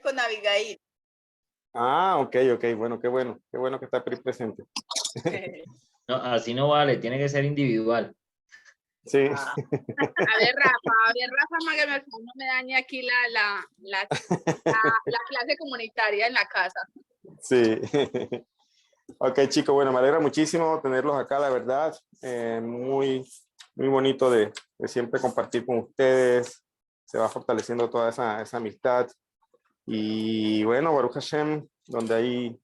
con Abigail. Ah, ok, bueno, qué bueno que está presente. No, así no vale, tiene que ser individual. Sí. A ver, Rafa, que no me dañe aquí la clase comunitaria en la casa. Sí. Ok, chicos, bueno, me alegra muchísimo tenerlos acá, la verdad. Muy bonito de siempre compartir con ustedes. Se va fortaleciendo toda esa amistad. Y bueno, Baruch Hashem, donde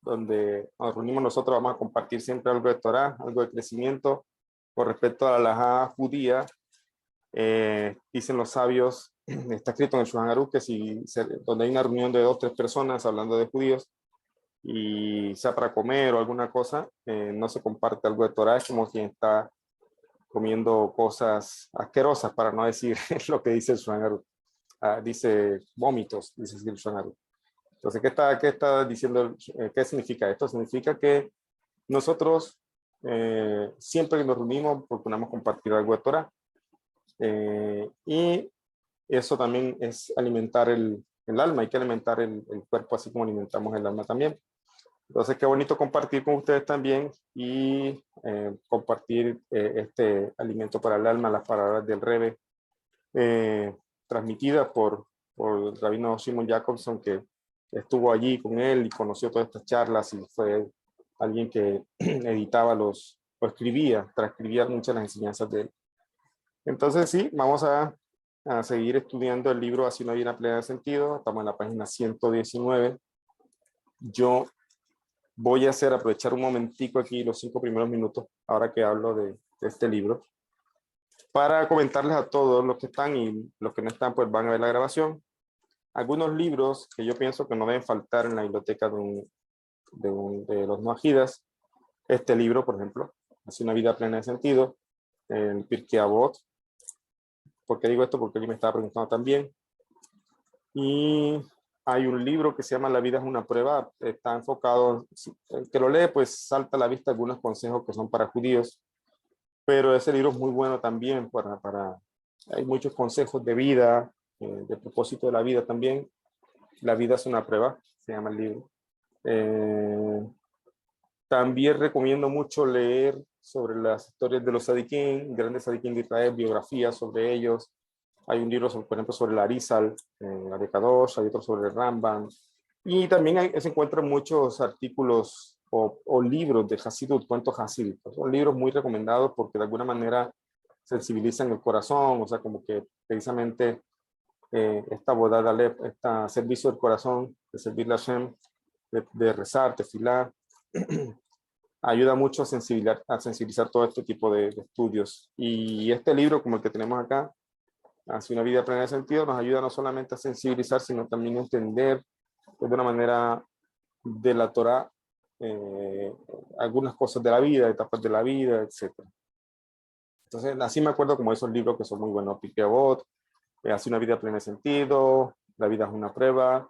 nos reunimos nosotros, vamos a compartir siempre algo de Torah, algo de crecimiento con respecto a la halajá judía. Dicen los sabios, está escrito en el Shulchan Aruch, que donde hay una reunión de 2 o 3 personas hablando de judíos, y sea para comer o alguna cosa, no se comparte algo de Torah, es como quien está comiendo cosas asquerosas, para no decir lo que dice el Shulchan Aruch. Dice vómitos, dice el Shulchan Aruch. Entonces, ¿qué está diciendo? ¿Qué significa esto? Significa que nosotros siempre que nos reunimos procuramos compartir algo de Torah, y eso también es alimentar el alma. Hay que alimentar el cuerpo así como alimentamos el alma también. Entonces, qué bonito compartir con ustedes también y compartir este alimento para el alma, las palabras del Rebbe, transmitidas por el rabino Shimon Jacobson, que estuvo allí con él y conoció todas estas charlas, y fue alguien que editaba o transcribía muchas de las enseñanzas de él. Entonces sí, vamos a seguir estudiando el libro Así una vida plena de sentido. Estamos en la página 119. Yo voy a aprovechar un momentico aquí, los 5 primeros minutos, ahora que hablo de este libro, para comentarles a todos los que están, y los que no están pues van a ver la grabación, algunos libros que yo pienso que no deben faltar en la biblioteca de los noajidas. Este libro, por ejemplo, Así una vida plena de sentido, el Pirkei Avot. ¿Por qué digo esto? Porque él me estaba preguntando también. Y hay un libro que se llama La vida es una prueba. Está enfocado, el que lo lee pues salta a la vista algunos consejos que son para judíos, pero ese libro es muy bueno también hay muchos consejos de vida, de propósito de la vida también. La vida es una prueba, se llama el libro. También recomiendo mucho leer sobre las historias de los tzadikim, grandes tzadikim de Israel, biografías sobre ellos. Hay un libro, por ejemplo, sobre el Arizal, la de Kadosh, hay otro sobre el Rambam. Y también se encuentran muchos artículos o libros de Hasidut, cuentos hasídicos. Son libros muy recomendados porque de alguna manera sensibilizan el corazón, o sea, como que precisamente esta bodad Alep, este servicio del corazón, de servirle a Hashem, de rezar, tefilar, ayuda mucho a sensibilizar todo este tipo de estudios. Y este libro, como el que tenemos acá, Hacia una vida plena de sentido, nos ayuda no solamente a sensibilizar, sino también a entender de una manera de la Torah algunas cosas de la vida, etapas de la vida, etc. Entonces, así me acuerdo como esos libros que son muy buenos: Pirkei Avot, Hacia una vida plena de sentido, La vida es una prueba.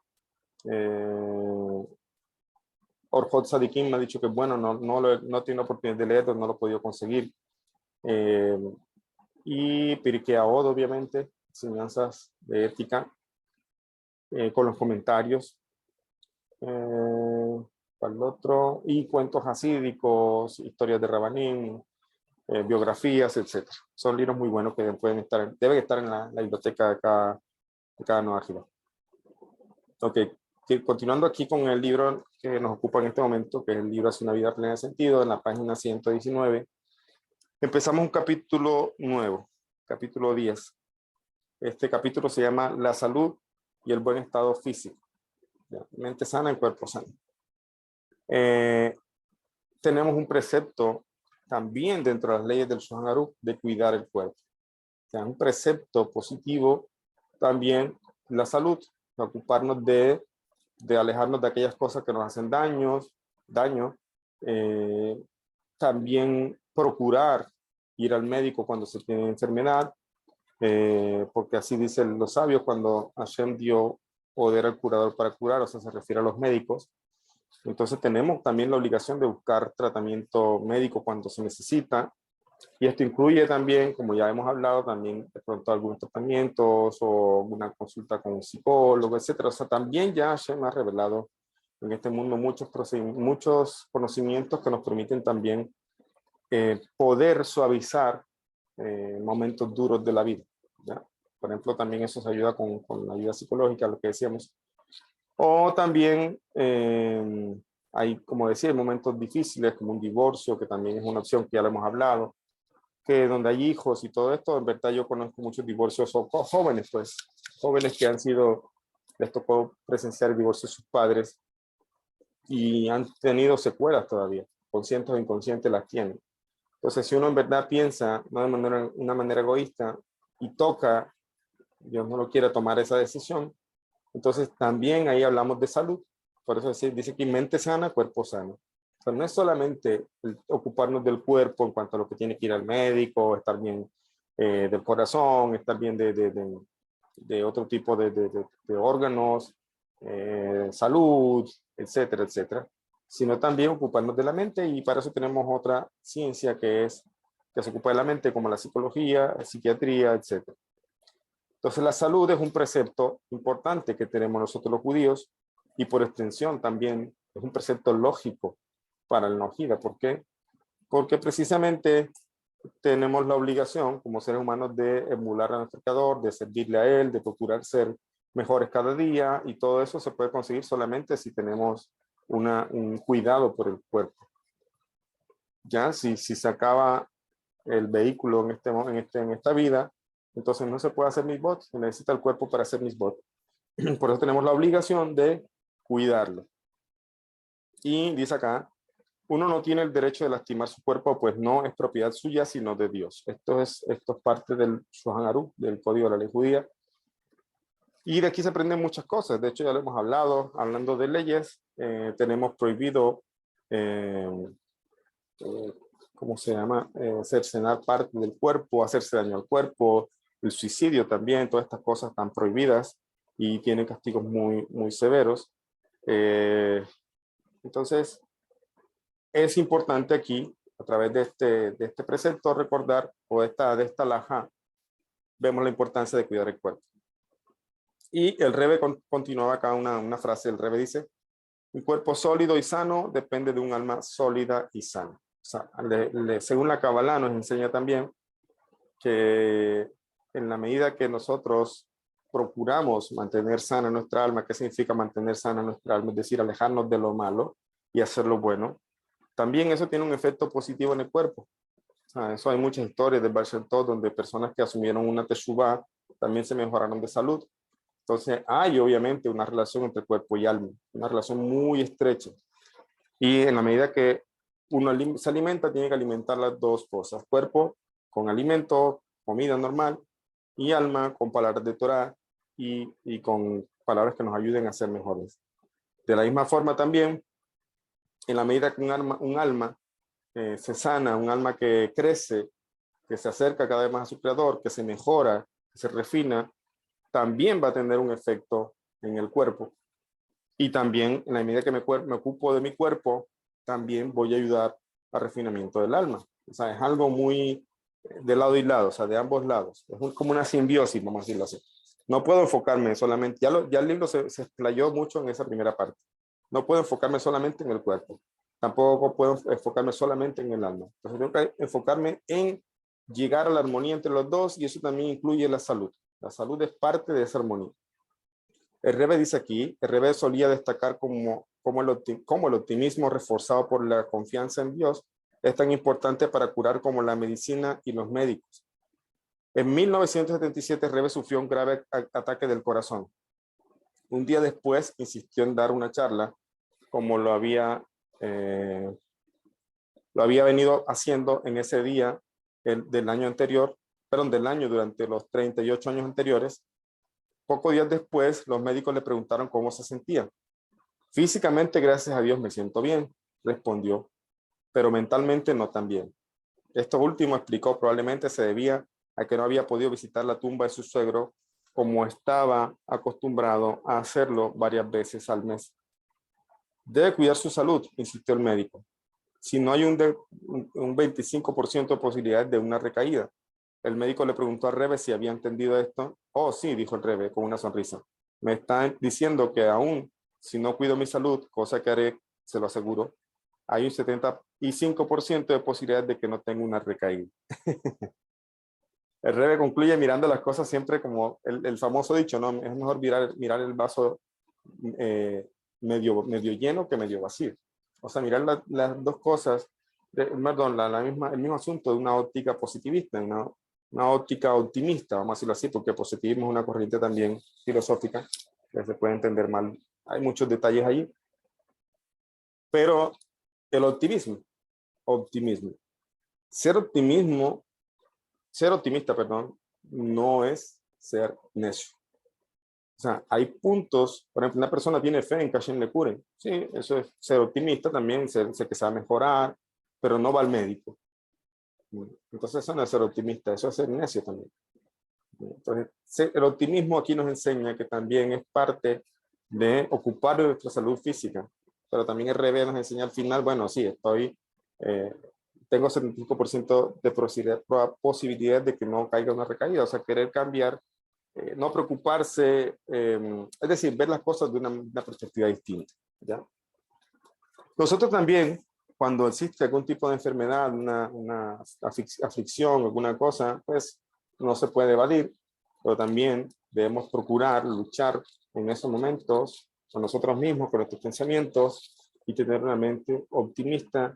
Orjot Sadikim me ha dicho que bueno, no tiene oportunidad de leerlo, no lo he podido conseguir. Y Pirkei Avot, obviamente, enseñanzas de ética, con los comentarios. ¿Cuál otro? Y cuentos hasídicos, historias de Rabanim, biografías, etc. Son libros muy buenos que deben estar en la biblioteca de cada Noa Jida. Ok, continuando aquí con el libro que nos ocupa en este momento, que es el libro Hacia una vida plena de sentido, en la página 119, empezamos un capítulo nuevo, capítulo 10. Este capítulo se llama La salud y el buen estado físico. Mente sana y cuerpo sano. Tenemos un precepto también dentro de las leyes del Shulchan Aruch de cuidar el cuerpo. O sea, un precepto positivo también la salud, de ocuparnos de alejarnos de aquellas cosas que nos hacen daño. También procurar ir al médico cuando se tiene enfermedad, porque así dicen los sabios, cuando Hashem dio poder al curador para curar, o sea, se refiere a los médicos. Entonces tenemos también la obligación de buscar tratamiento médico cuando se necesita, Y esto incluye también, como ya hemos hablado, también de pronto algunos tratamientos o una consulta con un psicólogo, etcétera. O sea, también ya Hashem ha revelado en este mundo muchos conocimientos que nos permiten también poder suavizar momentos duros de la vida, ¿ya? Por ejemplo, también eso se ayuda con la ayuda psicológica, lo que decíamos. O también hay, como decía, momentos difíciles como un divorcio, que también es una opción que ya lo hemos hablado, que donde hay hijos y todo esto. En verdad yo conozco muchos divorcios o jóvenes, pues, jóvenes que les tocó presenciar el divorcio de sus padres y han tenido secuelas todavía, conscientes o inconscientes las tienen. Entonces, si uno en verdad piensa no de una manera egoísta y toca, Dios no lo quiere tomar esa decisión, entonces también ahí hablamos de salud. Por eso dice que mente sana, cuerpo sano. Pero no es solamente ocuparnos del cuerpo en cuanto a lo que tiene que ir al médico, estar bien del corazón, estar bien de otro tipo de órganos, salud, etcétera, etcétera, sino también ocuparnos de la mente, y para eso tenemos otra ciencia que se ocupa de la mente, como la psicología, la psiquiatría, etcétera. Entonces la salud es un precepto importante que tenemos nosotros los judíos, y por extensión también es un precepto lógico para el Nojida. ¿Por qué? Porque precisamente tenemos la obligación como seres humanos de emular a nuestro Creador, de servirle a Él, de procurar ser mejores cada día, y todo eso se puede conseguir solamente si tenemos un cuidado por el cuerpo. Ya, si se acaba el vehículo en esta vida, entonces no se puede hacer mitzvot, se necesita el cuerpo para hacer mitzvot. Por eso tenemos la obligación de cuidarlo. Y dice acá, uno no tiene el derecho de lastimar su cuerpo, pues no es propiedad suya, sino de Dios. Esto es parte del Shulchan Aruch, del Código de la Ley Judía. Y de aquí se aprenden muchas cosas. De hecho, ya lo hemos hablando de leyes. Tenemos prohibido, ¿cómo se llama? Cercenar parte del cuerpo, hacerse daño al cuerpo, el suicidio también. Todas estas cosas están prohibidas y tienen castigos muy, muy severos. Entonces, es importante aquí, a través de este precepto, recordar, o de esta alajá, vemos la importancia de cuidar el cuerpo. Y el Rebbe continuaba acá una frase. El Rebbe dice, un cuerpo sólido y sano depende de un alma sólida y sana. O sea, según la Kabbalah nos enseña también que en la medida que nosotros procuramos mantener sana nuestra alma, ¿qué significa mantener sana nuestra alma? Es decir, alejarnos de lo malo y hacer lo bueno. También eso tiene un efecto positivo en el cuerpo. O sea, eso hay muchas historias de Baal Shem Tov donde personas que asumieron una teshuvá también se mejoraron de salud. Entonces hay obviamente una relación entre cuerpo y alma, una relación muy estrecha. Y en la medida que uno se alimenta, tiene que alimentar las dos cosas: cuerpo con alimento, comida normal, y alma con palabras de Torah y con palabras que nos ayuden a ser mejores. De la misma forma también, en la medida que un alma se sana, un alma que crece, que se acerca cada vez más a su creador, que se mejora, que se refina, también va a tener un efecto en el cuerpo. Y también en la medida que me ocupo de mi cuerpo, también voy a ayudar al refinamiento del alma. O sea, es algo muy de lado y lado, o sea, de ambos lados. Es como una simbiosis, vamos a decirlo así. No puedo enfocarme solamente, ya el libro se explayó mucho en esa primera parte. No puedo enfocarme solamente en el cuerpo. Tampoco puedo enfocarme solamente en el alma. Entonces tengo que enfocarme en llegar a la armonía entre los dos, y eso también incluye la salud. La salud es parte de esa armonía. El Rebbe dice aquí, el Rebbe solía destacar cómo el optimismo reforzado por la confianza en Dios es tan importante para curar como la medicina y los médicos. En 1977, el Rebbe sufrió un grave ataque del corazón. Un día después insistió en dar una charla, como lo había venido haciendo en ese día del año anterior, del año durante los 38 años anteriores. Pocos días después, los médicos le preguntaron cómo se sentía. Físicamente, gracias a Dios, me siento bien, respondió, pero mentalmente no tan bien. Esto último, explicó, probablemente se debía a que no había podido visitar la tumba de su suegro como estaba acostumbrado a hacerlo varias veces al mes. Debe cuidar su salud, insistió el médico. si no hay un 25% de posibilidad de una recaída. El médico le preguntó al Rebe si había entendido esto. Oh, sí, dijo el Rebe con una sonrisa. Me está diciendo que aún si no cuido mi salud, cosa que haré, se lo aseguro, hay un 75% de posibilidad de que no tenga una recaída. El Rebe concluye mirando las cosas siempre como el famoso dicho, ¿no? Es mejor mirar el vaso medio lleno que medio vacío. O sea, mirar las dos cosas, perdón, el mismo asunto de una óptica positivista, una óptica optimista, vamos a decirlo así, porque positivismo es una corriente también filosófica que se puede entender mal. Hay muchos detalles ahí. Pero el optimismo. Ser optimista, perdón, no es ser necio. O sea, hay puntos, por ejemplo, una persona tiene fe en que Hashem le cure. Sí, eso es ser optimista también, ser que se va a mejorar, pero no va al médico. Entonces eso no es ser optimista, eso es ser necio también. Entonces, el optimismo aquí nos enseña que también es parte de ocupar nuestra salud física, pero también el revés nos enseña al final, bueno, sí, tengo 75% de posibilidad de que no caiga una recaída, o sea, querer cambiar, no preocuparse, es decir, ver las cosas de una perspectiva distinta, ¿ya? Nosotros también, cuando existe algún tipo de enfermedad, una aflicción, alguna cosa, pues no se puede evadir, pero también debemos procurar luchar en esos momentos con nosotros mismos, con nuestros pensamientos y tener una mente optimista.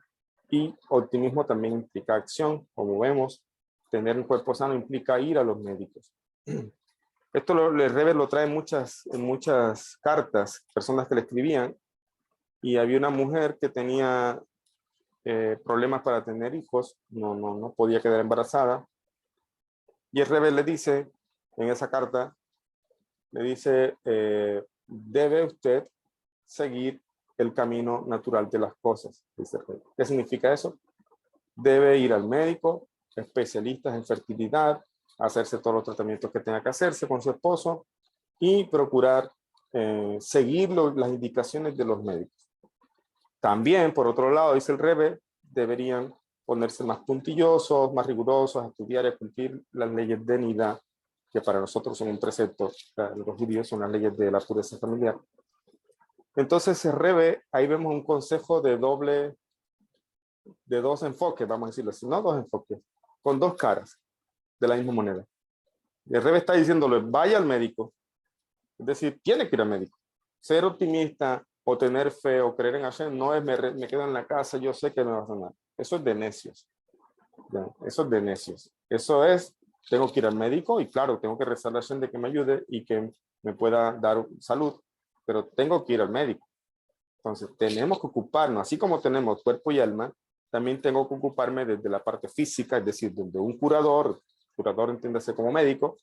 Y optimismo también implica acción, como vemos. Tener un cuerpo sano implica ir a los médicos. Esto el Rebe lo trae en muchas cartas, personas que le escribían, y había una mujer que tenía problemas para tener hijos, no podía quedar embarazada, y el Rebe le dice, en esa carta, le dice, debe usted seguir el camino natural de las cosas, dice el Rebe. ¿Qué significa eso? Debe ir al médico, especialistas en fertilidad, hacerse todos los tratamientos que tenga que hacerse con su esposo y procurar seguir las indicaciones de los médicos. También, por otro lado, dice el Rebe, deberían ponerse más puntillosos, más rigurosos, a estudiar y a cumplir las leyes de nidá, que para nosotros son un precepto, los judíos son las leyes de la pureza familiar. Entonces, el Rebe, ahí vemos un consejo de dos enfoques, vamos a decirlo así, no dos enfoques, con dos caras de la misma moneda. El Rebe está diciéndole, vaya al médico, es decir, tiene que ir al médico. Ser optimista o tener fe o creer en Hashem no es me quedo en la casa, yo sé que me va a sanar. Eso es de necios. ¿Ya? Eso es de necios. Eso es, tengo que ir al médico y claro, tengo que rezar a Hashem de que me ayude y que me pueda dar salud, pero tengo que ir al médico. Entonces, tenemos que ocuparnos, así como tenemos cuerpo y alma, también tengo que ocuparme desde la parte física, es decir, desde un curador entiéndase como médico,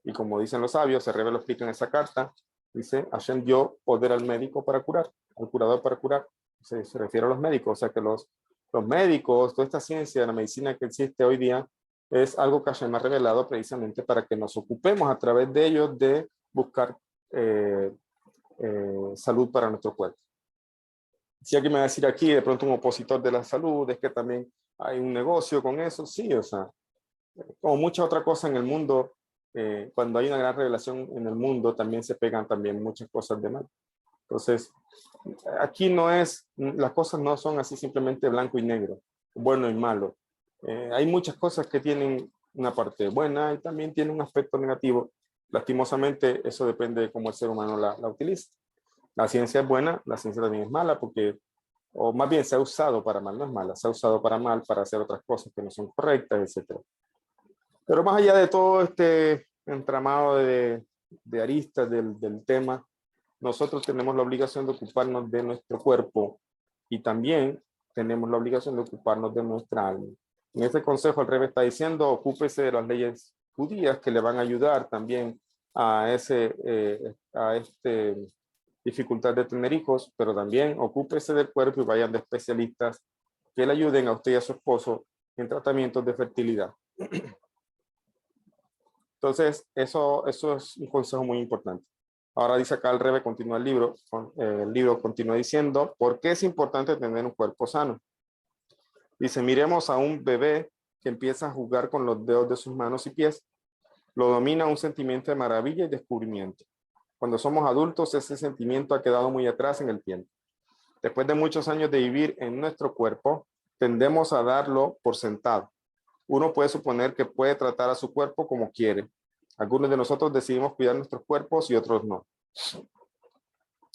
y como dicen los sabios, se Rebe lo explica en esa carta, dice, Hashem dio poder al médico para curar, al curador para curar, se refiere a los médicos, o sea que los médicos, toda esta ciencia de la medicina que existe hoy día, es algo que Hashem ha revelado precisamente para que nos ocupemos a través de ellos de buscar salud para nuestro cuerpo. Si alguien me va a decir aquí, de pronto un opositor de la salud, es que también hay un negocio con eso, sí, o sea, como mucha otra cosa en el mundo, cuando hay una gran revelación en el mundo, también se pegan también muchas cosas de mal. Entonces, aquí las cosas no son así simplemente blanco y negro, bueno y malo. Hay muchas cosas que tienen una parte buena y también tienen un aspecto negativo. Lastimosamente, eso depende de cómo el ser humano la utiliza. La ciencia es buena, la ciencia también es mala porque, o más bien se ha usado para mal, no es mala, se ha usado para mal, para hacer otras cosas que no son correctas, etc. Pero más allá de todo este entramado de aristas del tema, nosotros tenemos la obligación de ocuparnos de nuestro cuerpo y también tenemos la obligación de ocuparnos de nuestra alma. En este consejo el Rebe está diciendo, ocúpese de las leyes judías que le van a ayudar también a dificultad de tener hijos, pero también ocúpese del cuerpo y vayan de especialistas que le ayuden a usted y a su esposo en tratamientos de fertilidad. Entonces, eso es un consejo muy importante. Ahora dice acá el Rebe, continúa el libro continúa diciendo, ¿por qué es importante tener un cuerpo sano? Dice, miremos a un bebé que empieza a jugar con los dedos de sus manos y pies. Lo domina un sentimiento de maravilla y descubrimiento. Cuando somos adultos, ese sentimiento ha quedado muy atrás en el tiempo. Después de muchos años de vivir en nuestro cuerpo, tendemos a darlo por sentado. Uno puede suponer que puede tratar a su cuerpo como quiere. Algunos de nosotros decidimos cuidar nuestros cuerpos y otros no.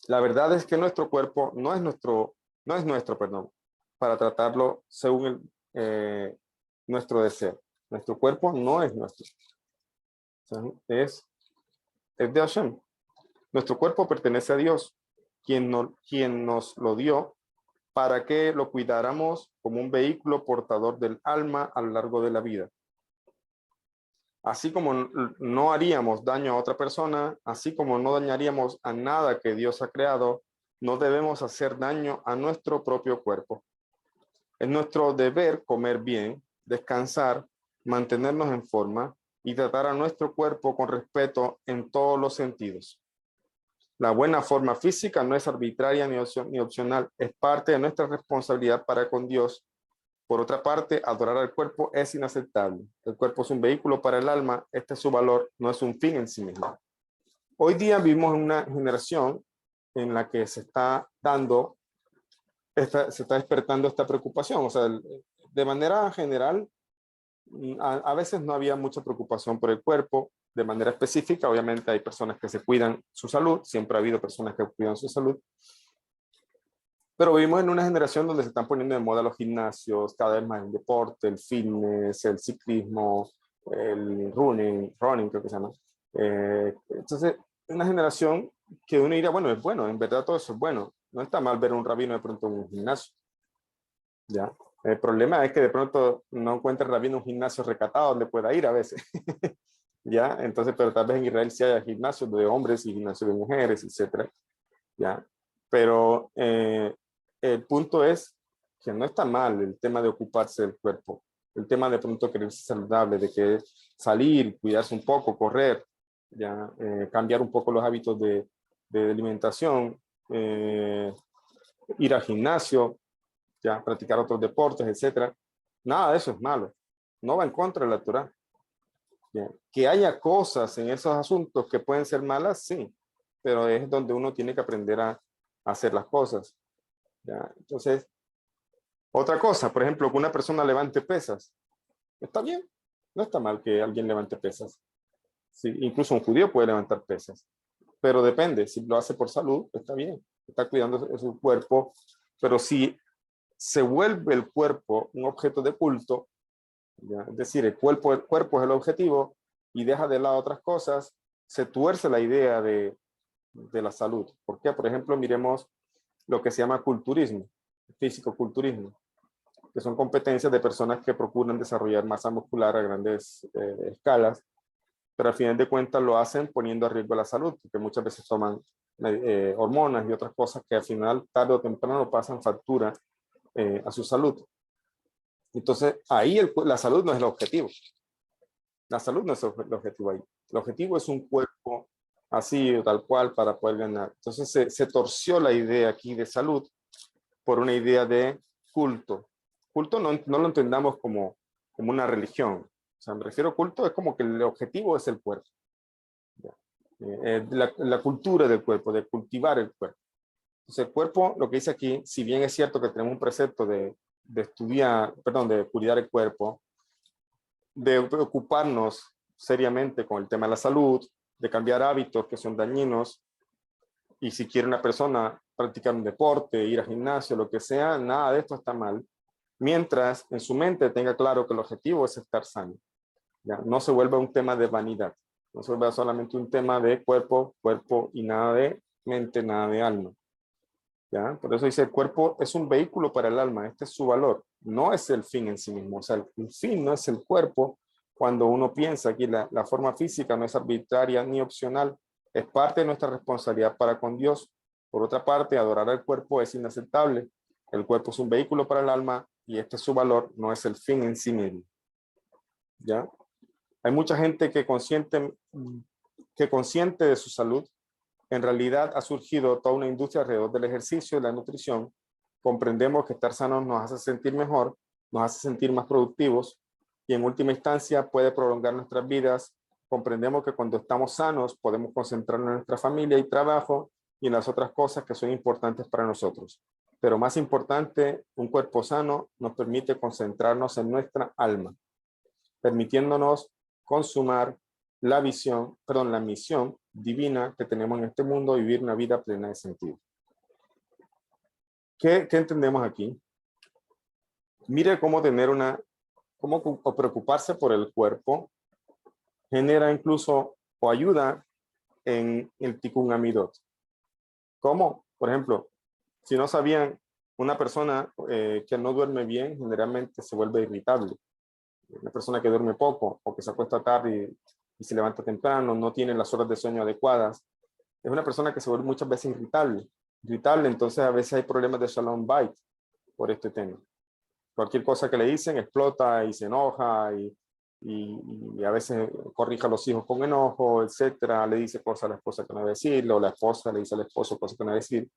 La verdad es que nuestro cuerpo no es nuestro, para tratarlo según nuestro deseo. Nuestro cuerpo no es nuestro. Es de Hashem. Nuestro cuerpo pertenece a Dios, quien nos lo dio para que lo cuidáramos como un vehículo portador del alma a lo largo de la vida. Así como no haríamos daño a otra persona, así como no dañaríamos a nada que Dios ha creado, no debemos hacer daño a nuestro propio cuerpo. Es nuestro deber comer bien, descansar, mantenernos en forma y tratar a nuestro cuerpo con respeto en todos los sentidos. La buena forma física no es arbitraria ni opcional, es parte de nuestra responsabilidad para con Dios. Por otra parte, adorar al cuerpo es inaceptable. El cuerpo es un vehículo para el alma, este es su valor, no es un fin en sí mismo. Hoy día vivimos en una generación en la que se está despertando esta preocupación. O sea, de manera general, a veces no había mucha preocupación por el cuerpo. De manera específica, obviamente hay personas que se cuidan su salud, siempre ha habido personas que cuidan su salud, pero vivimos en una generación donde se están poniendo de moda los gimnasios, cada vez más el deporte, el fitness, el ciclismo, el running creo que se llama. Entonces, una generación que uno diría, bueno, es bueno, en verdad todo eso es bueno, no está mal ver a un rabino de pronto en un gimnasio, ¿ya? El problema es que de pronto no encuentra el rabino un gimnasio recatado donde pueda ir a veces. ¿Ya? Entonces, pero tal vez en Israel sí haya gimnasios de hombres y gimnasios de mujeres, etcétera, ¿ya? Pero el punto es que no está mal el tema de ocuparse del cuerpo, el tema de pronto quererse saludable, de que salir, cuidarse un poco, correr, ¿ya? Cambiar un poco los hábitos de alimentación, ir al gimnasio, ¿ya? Practicar otros deportes, etcétera. Nada de eso es malo, no va en contra de la Torá. Bien. Que haya cosas en esos asuntos que pueden ser malas, sí, pero es donde uno tiene que aprender a hacer las cosas. ¿Ya? Entonces, otra cosa, por ejemplo, que una persona levante pesas, está bien, no está mal que alguien levante pesas. Sí, incluso un judío puede levantar pesas, pero depende, si lo hace por salud, está bien, está cuidando de su cuerpo, pero si se vuelve el cuerpo un objeto de culto, ¿ya? Es decir, el cuerpo es el objetivo y deja de lado otras cosas, se tuerce la idea de la salud. ¿Por qué? Por ejemplo, miremos lo que se llama culturismo, físico-culturismo, que son competencias de personas que procuran desarrollar masa muscular a grandes escalas, pero al final de cuentas lo hacen poniendo a riesgo la salud, porque muchas veces toman hormonas y otras cosas que al final, tarde o temprano, pasan factura a su salud. Entonces, ahí la salud no es el objetivo. La salud no es el objetivo ahí. El objetivo es un cuerpo así o tal cual para poder ganar. Entonces, se torció la idea aquí de salud por una idea de culto. Culto no lo entendamos como una religión. O sea, me refiero a culto, es como que el objetivo es el cuerpo. La cultura del cuerpo, de cultivar el cuerpo. Entonces, el cuerpo, lo que dice aquí, si bien es cierto que tenemos un precepto de cuidar el cuerpo, de preocuparnos seriamente con el tema de la salud, de cambiar hábitos que son dañinos, y si quiere una persona practicar un deporte, ir al gimnasio, lo que sea, nada de esto está mal, mientras en su mente tenga claro que el objetivo es estar sano. ¿Ya? No se vuelva un tema de vanidad, no se vuelva solamente un tema de cuerpo y nada de mente, nada de alma. ¿Ya? Por eso dice, el cuerpo es un vehículo para el alma, este es su valor, no es el fin en sí mismo, o sea, el fin no es el cuerpo. Cuando uno piensa que la forma física no es arbitraria ni opcional, es parte de nuestra responsabilidad para con Dios. Por otra parte, adorar al cuerpo es inaceptable, el cuerpo es un vehículo para el alma y este es su valor, no es el fin en sí mismo. ¿Ya? Hay mucha gente que consciente de su salud. En realidad ha surgido toda una industria alrededor del ejercicio y la nutrición. Comprendemos que estar sanos nos hace sentir mejor, nos hace sentir más productivos y en última instancia puede prolongar nuestras vidas. Comprendemos que cuando estamos sanos podemos concentrarnos en nuestra familia y trabajo y en las otras cosas que son importantes para nosotros. Pero más importante, un cuerpo sano nos permite concentrarnos en nuestra alma, permitiéndonos consumar la misión divina que tenemos en este mundo, vivir una vida plena de sentido. ¿Qué entendemos aquí? Mire cómo cómo preocuparse por el cuerpo genera incluso o ayuda en el Tikkun Amidot. ¿Cómo? Por ejemplo, si no sabían, una persona que no duerme bien generalmente se vuelve irritable. Una persona que duerme poco o que se acuesta tarde y se levanta temprano, no tiene las horas de sueño adecuadas, es una persona que se vuelve muchas veces irritable, entonces a veces hay problemas de Shalom Bait por este tema. Cualquier cosa que le dicen explota y se enoja y a veces corrige a los hijos con enojo, etcétera, le dice cosas a la esposa que no debe decirle, o la esposa le dice al esposo cosas que no debe decir.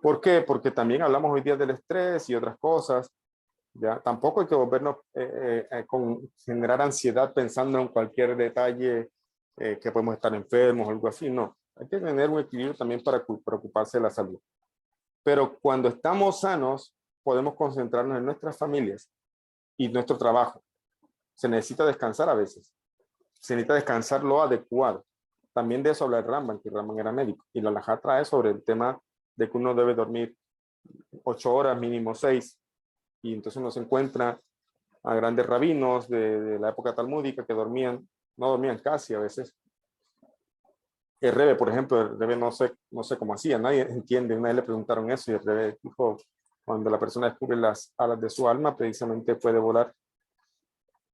¿Por qué? Porque también hablamos hoy día del estrés y otras cosas. ¿Ya? Tampoco hay que volvernos generar ansiedad pensando en cualquier detalle que podemos estar enfermos o algo así. No, hay que tener un equilibrio también para preocuparse de la salud. Pero cuando estamos sanos, podemos concentrarnos en nuestras familias y nuestro trabajo. Se necesita descansar a veces. Se necesita descansar lo adecuado. También de eso habla el Rambam, que Rambam era médico. Y la Halajá trae sobre el tema de que uno debe dormir 8 horas, mínimo 6. Y entonces uno se encuentra a grandes rabinos de la época talmúdica que no dormían casi a veces. El Rebbe, por ejemplo, el Rebbe no sé cómo hacía, nadie entiende. Una vez le preguntaron eso y el Rebbe dijo, cuando la persona descubre las alas de su alma, precisamente puede volar.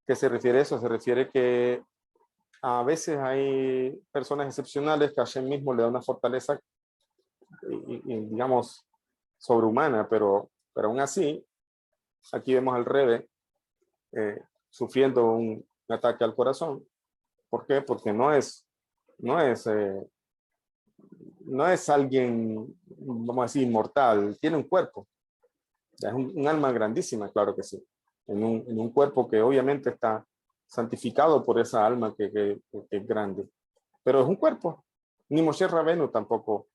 ¿Qué se refiere a eso? Se refiere que a veces hay personas excepcionales que a Hashem mismo le da una fortaleza, digamos, sobrehumana, pero aún así, aquí vemos al Rebbe sufriendo un ataque al corazón. ¿Por qué? Porque no es alguien, vamos a decir, inmortal, tiene un cuerpo. Es un alma grandísima, claro que sí. En un cuerpo que obviamente está santificado por esa alma que es grande. Pero es un cuerpo. Ni Moshe Rabenu tampoco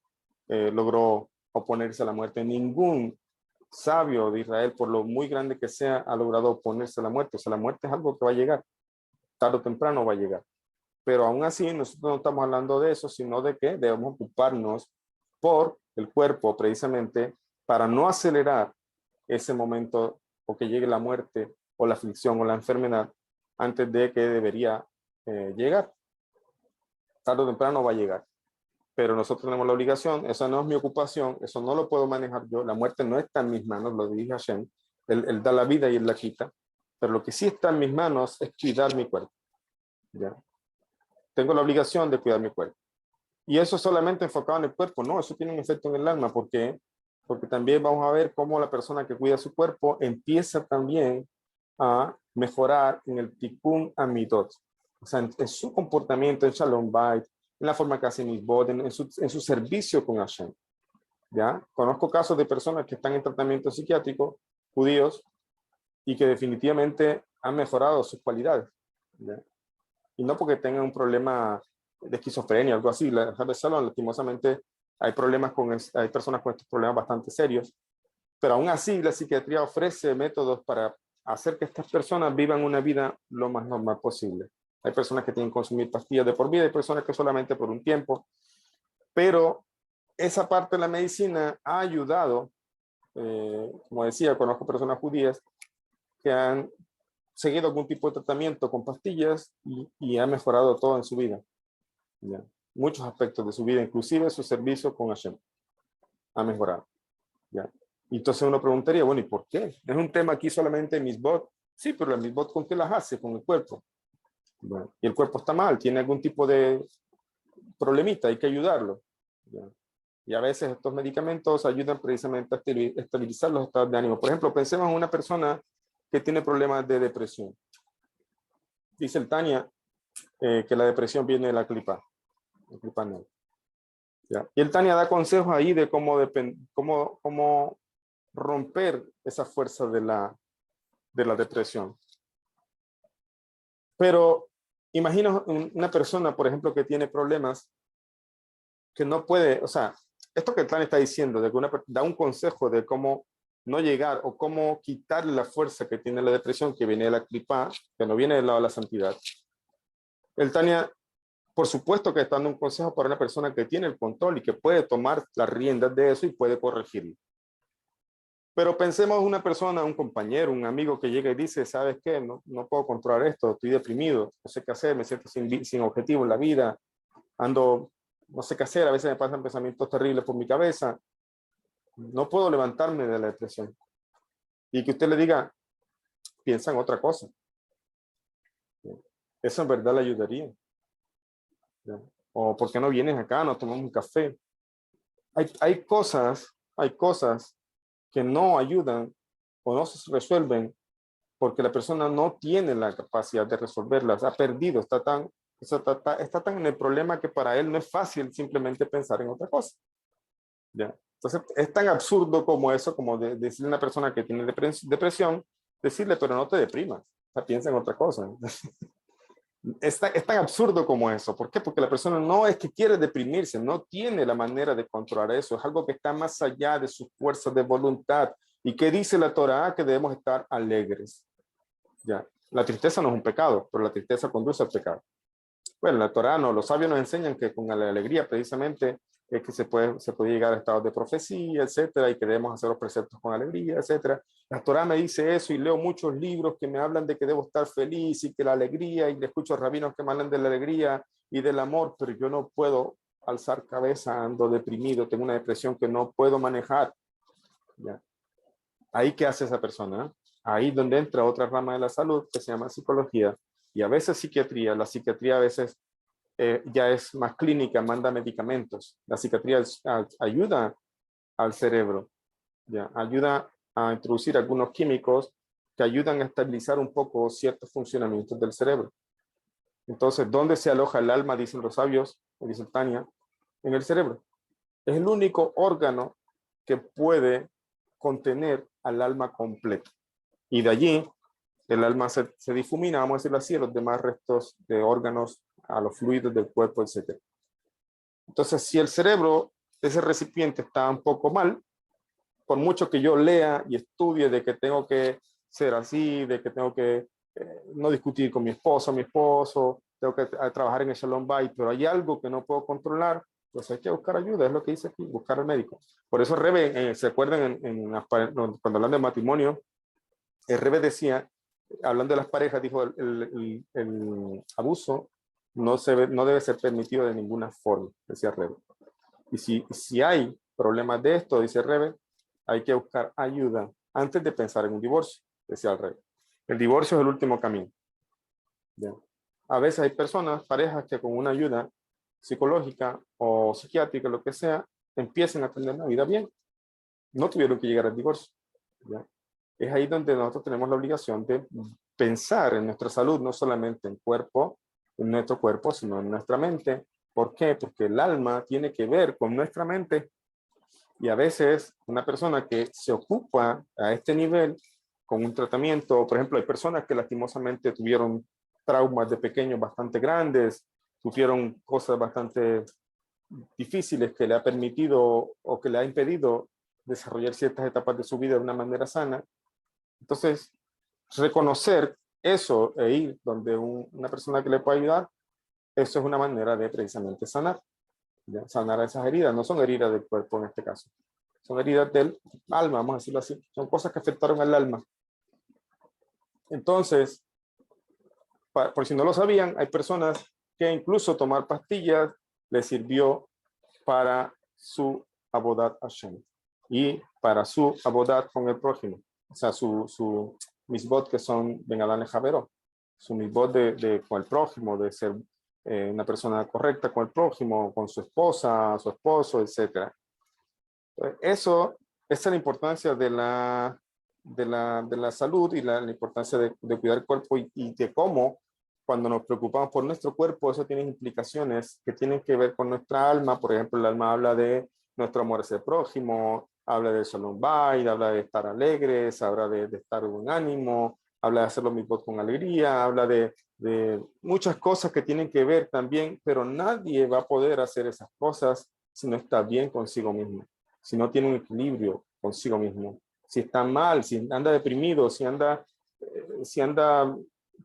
logró oponerse a la muerte. Ningún sabio de Israel, por lo muy grande que sea, ha logrado oponerse a la muerte. O sea, la muerte es algo que va a llegar. Tarde o temprano va a llegar. Pero aún así, nosotros no estamos hablando de eso, sino de que debemos ocuparnos por el cuerpo, precisamente, para no acelerar ese momento o que llegue la muerte o la aflicción o la enfermedad antes de que debería llegar. Tarde o temprano va a llegar. Pero nosotros tenemos la obligación, esa no es mi ocupación, eso no lo puedo manejar yo, la muerte no está en mis manos, lo dije Hashem, él da la vida y él la quita, pero lo que sí está en mis manos es cuidar mi cuerpo. ¿Ya? Tengo la obligación de cuidar mi cuerpo. Y eso solamente enfocado en el cuerpo, no, eso tiene un efecto en el alma, porque también vamos a ver cómo la persona que cuida su cuerpo empieza también a mejorar en el Tikkun Amidot, o sea, en su comportamiento, en Shalom Bait, en la forma que hace Mitzvot, en su servicio con Hashem. ¿Ya? Conozco casos de personas que están en tratamiento psiquiátrico, judíos, y que definitivamente han mejorado sus cualidades. ¿Ya? Y no porque tengan un problema de esquizofrenia o algo así. Lastimosamente hay personas con estos problemas bastante serios, pero aún así la psiquiatría ofrece métodos para hacer que estas personas vivan una vida lo más normal posible. Hay personas que tienen que consumir pastillas de por vida, hay personas que solamente por un tiempo, pero esa parte de la medicina ha ayudado, como decía, conozco personas judías que han seguido algún tipo de tratamiento con pastillas y ha mejorado todo en su vida. ¿Ya? Muchos aspectos de su vida, inclusive su servicio con Hashem, ha mejorado. ¿Ya? Y entonces uno preguntaría, bueno, ¿y por qué? ¿Es un tema aquí solamente Mitzvot? Sí, pero la Mitzvot, ¿con qué las hace? Con el cuerpo. Bueno, y el cuerpo está mal, tiene algún tipo de problemita, hay que ayudarlo. ¿Ya? Y a veces estos medicamentos ayudan precisamente a estabilizar los estados de ánimo. Por ejemplo, pensemos en una persona que tiene problemas de depresión. Dice el Tania que la depresión viene de la clipa negra. ¿Ya? Y el Tania da consejos ahí de cómo romper esa fuerza de de la depresión. Pero imagino una persona, por ejemplo, que tiene problemas que no puede, o sea, esto que Tania está diciendo, de que da un consejo de cómo no llegar o cómo quitarle la fuerza que tiene la depresión, que viene de la clipa, que no viene del lado de la santidad. El Tania, por supuesto que está dando un consejo para una persona que tiene el control y que puede tomar las riendas de eso y puede corregirlo. Pero pensemos en una persona, un compañero, un amigo que llega y dice, ¿sabes qué? No puedo controlar esto, estoy deprimido, no sé qué hacer, me siento sin objetivo en la vida, ando, no sé qué hacer, a veces me pasan pensamientos terribles por mi cabeza, no puedo levantarme de la depresión. Y que usted le diga, piensa en otra cosa. Eso en verdad le ayudaría. O ¿por qué no vienes acá? Nos tomamos un café. Hay cosas que no ayudan o no se resuelven porque la persona no tiene la capacidad de resolverlas, ha perdido, está tan en el problema que para él no es fácil simplemente pensar en otra cosa. ¿Ya? Entonces, es tan absurdo como eso, como decirle a una persona que tiene depresión, decirle, pero no te deprimas, o sea, piensa en otra cosa. Es tan absurdo como eso. ¿Por qué? Porque la persona no es que quiere deprimirse, no tiene la manera de controlar eso. Es algo que está más allá de sus fuerzas de voluntad. ¿Y qué dice la Torá? Que debemos estar alegres. ¿Ya? La tristeza no es un pecado, pero la tristeza conduce al pecado. Bueno, la Torá no, los sabios nos enseñan que con la alegría precisamente es que se puede llegar a estados de profecía, etcétera, y que debemos hacer los preceptos con alegría, etcétera. La Torá me dice eso y leo muchos libros que me hablan de que debo estar feliz y que la alegría, y le escucho a rabinos que me hablan de la alegría y del amor, pero yo no puedo alzar cabeza, ando deprimido, tengo una depresión que no puedo manejar. ¿Ya? Ahí, ¿qué hace esa persona? Ahí donde entra otra rama de la salud que se llama psicología y a veces psiquiatría. La psiquiatría a veces ya es más clínica, manda medicamentos. La psiquiatría ayuda al cerebro, ¿ya? Ayuda a introducir algunos químicos que ayudan a estabilizar un poco ciertos funcionamientos del cerebro. Entonces, ¿dónde se aloja el alma? Dicen los sabios, dice Tania, en el cerebro. Es el único órgano que puede contener al alma completa. Y de allí, el alma se difumina, vamos a decirlo así, a los demás restos de órganos, a los fluidos del cuerpo, etc. Entonces, si el cerebro, ese recipiente está un poco mal, por mucho que yo lea y estudie de que tengo que ser así, de que tengo que no discutir con mi esposo, tengo que trabajar en el Shalom Bayit, pero hay algo que no puedo controlar, pues hay que buscar ayuda, es lo que dice aquí, buscar al médico. Por eso Rebe, ¿se acuerdan cuando hablan de matrimonio? El Rebe decía, hablando de las parejas, dijo, el abuso no debe ser permitido de ninguna forma, decía Rebe. Y si hay problemas de esto, dice Rebe, hay que buscar ayuda antes de pensar en un divorcio, decía el Rebe. El divorcio es el último camino. ¿Ya? A veces hay personas, parejas, que con una ayuda psicológica o psiquiátrica, lo que sea, empiezan a tener una vida bien. No tuvieron que llegar al divorcio. ¿Ya? Es ahí donde nosotros tenemos la obligación de pensar en nuestra salud, no solamente en nuestro cuerpo, sino en nuestra mente. ¿Por qué? Porque el alma tiene que ver con nuestra mente. Y a veces una persona que se ocupa a este nivel con un tratamiento, por ejemplo, hay personas que lastimosamente tuvieron traumas de pequeños bastante grandes, sufrieron cosas bastante difíciles que le ha permitido o que le ha impedido desarrollar ciertas etapas de su vida de una manera sana. Entonces, reconocer eso e ir donde una persona que le pueda ayudar, eso es una manera de precisamente sanar. ¿Ya? Sanar esas heridas, no son heridas del cuerpo en este caso, son heridas del alma, vamos a decirlo así, son cosas que afectaron al alma. Entonces, por si no lo sabían, hay personas que incluso tomar pastillas les sirvió para su abodat Hashem y para su abodat con el prójimo, o sea, su misbot, que son Benadán y Javero, su misbot con el prójimo, de ser una persona correcta con el prójimo, con su esposa, su esposo, etc. Esa es la importancia de la salud y la importancia de cuidar el cuerpo y de cómo cuando nos preocupamos por nuestro cuerpo, eso tiene implicaciones que tienen que ver con nuestra alma. Por ejemplo, el alma habla de nuestro amor hacia el prójimo, habla de Shalom Bayit, habla de estar alegres, habla de estar en buen ánimo, habla de hacerlo mismo con alegría, habla de muchas cosas que tienen que ver también, pero nadie va a poder hacer esas cosas si no está bien consigo mismo, si no tiene un equilibrio consigo mismo, si está mal, si anda deprimido, si anda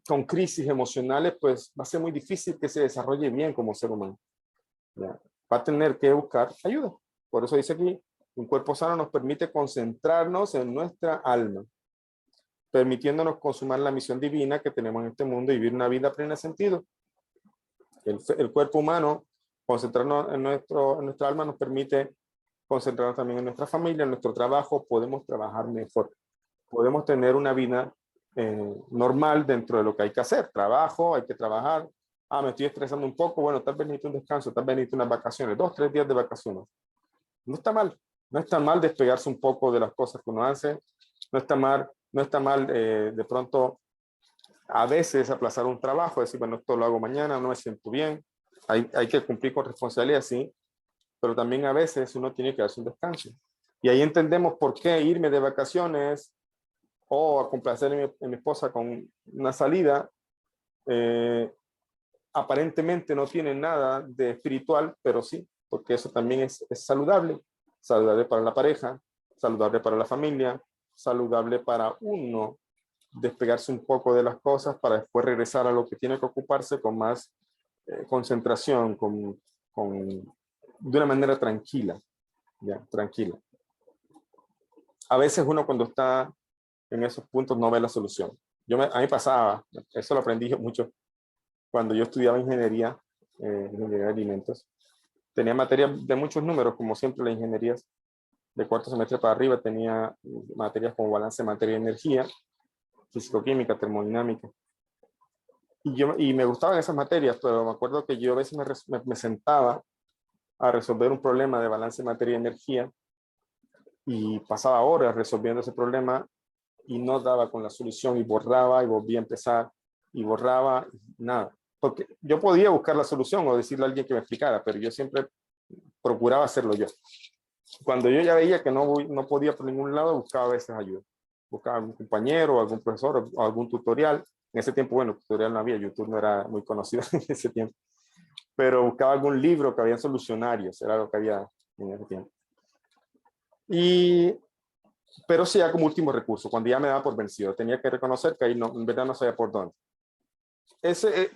con crisis emocionales, pues va a ser muy difícil que se desarrolle bien como ser humano. ¿Ya? Va a tener que buscar ayuda. Por eso dice aquí, un cuerpo sano nos permite concentrarnos en nuestra alma, permitiéndonos consumar la misión divina que tenemos en este mundo y vivir una vida plena de sentido. El cuerpo humano, concentrarnos en nuestra alma nos permite concentrarnos también en nuestra familia, en nuestro trabajo, podemos trabajar mejor, podemos tener una vida normal dentro de lo que hay que hacer, trabajo, hay que trabajar, me estoy estresando un poco, bueno, tal vez necesito un descanso, tal vez necesito unas vacaciones, 2, 3 días de vacaciones. No está mal, no está mal despegarse un poco de las cosas que uno hace, no está mal de pronto a veces aplazar un trabajo, decir, bueno, esto lo hago mañana, no me siento bien, hay que cumplir con responsabilidad, sí, pero también a veces uno tiene que darse un descanso. Y ahí entendemos por qué irme de vacaciones o a complacer a mi esposa con una salida, aparentemente no tiene nada de espiritual, pero sí, porque eso también es saludable, saludable para la pareja, saludable para la familia, saludable para uno, despegarse un poco de las cosas para después regresar a lo que tiene que ocuparse con más concentración, de una manera tranquila, ya, tranquila. A veces uno cuando está en esos puntos no ve la solución. A mí pasaba, eso lo aprendí mucho cuando yo estudiaba ingeniería de alimentos. Tenía materias de muchos números, como siempre las ingenierías de cuarto semestre para arriba, tenía materias como balance de materia y energía, físico-química, termodinámica. Y me gustaban esas materias, pero me acuerdo que yo a veces me sentaba a resolver un problema de balance de materia y energía y pasaba horas resolviendo ese problema y no daba con la solución y borraba y volvía a empezar y borraba, nada. Porque yo podía buscar la solución o decirle a alguien que me explicara, pero yo siempre procuraba hacerlo yo. Cuando yo ya veía que no podía por ningún lado, buscaba a veces ayuda. Buscaba algún compañero, algún profesor o algún tutorial. En ese tiempo, bueno, tutorial no había, YouTube no era muy conocido en ese tiempo. Pero buscaba algún libro que había solucionarios, era lo que había en ese tiempo. Pero sí, ya como último recurso, cuando ya me daba por vencido, tenía que reconocer que ahí no, en verdad no sabía por dónde.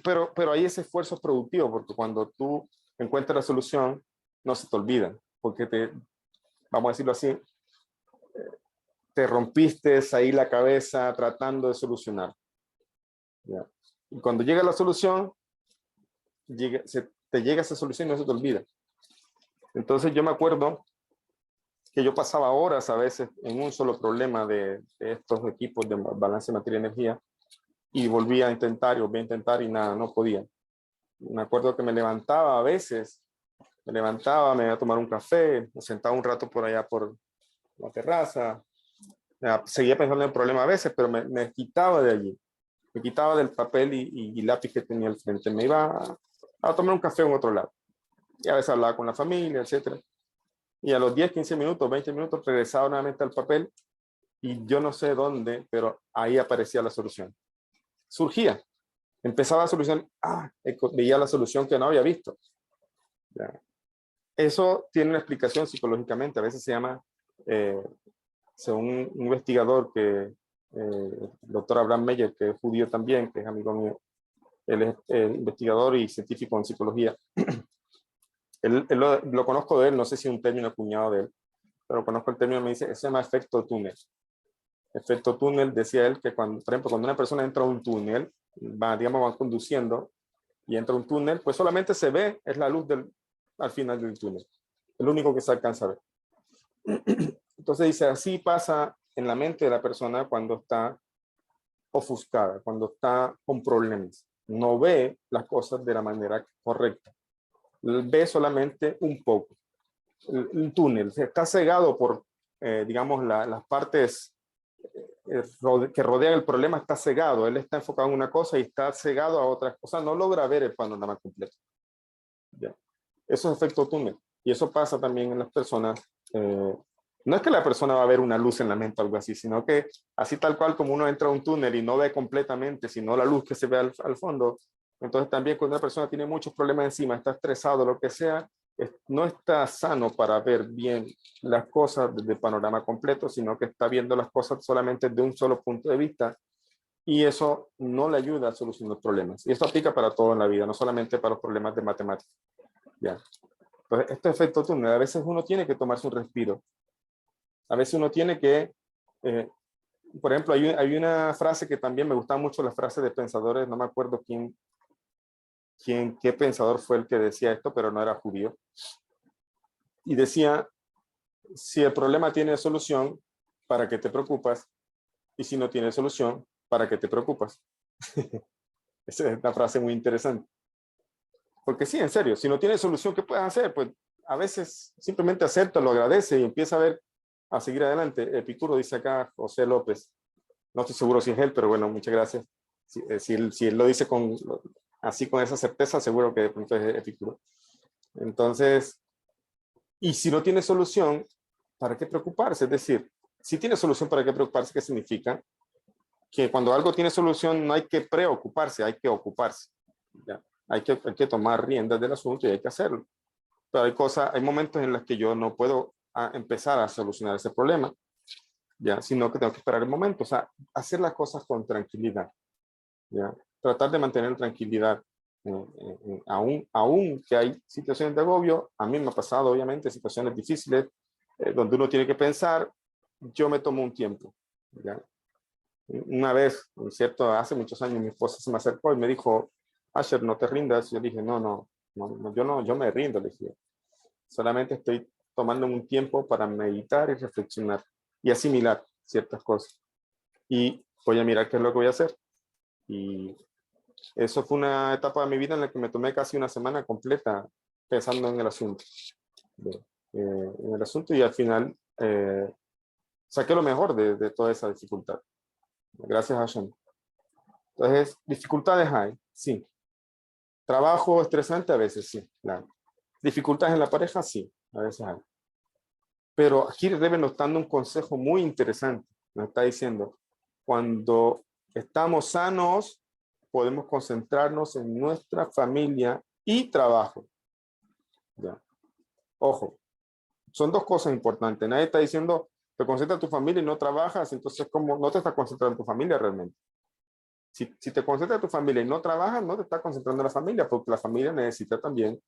Pero ahí ese esfuerzo es productivo, porque cuando tú encuentras la solución, no se te olvida, porque vamos a decirlo así, te rompiste ahí la cabeza tratando de solucionar. ¿Ya? Y cuando llega la solución, te llega esa solución y no se te olvida. Entonces yo me acuerdo que yo pasaba horas a veces en un solo problema de estos equipos de balance de materia y energía y volvía a intentar y nada, no podía. Me acuerdo que me levantaba a veces, me iba a tomar un café, me sentaba un rato por allá por la terraza, seguía pensando en el problema a veces, pero me quitaba de allí, me quitaba del papel y lápiz que tenía al frente, me iba a tomar un café en otro lado y a veces hablaba con la familia, etcétera. Y a los 10, 15 minutos, 20 minutos regresaba nuevamente al papel y yo no sé dónde, pero ahí aparecía la solución. Surgía, empezaba a solucionar, veía la solución que no había visto. ¿Ya? Eso tiene una explicación psicológicamente, a veces se llama, según un investigador el doctor Abraham Meyer, que es judío también, que es amigo mío, él es investigador y científico en psicología. Lo conozco de él, no sé si es un término acuñado de él, pero conozco el término, me dice, se llama efecto túnel. Efecto túnel, decía él, que por ejemplo, cuando una persona entra a un túnel, va conduciendo y entra a un túnel, pues solamente se ve, es la luz al final del túnel. Es lo único que se alcanza a ver. Entonces dice, así pasa en la mente de la persona cuando está ofuscada, cuando está con problemas. No ve las cosas de la manera correcta. Ve solamente un poco. El túnel está cegado por, digamos, las partes que rodean el problema, está cegado. Él está enfocado en una cosa y está cegado a otras cosas. No logra ver el panorama completo. ¿Ya? Eso es efecto túnel. Y eso pasa también en las personas No es que la persona va a ver una luz en la mente o algo así, sino que así tal cual como uno entra a un túnel y no ve completamente, sino la luz que se ve al fondo. Entonces también cuando una persona tiene muchos problemas encima, está estresado, lo que sea, no está sano para ver bien las cosas desde el panorama completo, sino que está viendo las cosas solamente de un solo punto de vista. Y eso no le ayuda a solucionar los problemas. Y esto aplica para todo en la vida, no solamente para los problemas de matemáticas. ¿Ya? Entonces, este efecto túnel, a veces uno tiene que tomarse un respiro. A veces uno tiene que, por ejemplo, hay una frase que también me gusta mucho, la frase de pensadores, no me acuerdo qué pensador fue el que decía esto, pero no era judío. Y decía, si el problema tiene solución, ¿para qué te preocupas? Y si no tiene solución, ¿para qué te preocupas? Esa es una frase muy interesante. Porque sí, en serio, si no tiene solución, ¿qué puedes hacer? Pues a veces simplemente acepta, lo agradece y empieza a seguir adelante. Epicuro dice acá, José López, no estoy seguro si es él, pero bueno, muchas gracias. Si él lo dice así con esa certeza, seguro que de pronto es Epicuro. Entonces, y si no tiene solución, ¿para qué preocuparse? Es decir, si tiene solución, ¿para qué preocuparse? ¿Qué significa? Que cuando algo tiene solución no hay que preocuparse, hay que ocuparse. ¿Ya? Hay que tomar riendas del asunto y hay que hacerlo. Pero hay momentos en los que yo no puedo empezar a solucionar ese problema, ¿ya? Sino que tengo que esperar el momento. O sea, hacer las cosas con tranquilidad, ¿ya? Tratar de mantener tranquilidad. Aún que hay situaciones de agobio, a mí me ha pasado obviamente situaciones difíciles donde uno tiene que pensar, yo me tomo un tiempo, ¿ya? Una vez, ¿cierto? Hace muchos años mi esposa se me acercó y me dijo, Asher, no te rindas. Yo dije, no, yo me rindo, le dije. Solamente estoy tomando un tiempo para meditar y reflexionar y asimilar ciertas cosas. Y voy a mirar qué es lo que voy a hacer. Y eso fue una etapa de mi vida en la que me tomé casi una semana completa pensando en el asunto. Y al final saqué lo mejor de toda esa dificultad. Gracias a Hashem. Entonces, dificultades hay, sí. Trabajo estresante a veces, sí, claro. Dificultades en la pareja, sí, a veces hay. Pero aquí Rebe nos está dando un consejo muy interesante. Nos está diciendo, cuando estamos sanos, podemos concentrarnos en nuestra familia y trabajo. ¿Ya? Ojo, son dos cosas importantes. Nadie está diciendo, te concentras en tu familia y no trabajas, entonces como no te estás concentrando en tu familia realmente. Si te concentras en tu familia y no trabajas, no te estás concentrando en la familia, porque la familia necesita también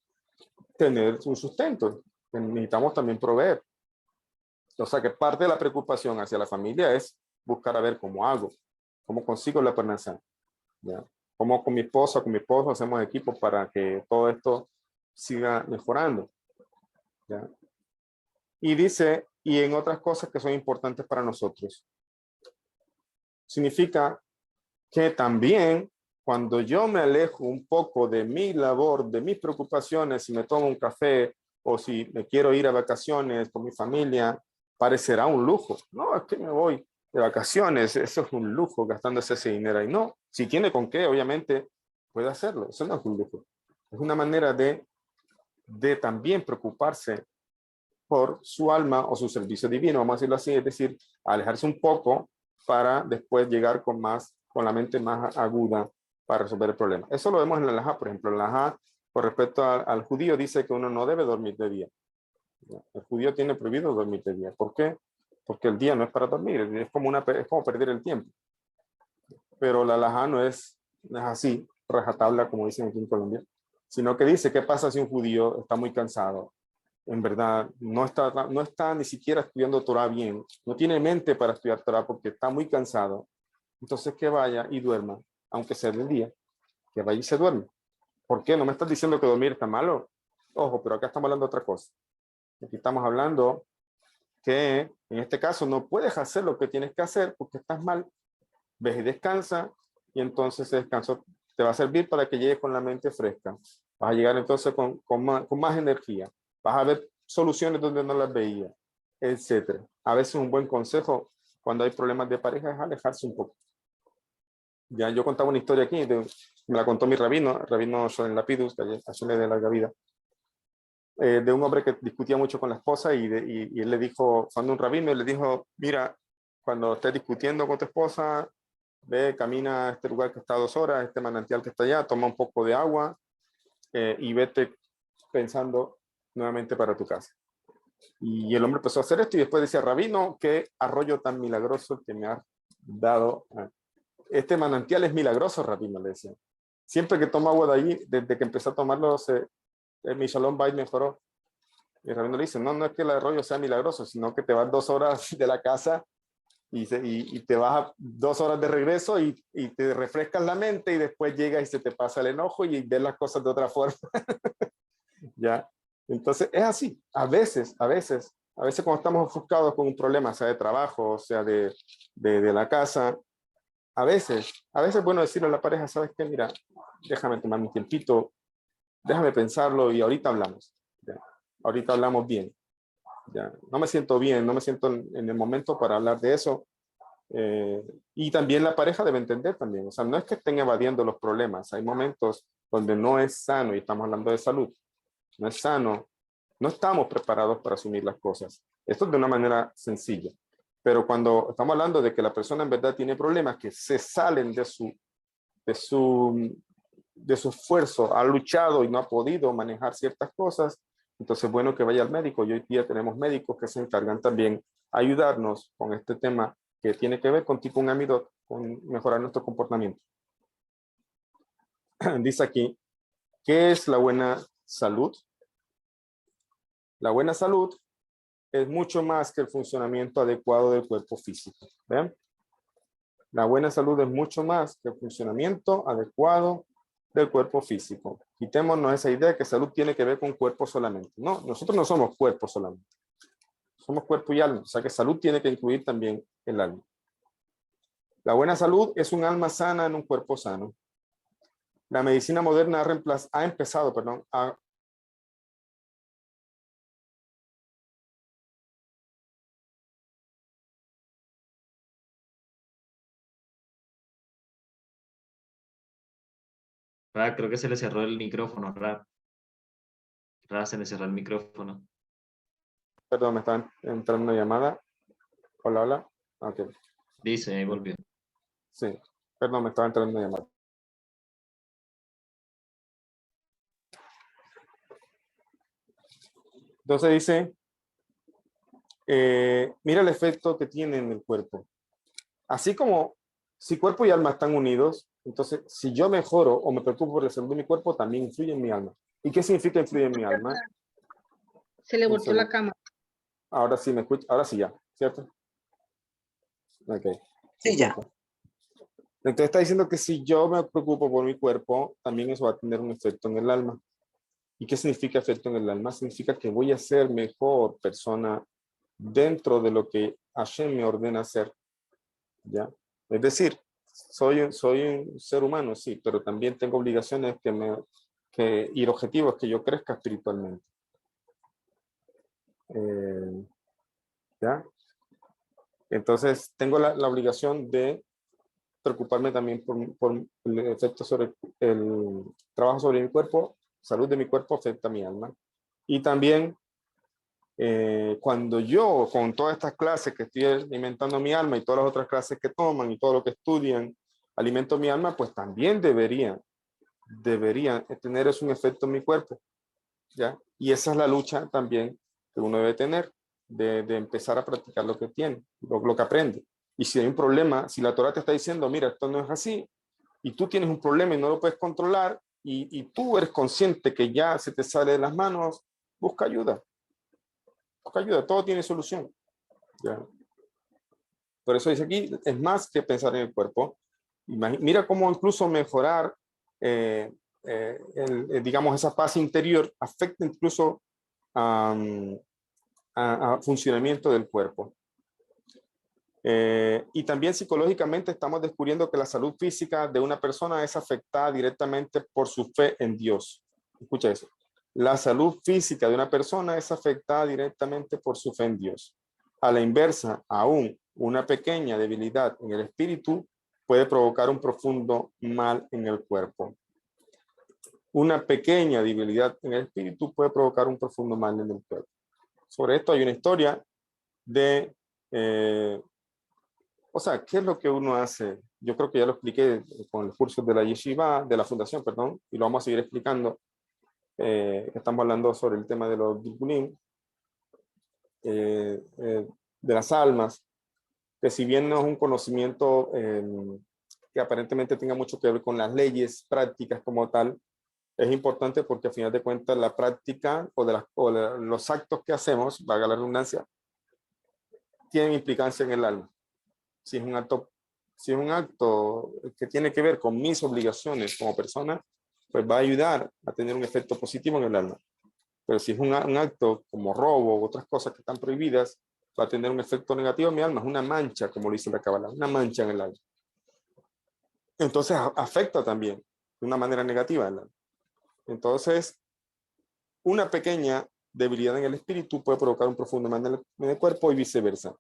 tener un sustento. Necesitamos también proveer. O sea que parte de la preocupación hacia la familia es buscar a ver cómo hago, cómo consigo la parnasá, ¿ya? Cómo con mi esposa, con mi esposo hacemos equipo para que todo esto siga mejorando, ¿ya? Y dice, y en otras cosas que son importantes para nosotros. Significa que también cuando yo me alejo un poco de mi labor, de mis preocupaciones, si me tomo un café o si me quiero ir a vacaciones con mi familia, parecerá un lujo. No, es que me voy de vacaciones, eso es un lujo gastándose ese dinero. Y no, si tiene con qué, obviamente puede hacerlo. Eso no es un lujo. Es una manera de también preocuparse por su alma o su servicio divino, vamos a decirlo así, es decir, alejarse un poco para después llegar con la mente más aguda para resolver el problema. Eso lo vemos en la halajá, por ejemplo, en la halajá, con respecto al judío, dice que uno no debe dormir de día. El judío tiene prohibido dormir de día. ¿Por qué? Porque el día no es para dormir, es como perder el tiempo. Pero la halajá no es así, rajatabla, como dicen aquí en Colombia, sino que dice, ¿qué pasa si un judío está muy cansado? En verdad, no está ni siquiera estudiando Torah bien, no tiene mente para estudiar Torah porque está muy cansado. Entonces que vaya y duerma, aunque sea del día, que vaya y se duerme. ¿Por qué? No me estás diciendo que dormir está malo. Ojo, pero acá estamos hablando de otra cosa. Aquí estamos hablando que en este caso no puedes hacer lo que tienes que hacer porque estás mal. Ves y descansa y entonces ese descanso te va a servir para que llegues con la mente fresca. Vas a llegar entonces con más energía. Vas a ver soluciones donde no las veía, etcétera. A veces un buen consejo cuando hay problemas de pareja es alejarse un poco. Ya yo contaba una historia aquí, me la contó mi rabino Shoen Lapidus, que ayer de larga vida. de un hombre que discutía mucho con la esposa y él le dijo, cuando un rabino le dijo, mira, cuando estés discutiendo con tu esposa, ve, camina a este lugar que está a 2 horas, este manantial que está allá, toma un poco de agua y vete pensando nuevamente para tu casa. Y el hombre empezó a hacer esto y después decía, rabino, qué arroyo tan milagroso que me ha dado. Este manantial es milagroso, rabino, le decía. Siempre que tomo agua de allí, desde que empecé a tomarlo, mi shalom bait mejoró. Y el rabino le dice, no es que el arroyo sea milagroso, sino que te vas 2 horas de la casa y te vas 2 horas de regreso y te refrescas la mente y después llegas y se te pasa el enojo y ves las cosas de otra forma. ¿Ya? Entonces es así. A veces cuando estamos ofuscados con un problema, sea de trabajo, o sea de la casa, a veces es bueno decirle a la pareja, ¿sabes qué? Mira, déjame tomar mi tiempito, déjame pensarlo y ahorita hablamos. ¿Ya? Ahorita hablamos bien. ¿Ya? No me siento bien, no me siento en el momento para hablar de eso. Y también la pareja debe entender también, o sea, no es que estén evadiendo los problemas, hay momentos donde no es sano, y estamos hablando de salud, no es sano, no estamos preparados para asumir las cosas. Esto es de una manera sencilla, pero cuando estamos hablando de que la persona en verdad tiene problemas que se salen de su esfuerzo, ha luchado y no ha podido manejar ciertas cosas, entonces es bueno que vaya al médico. Y hoy día tenemos médicos que se encargan también a ayudarnos con este tema que tiene que ver con tipo un amidot, con mejorar nuestro comportamiento. Dice aquí, ¿qué es la buena salud? La buena salud es mucho más que el funcionamiento adecuado del cuerpo físico. ¿Ven? La buena salud es mucho más que el funcionamiento adecuado del cuerpo físico. Quitémonos esa idea de que salud tiene que ver con cuerpo solamente. No, nosotros no somos cuerpo solamente. Somos cuerpo y alma. O sea que salud tiene que incluir también el alma. La buena salud es un alma sana en un cuerpo sano. La medicina moderna ha empezado a Creo que se le cerró el micrófono, se le cerró el micrófono. Perdón, me está entrando una llamada. Hola, hola. Ok. Dice, ahí volvió. Sí. Perdón, me estaba entrando una llamada. Entonces dice, mira el efecto que tiene en el cuerpo. Así como si cuerpo y alma están unidos, entonces si yo mejoro o me preocupo por la salud de mi cuerpo, también influye en mi alma. ¿Y qué significa influye en mi alma? Se le volteó la cámara. Ahora sí me escucha, ahora sí ya, ¿cierto? Ok. Sí, ya. Entonces está diciendo que si yo me preocupo por mi cuerpo, también eso va a tener un efecto en el alma. ¿Y qué significa efecto en el alma? Significa que voy a ser mejor persona dentro de lo que Hashem me ordena hacer. ¿Ya? Es decir, soy un ser humano, sí, pero también tengo obligaciones y objetivos que yo crezca espiritualmente. ¿Ya? Entonces, tengo la obligación de preocuparme también por el efecto sobre el trabajo sobre mi cuerpo, salud de mi cuerpo afecta a mi alma. Y también cuando yo, con todas estas clases que estoy alimentando mi alma y todas las otras clases que toman y todo lo que estudian, alimento mi alma, pues también debería tener eso un efecto en mi cuerpo. ¿Ya? Y esa es la lucha también que uno debe tener, de empezar a practicar lo que tiene, lo que aprende. Y si hay un problema, si la Torah te está diciendo, mira, esto no es así, y tú tienes un problema y no lo puedes controlar, y tú eres consciente que ya se te sale de las manos, busca ayuda. Busca ayuda, todo tiene solución. ¿Ya? Por eso dice aquí, es más que pensar en el cuerpo. Mira cómo incluso mejorar, digamos, esa paz interior afecta incluso a funcionamiento del cuerpo. Y también psicológicamente estamos descubriendo que la salud física de una persona es afectada directamente por su fe en Dios. Escucha eso. La salud física de una persona es afectada directamente por su fe en Dios. A la inversa, aún una pequeña debilidad en el espíritu puede provocar un profundo mal en el cuerpo. una pequeña debilidad en el espíritu puede provocar un profundo mal en el cuerpo. Sobre esto hay una historia de, o sea, ¿qué es lo que uno hace? Yo creo que ya lo expliqué con los cursos de la yeshiva, de la fundación, perdón, y lo vamos a seguir explicando. Estamos hablando sobre el tema de los gilgulim, de las almas, que si bien no es un conocimiento que aparentemente tenga mucho que ver con las leyes prácticas como tal, es importante porque al final de cuentas la práctica los actos que hacemos, valga la redundancia, tienen implicancia en el alma. Si es un acto que tiene que ver con mis obligaciones como persona, pues va a ayudar a tener un efecto positivo en el alma. Pero si es un acto como robo u otras cosas que están prohibidas, va a tener un efecto negativo en mi alma, es una mancha, como lo dice la Kabbalah, una mancha en el alma. Entonces afecta también de una manera negativa el alma. Entonces, una pequeña debilidad en el espíritu puede provocar un profundo mal en el cuerpo y viceversa.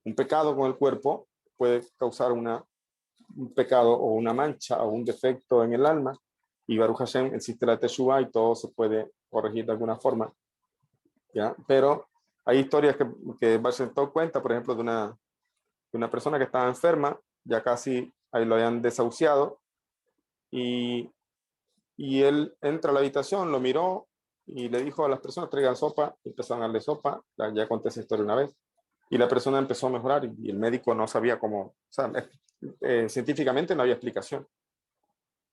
Un pecado con el cuerpo puede causar un pecado o una mancha o un defecto en el alma, y Baruch Hashem existe la Teshuvah y todo se puede corregir de alguna forma, ¿ya? Pero hay historias que Baal Shem Tov cuenta, por ejemplo, de una persona que estaba enferma, ya casi ahí lo habían desahuciado, y él entra a la habitación, lo miró y le dijo a las personas: traigan sopa, y empezaron a darle sopa. Ya conté esa historia una vez, y la persona empezó a mejorar, y el médico no sabía cómo, o sea, científicamente no había explicación.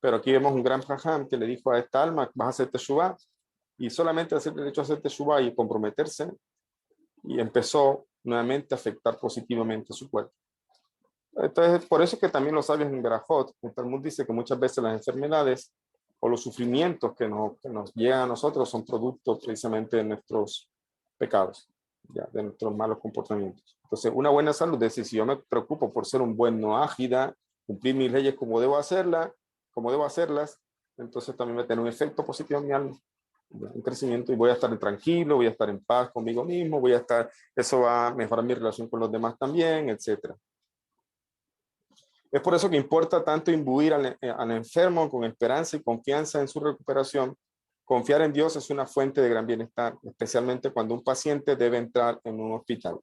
Pero aquí vemos un gran jajam que le dijo a esta alma: vas a hacer teshuvah, y solamente hacer el hecho de hacer teshuvah y comprometerse, y empezó nuevamente a afectar positivamente su cuerpo. Entonces, por eso es que también los sabios en Berajot, el Talmud dice que muchas veces las enfermedades o los sufrimientos que nos llegan a nosotros son productos precisamente de nuestros pecados, ya, de nuestros malos comportamientos. Entonces, una buena salud es decir, si yo me preocupo por ser un buen noágida, cumplir mis leyes como debo hacerlas, entonces también va a tener un efecto positivo en mi alma, un crecimiento, y voy a estar tranquilo, voy a estar en paz conmigo mismo, eso va a mejorar mi relación con los demás también, etcétera. Es por eso que importa tanto imbuir al enfermo con esperanza y confianza en su recuperación. Confiar en Dios es una fuente de gran bienestar, especialmente cuando un paciente debe entrar en un hospital.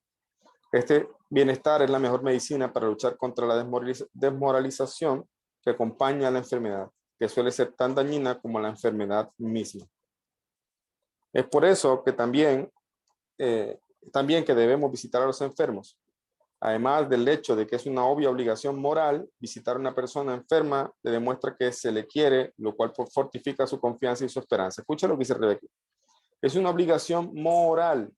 Este bienestar es la mejor medicina para luchar contra la desmoralización que acompaña a la enfermedad, que suele ser tan dañina como la enfermedad misma. Es por eso que también que debemos visitar a los enfermos. Además del hecho de que es una obvia obligación moral, visitar a una persona enferma le demuestra que se le quiere, lo cual fortifica su confianza y su esperanza. Escucha lo que dice Rebeca. Es una obligación moral.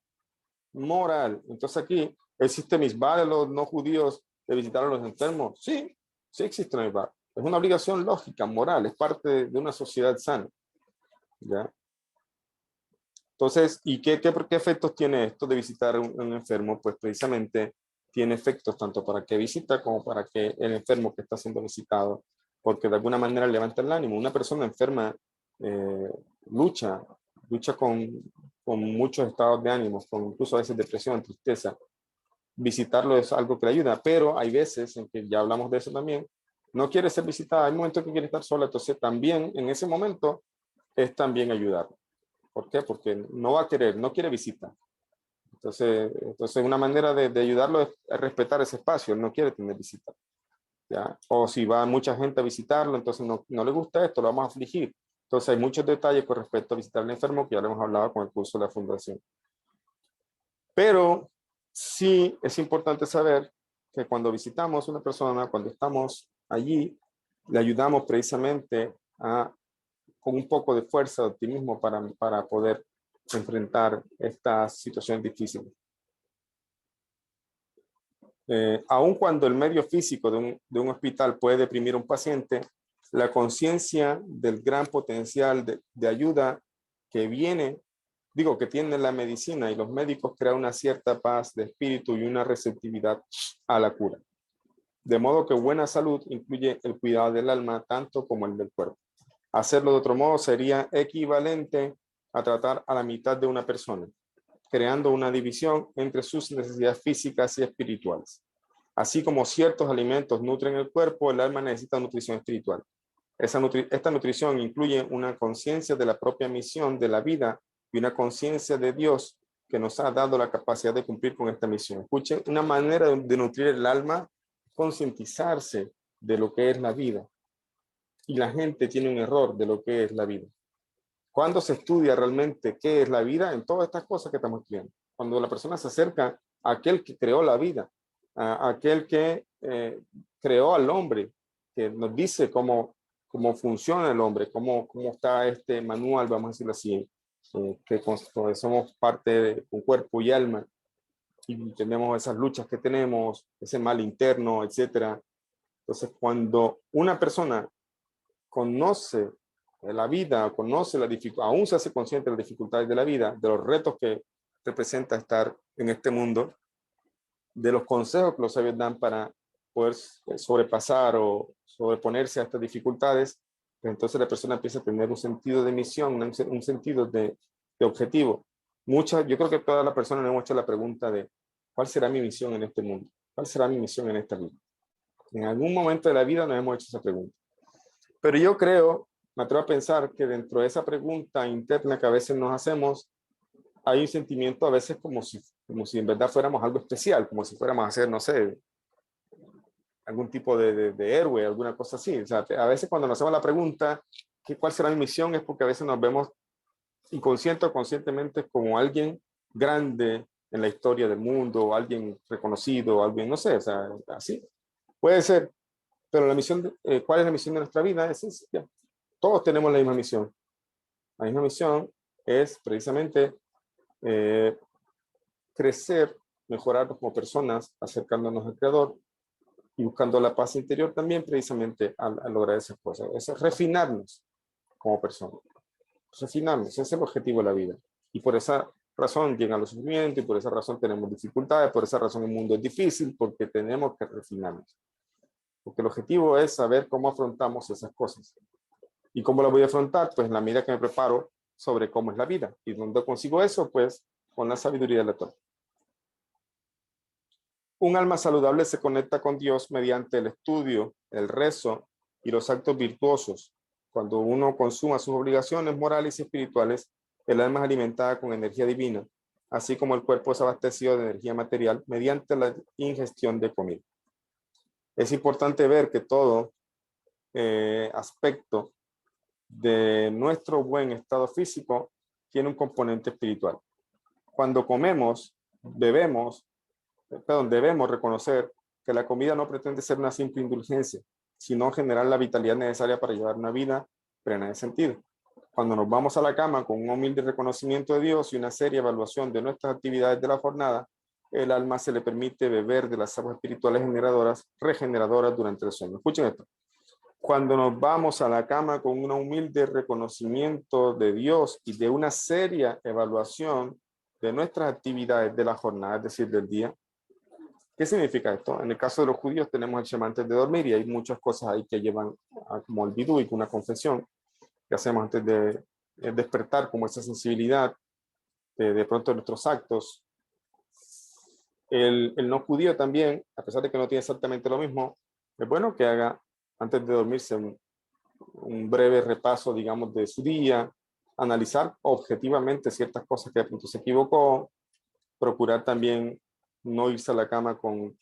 Entonces aquí, ¿existe misbah de los no judíos de visitar a los enfermos? Sí, sí existe una misbah. Es una obligación lógica, moral, es parte de una sociedad sana, ¿ya? Entonces, ¿y qué efectos tiene esto de visitar a un enfermo? Pues precisamente tiene efectos tanto para que visita como para que el enfermo que está siendo visitado, porque de alguna manera levanta el ánimo. Una persona enferma lucha con muchos estados de ánimo, con incluso a veces depresión, tristeza. Visitarlo es algo que le ayuda, pero hay veces en que ya hablamos de eso también, no quiere ser visitada, hay momentos que quiere estar sola, entonces también en ese momento es también ayudarlo. ¿Por qué? Porque no va a querer, no quiere visita. Entonces una manera de ayudarlo es respetar ese espacio. Él no quiere tener visita, ¿ya? O si va mucha gente a visitarlo, entonces no le gusta esto, lo vamos a afligir. Entonces hay muchos detalles con respecto a visitar al enfermo que ya lo hemos hablado con el curso de la fundación. Pero sí es importante saber que cuando visitamos a una persona, cuando estamos allí, le ayudamos precisamente con un poco de fuerza, de optimismo para poder enfrentar estas situaciones difíciles. Aun cuando el medio físico de un hospital puede deprimir a un paciente, la conciencia del gran potencial de ayuda que tiene la medicina y los médicos crea una cierta paz de espíritu y una receptividad a la cura. De modo que buena salud incluye el cuidado del alma tanto como el del cuerpo. Hacerlo de otro modo sería equivalente a tratar a la mitad de una persona, creando una división entre sus necesidades físicas y espirituales. Así como ciertos alimentos nutren el cuerpo, el alma necesita nutrición espiritual. Esta nutrición incluye una conciencia de la propia misión de la vida y una conciencia de Dios que nos ha dado la capacidad de cumplir con esta misión. Escuchen, una manera de nutrir el alma, concientizarse de lo que es la vida. Y la gente tiene un error de lo que es la vida. Cuando se estudia realmente qué es la vida, en todas estas cosas que estamos estudiando. Cuando la persona se acerca a aquel que creó la vida, a aquel que creó al hombre, que nos dice cómo funciona el hombre, cómo está este manual, vamos a decirlo así, que somos parte de un cuerpo y alma, y tenemos esas luchas que tenemos, ese mal interno, etcétera. Entonces, cuando una persona conoce la vida, conoce la dificultad, aún se hace consciente de las dificultades de la vida, de los retos que representa estar en este mundo, de los consejos que los sabios dan para poder sobrepasar o sobreponerse a estas dificultades, pues entonces la persona empieza a tener un sentido de misión, un sentido de objetivo. Yo creo que todas las personas nos hemos hecho la pregunta de ¿cuál será mi misión en este mundo? ¿Cuál será mi misión en esta vida? En algún momento de la vida nos hemos hecho esa pregunta. Pero yo creo, me atrevo a pensar que dentro de esa pregunta interna que a veces nos hacemos, hay un sentimiento a veces como si en verdad fuéramos algo especial, como si fuéramos a ser, no sé, algún tipo de héroe, alguna cosa así. O sea, a veces cuando nos hacemos la pregunta, ¿cuál será mi misión? Es porque a veces nos vemos inconsciente o conscientemente como alguien grande en la historia del mundo, o alguien reconocido, alguien, no sé, o sea, así. Puede ser, pero la misión, ¿cuál es la misión de nuestra vida? Es sencilla. Todos tenemos la misma misión. La misma misión es precisamente crecer, mejorarnos como personas, acercándonos al Creador y buscando la paz interior también precisamente al lograr esas cosas. Es refinarnos como personas. Refinarnos, ese es el objetivo de la vida. Y por esa razón llegan los sufrimientos y por esa razón tenemos dificultades, por esa razón el mundo es difícil, porque tenemos que refinarnos. Porque el objetivo es saber cómo afrontamos esas cosas. ¿Y cómo las voy a afrontar? Pues en la medida que me preparo sobre cómo es la vida. ¿Y dónde consigo eso? Pues con la sabiduría de la Torah. Un alma saludable se conecta con Dios mediante el estudio, el rezo y los actos virtuosos. Cuando uno consuma sus obligaciones morales y espirituales, el alma es alimentada con energía divina, así como el cuerpo es abastecido de energía material mediante la ingestión de comida. Es importante ver que todo aspecto de nuestro buen estado físico tiene un componente espiritual. Cuando comemos, debemos reconocer que la comida no pretende ser una simple indulgencia, sino generar la vitalidad necesaria para llevar una vida plena de sentido. Cuando nos vamos a la cama con un humilde reconocimiento de Dios y una seria evaluación de nuestras actividades de la jornada, el alma se le permite beber de las aguas espirituales regeneradoras durante el sueño. Escuchen esto. Cuando nos vamos a la cama con un humilde reconocimiento de Dios y de una seria evaluación de nuestras actividades de la jornada, es decir, del día. ¿Qué significa esto? En el caso de los judíos tenemos el Shema antes de dormir y hay muchas cosas ahí que llevan como el vidú y una confesión que hacemos antes de despertar, como esa sensibilidad de pronto de nuestros actos. El no judío también, a pesar de que no tiene exactamente lo mismo, es bueno que haga antes de dormirse un breve repaso, digamos, de su día, analizar objetivamente ciertas cosas que de pronto se equivocó, procurar también no irse a la cama con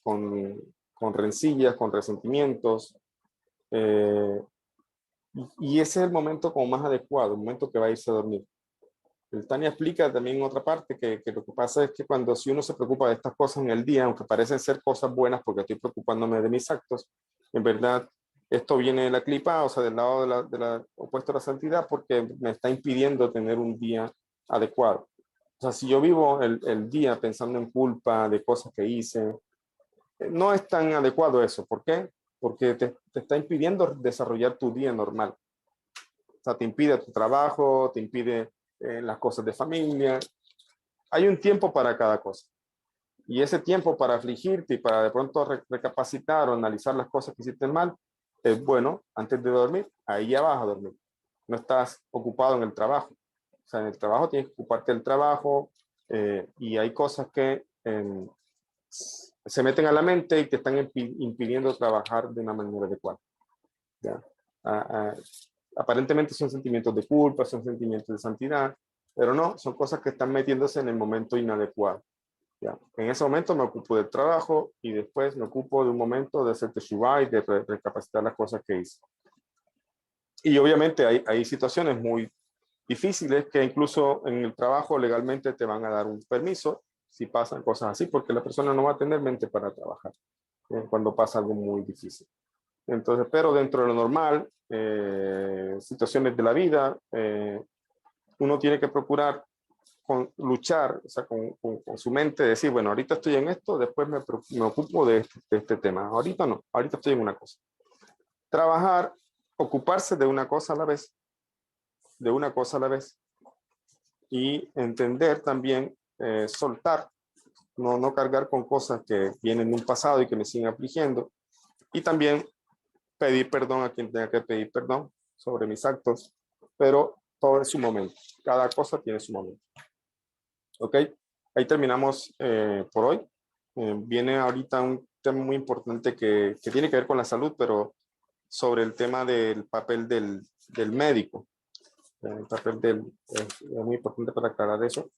rencillas, con resentimientos. Y ese es el momento como más adecuado, el momento que va a irse a dormir. El Tania explica también en otra parte que lo que pasa es que si uno se preocupa de estas cosas en el día, aunque parecen ser cosas buenas porque estoy preocupándome de mis actos, en verdad esto viene de la clipa, o sea, del lado de la opuesto a la santidad, porque me está impidiendo tener un día adecuado. O sea, si yo vivo el día pensando en culpa de cosas que hice, no es tan adecuado eso. ¿Por qué? Porque te está impidiendo desarrollar tu día normal. O sea, te impide tu trabajo, te impide las cosas de familia. Hay un tiempo para cada cosa. Y ese tiempo para afligirte y para de pronto recapacitar o analizar las cosas que hiciste mal, es bueno antes de dormir. Ahí ya vas a dormir. No estás ocupado en el trabajo. O sea, en el trabajo tienes que ocuparte del trabajo y hay cosas que se meten a la mente y te están impidiendo trabajar de una manera adecuada. ¿Ya? aparentemente son sentimientos de culpa, son sentimientos de santidad, pero no, son cosas que están metiéndose en el momento inadecuado. ¿Ya? En ese momento me ocupo del trabajo y después me ocupo de un momento de hacer teshuvah y de recapacitar las cosas que hice. Y obviamente hay situaciones muy difíciles que incluso en el trabajo legalmente te van a dar un permiso si pasan cosas así, porque la persona no va a tener mente para trabajar cuando pasa algo muy difícil. Entonces, pero dentro de lo normal, situaciones de la vida, uno tiene que procurar luchar, o sea, con su mente, decir, bueno, ahorita estoy en esto, después me ocupo de este tema. Ahorita no, ahorita estoy en una cosa. Trabajar, ocuparse de una cosa a la vez, de una cosa a la vez, y entender también, soltar, no cargar con cosas que vienen de un pasado y que me siguen afligiendo, y también pedir perdón a quien tenga que pedir perdón sobre mis actos, pero todo en su momento, cada cosa tiene su momento. Ok, ahí terminamos por hoy. Viene ahorita un tema muy importante que tiene que ver con la salud, pero sobre el tema del papel del médico. El papel es muy importante para aclarar eso.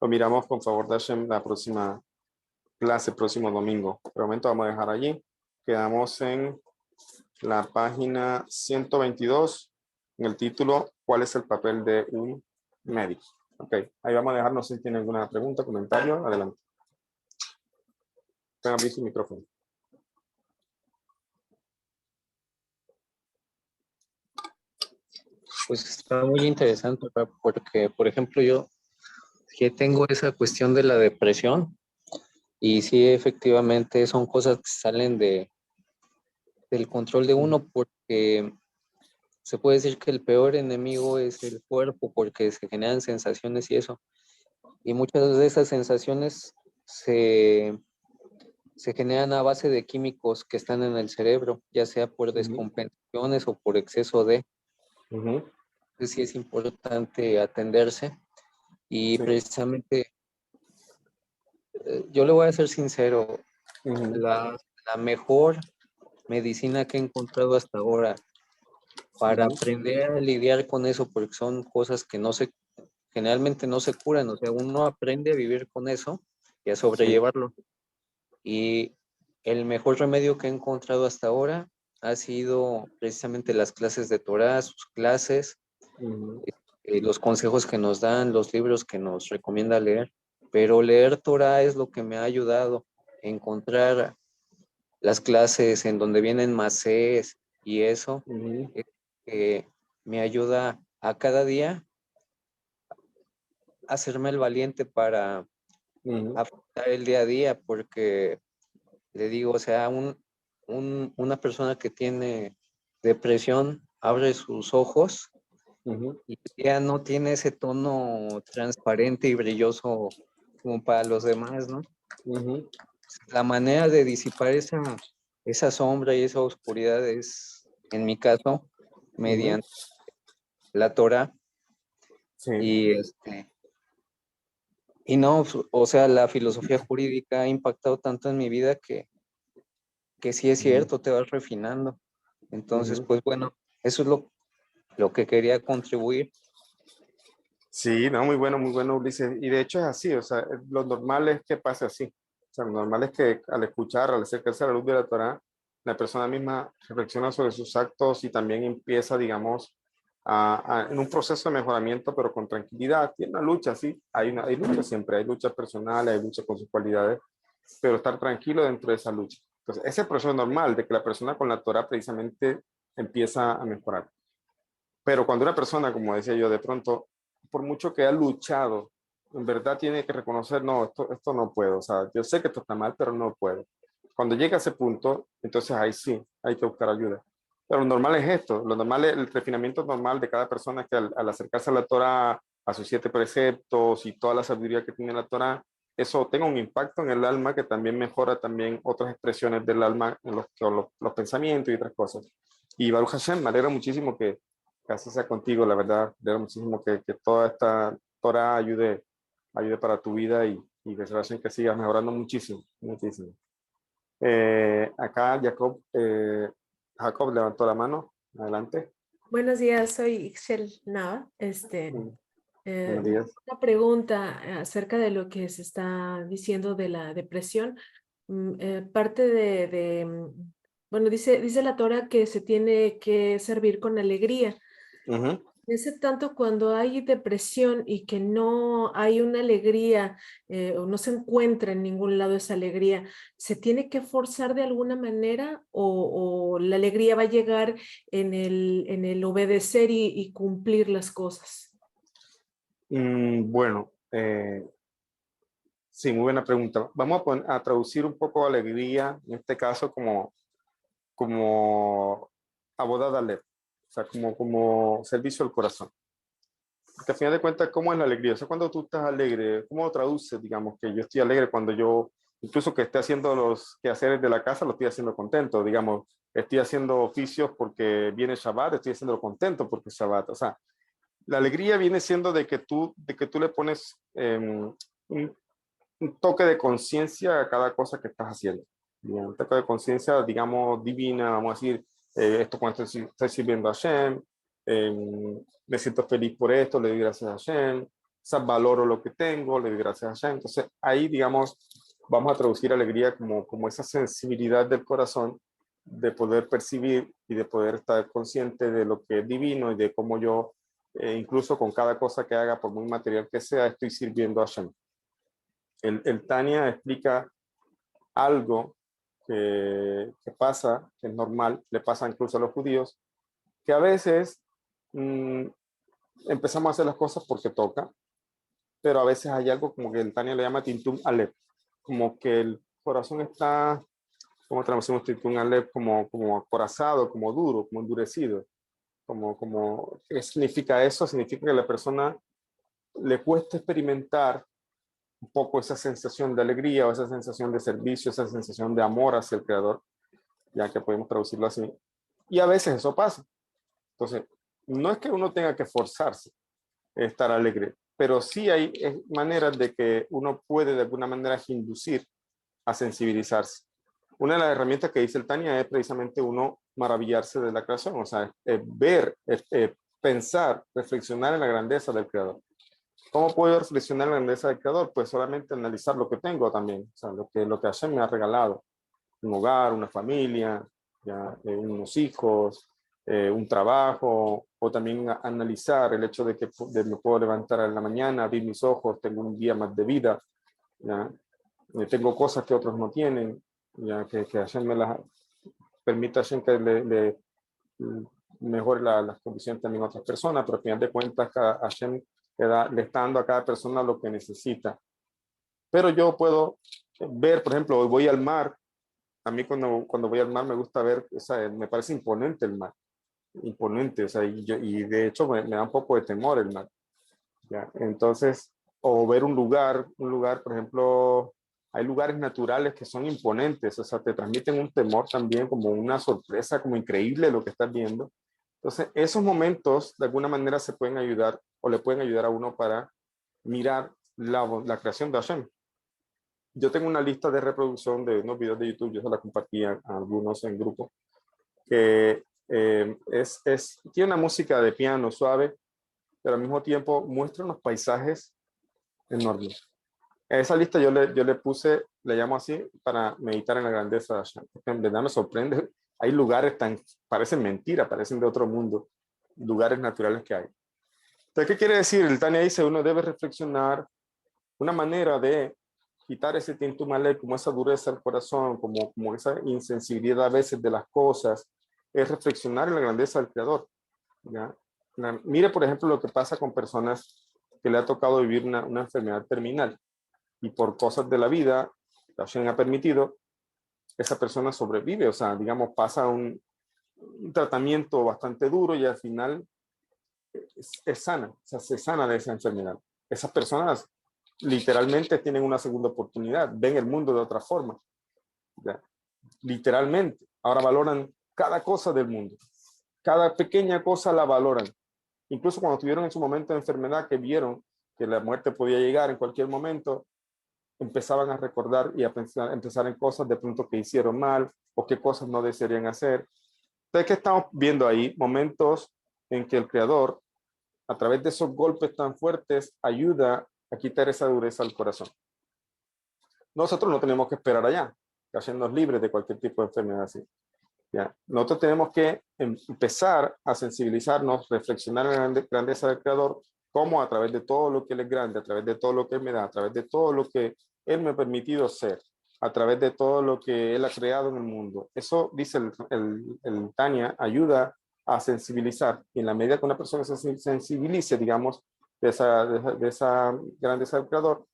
Lo miramos con favor de Hashem la próxima clase, próximo domingo. Por el momento vamos a dejar allí. Quedamos en la página 122, en el título, ¿cuál es el papel de un médico? Ok, ahí vamos a dejar, no sé si tiene alguna pregunta, comentario, adelante. Tenga abrir su micrófono. Pues está muy interesante, ¿verdad? Porque, por ejemplo, yo que tengo esa cuestión de la depresión y sí, efectivamente son cosas que salen del control de uno porque se puede decir que el peor enemigo es el cuerpo porque se generan sensaciones y eso. Y muchas de esas sensaciones se generan a base de químicos que están en el cerebro, ya sea por descompensaciones o por exceso de. Entonces sí es importante atenderse y Sí. precisamente yo le voy a ser sincero, la mejor medicina que he encontrado hasta ahora para aprender a lidiar con eso, porque son cosas que generalmente no se curan, o sea, uno aprende a vivir con eso y a sobrellevarlo. Y el mejor remedio que he encontrado hasta ahora ha sido precisamente las clases de Torah, sus clases, los consejos que nos dan, los libros que nos recomienda leer. Pero leer Torah es lo que me ha ayudado a encontrar las clases en donde vienen masés y eso, que me ayuda a cada día a hacerme el valiente para afrontar el día a día, porque le digo, o sea, una persona que tiene depresión abre sus ojos y ya no tiene ese tono transparente y brilloso como para los demás, ¿no? La manera de disipar esa sombra y esa oscuridad es, en mi caso, mediante la Torah. Y no, o sea, la filosofía jurídica ha impactado tanto en mi vida que sí es cierto, te vas refinando. Entonces, pues bueno, eso es lo que quería contribuir. Sí, no, muy bueno, Ulises. Y de hecho es así, o sea, lo normal es que pase así. O sea, lo normal es que al escuchar, al acercarse a la luz de la Torah, la persona misma reflexiona sobre sus actos y también empieza, digamos, en un proceso de mejoramiento, pero con tranquilidad. Tiene una lucha, sí, hay lucha siempre, hay lucha personal, hay lucha con sus cualidades, pero estar tranquilo dentro de esa lucha. Entonces, ese proceso normal de que la persona con la Torah precisamente empieza a mejorar. Pero cuando una persona, como decía yo, de pronto, por mucho que ha luchado, en verdad tiene que reconocer, no, esto no puedo. O sea, yo sé que esto está mal, pero no puedo. Cuando llega a ese punto, entonces ahí sí, hay que buscar ayuda. Pero lo normal es esto, lo normal es el refinamiento normal de cada persona que al acercarse a la Torah, a sus 7 preceptos y toda la sabiduría que tiene la Torah, eso tenga un impacto en el alma que también mejora también otras expresiones del alma, en los pensamientos y otras cosas. Y Baruch Hashem, me alegra muchísimo que así sea contigo, la verdad, me alegra muchísimo que toda esta Torah ayude para tu vida y que sigas mejorando muchísimo, muchísimo. Acá Jacob levantó la mano. Adelante. Buenos días, soy Ixchel Nava. Buenos días. Una pregunta acerca de lo que se está diciendo de la depresión. Parte bueno, dice la Torah que se tiene que servir con alegría. Ujú. Ese tanto cuando hay depresión y que no hay una alegría o no se encuentra en ningún lado esa alegría, ¿se tiene que forzar de alguna manera o la alegría va a llegar en el obedecer y cumplir las cosas? Bueno, sí, muy buena pregunta. Vamos a traducir un poco alegría, en este caso como abodad Aleph, o sea, como servicio al corazón. Porque al final de cuentas, ¿cómo es la alegría? O sea, cuando tú estás alegre, ¿cómo lo traduces? Digamos que yo estoy alegre cuando yo, incluso que esté haciendo los quehaceres de la casa, lo estoy haciendo contento. Digamos, estoy haciendo oficios porque viene Shabbat, estoy haciéndolo contento porque es Shabbat. O sea, la alegría viene siendo de que tú le pones un toque de conciencia a cada cosa que estás haciendo. Un toque de conciencia, digamos, divina, vamos a decir, esto cuando estoy sirviendo a Hashem, me siento feliz por esto, le doy gracias a Hashem, o sea, valoro lo que tengo, le doy gracias a Hashem. Entonces, ahí, digamos, vamos a traducir alegría como esa sensibilidad del corazón de poder percibir y de poder estar consciente de lo que es divino y de cómo yo, incluso con cada cosa que haga, por muy material que sea, estoy sirviendo a Hashem. El Tania explica algo que pasa, que es normal, le pasa incluso a los judíos, que a veces empezamos a hacer las cosas porque toca, pero a veces hay algo como que el Tania le llama Tintum Aleph, como que el corazón está, ¿cómo traducimos Tintum Aleph? Como acorazado, como duro, como endurecido. ¿Qué significa eso? Significa que a la persona le cuesta experimentar un poco esa sensación de alegría o esa sensación de servicio, esa sensación de amor hacia el creador, ya que podemos traducirlo así. Y a veces eso pasa. Entonces, no es que uno tenga que forzarse a estar alegre, pero sí hay maneras de que uno puede de alguna manera inducir a sensibilizarse. Una de las herramientas que dice el Tania es precisamente uno maravillarse de la creación, o sea, ver, pensar, reflexionar en la grandeza del creador. ¿Cómo puedo reflexionar en la grandeza del creador? Pues solamente analizar lo que tengo también, o sea, lo que Hashem me ha regalado. Un hogar, una familia, ya, unos hijos, un trabajo, o también analizar el hecho de que me puedo levantar en la mañana, abrir mis ojos, tengo un día más de vida, ya, tengo cosas que otros no tienen, ya, que Hashem me las permita, Hashem que le mejore las condiciones también a otras personas, pero al final de cuentas Hashem le está dando a cada persona lo que necesita. Pero yo puedo ver, por ejemplo, hoy voy al mar. A mí cuando voy al mar me gusta ver, o sea, me parece imponente el mar. Imponente, o sea, y de hecho me da un poco de temor el mar. ¿Ya? Entonces, o ver un lugar, por ejemplo, hay lugares naturales que son imponentes, o sea, te transmiten un temor también, como una sorpresa, como increíble lo que estás viendo. Entonces, esos momentos de alguna manera se pueden ayudar o le pueden ayudar a uno para mirar la creación de Hashem. Yo tengo una lista de reproducción de unos videos de YouTube, yo se la compartí a algunos en grupo, que tiene una música de piano suave, pero al mismo tiempo muestra unos paisajes enormes. A esa lista yo le puse, le llamo así, para meditar en la grandeza de Hashem. Porque en verdad me sorprende. Hay lugares parecen mentira, parecen de otro mundo, lugares naturales que hay. Entonces, ¿qué quiere decir? El Tania dice, uno debe reflexionar una manera de quitar ese tintum aleph, como esa dureza del corazón, como esa insensibilidad a veces de las cosas, es reflexionar en la grandeza del Creador. ¿Ya? Mire, por ejemplo, lo que pasa con personas que le ha tocado vivir una enfermedad terminal y por cosas de la vida, Hashem ha permitido, esa persona sobrevive, o sea, digamos, pasa un tratamiento bastante duro y al final es sana, o sea, se sana de esa enfermedad. Esas personas literalmente tienen una segunda oportunidad, ven el mundo de otra forma, ¿ya? Literalmente. Ahora valoran cada cosa del mundo, cada pequeña cosa la valoran. Incluso cuando tuvieron en su momento de enfermedad, que vieron que la muerte podía llegar en cualquier momento, empezaban a recordar y a pensar en cosas de pronto que hicieron mal o qué cosas no desearían hacer. Entonces, ¿qué estamos viendo ahí? Momentos en que el creador, a través de esos golpes tan fuertes, ayuda a quitar esa dureza al corazón. Nosotros no tenemos que esperar allá, hacernos libres de cualquier tipo de enfermedad así. ¿Ya? Nosotros tenemos que empezar a sensibilizarnos, reflexionar en la grandeza del creador, como a través de todo lo que Él es grande, a través de todo lo que Él me da, a través de todo lo que Él me ha permitido ser, a través de todo lo que Él ha creado en el mundo. Eso, dice el Tania, ayuda a sensibilizar. Y en la medida que una persona se sensibilice, digamos, de esa grandeza del creador,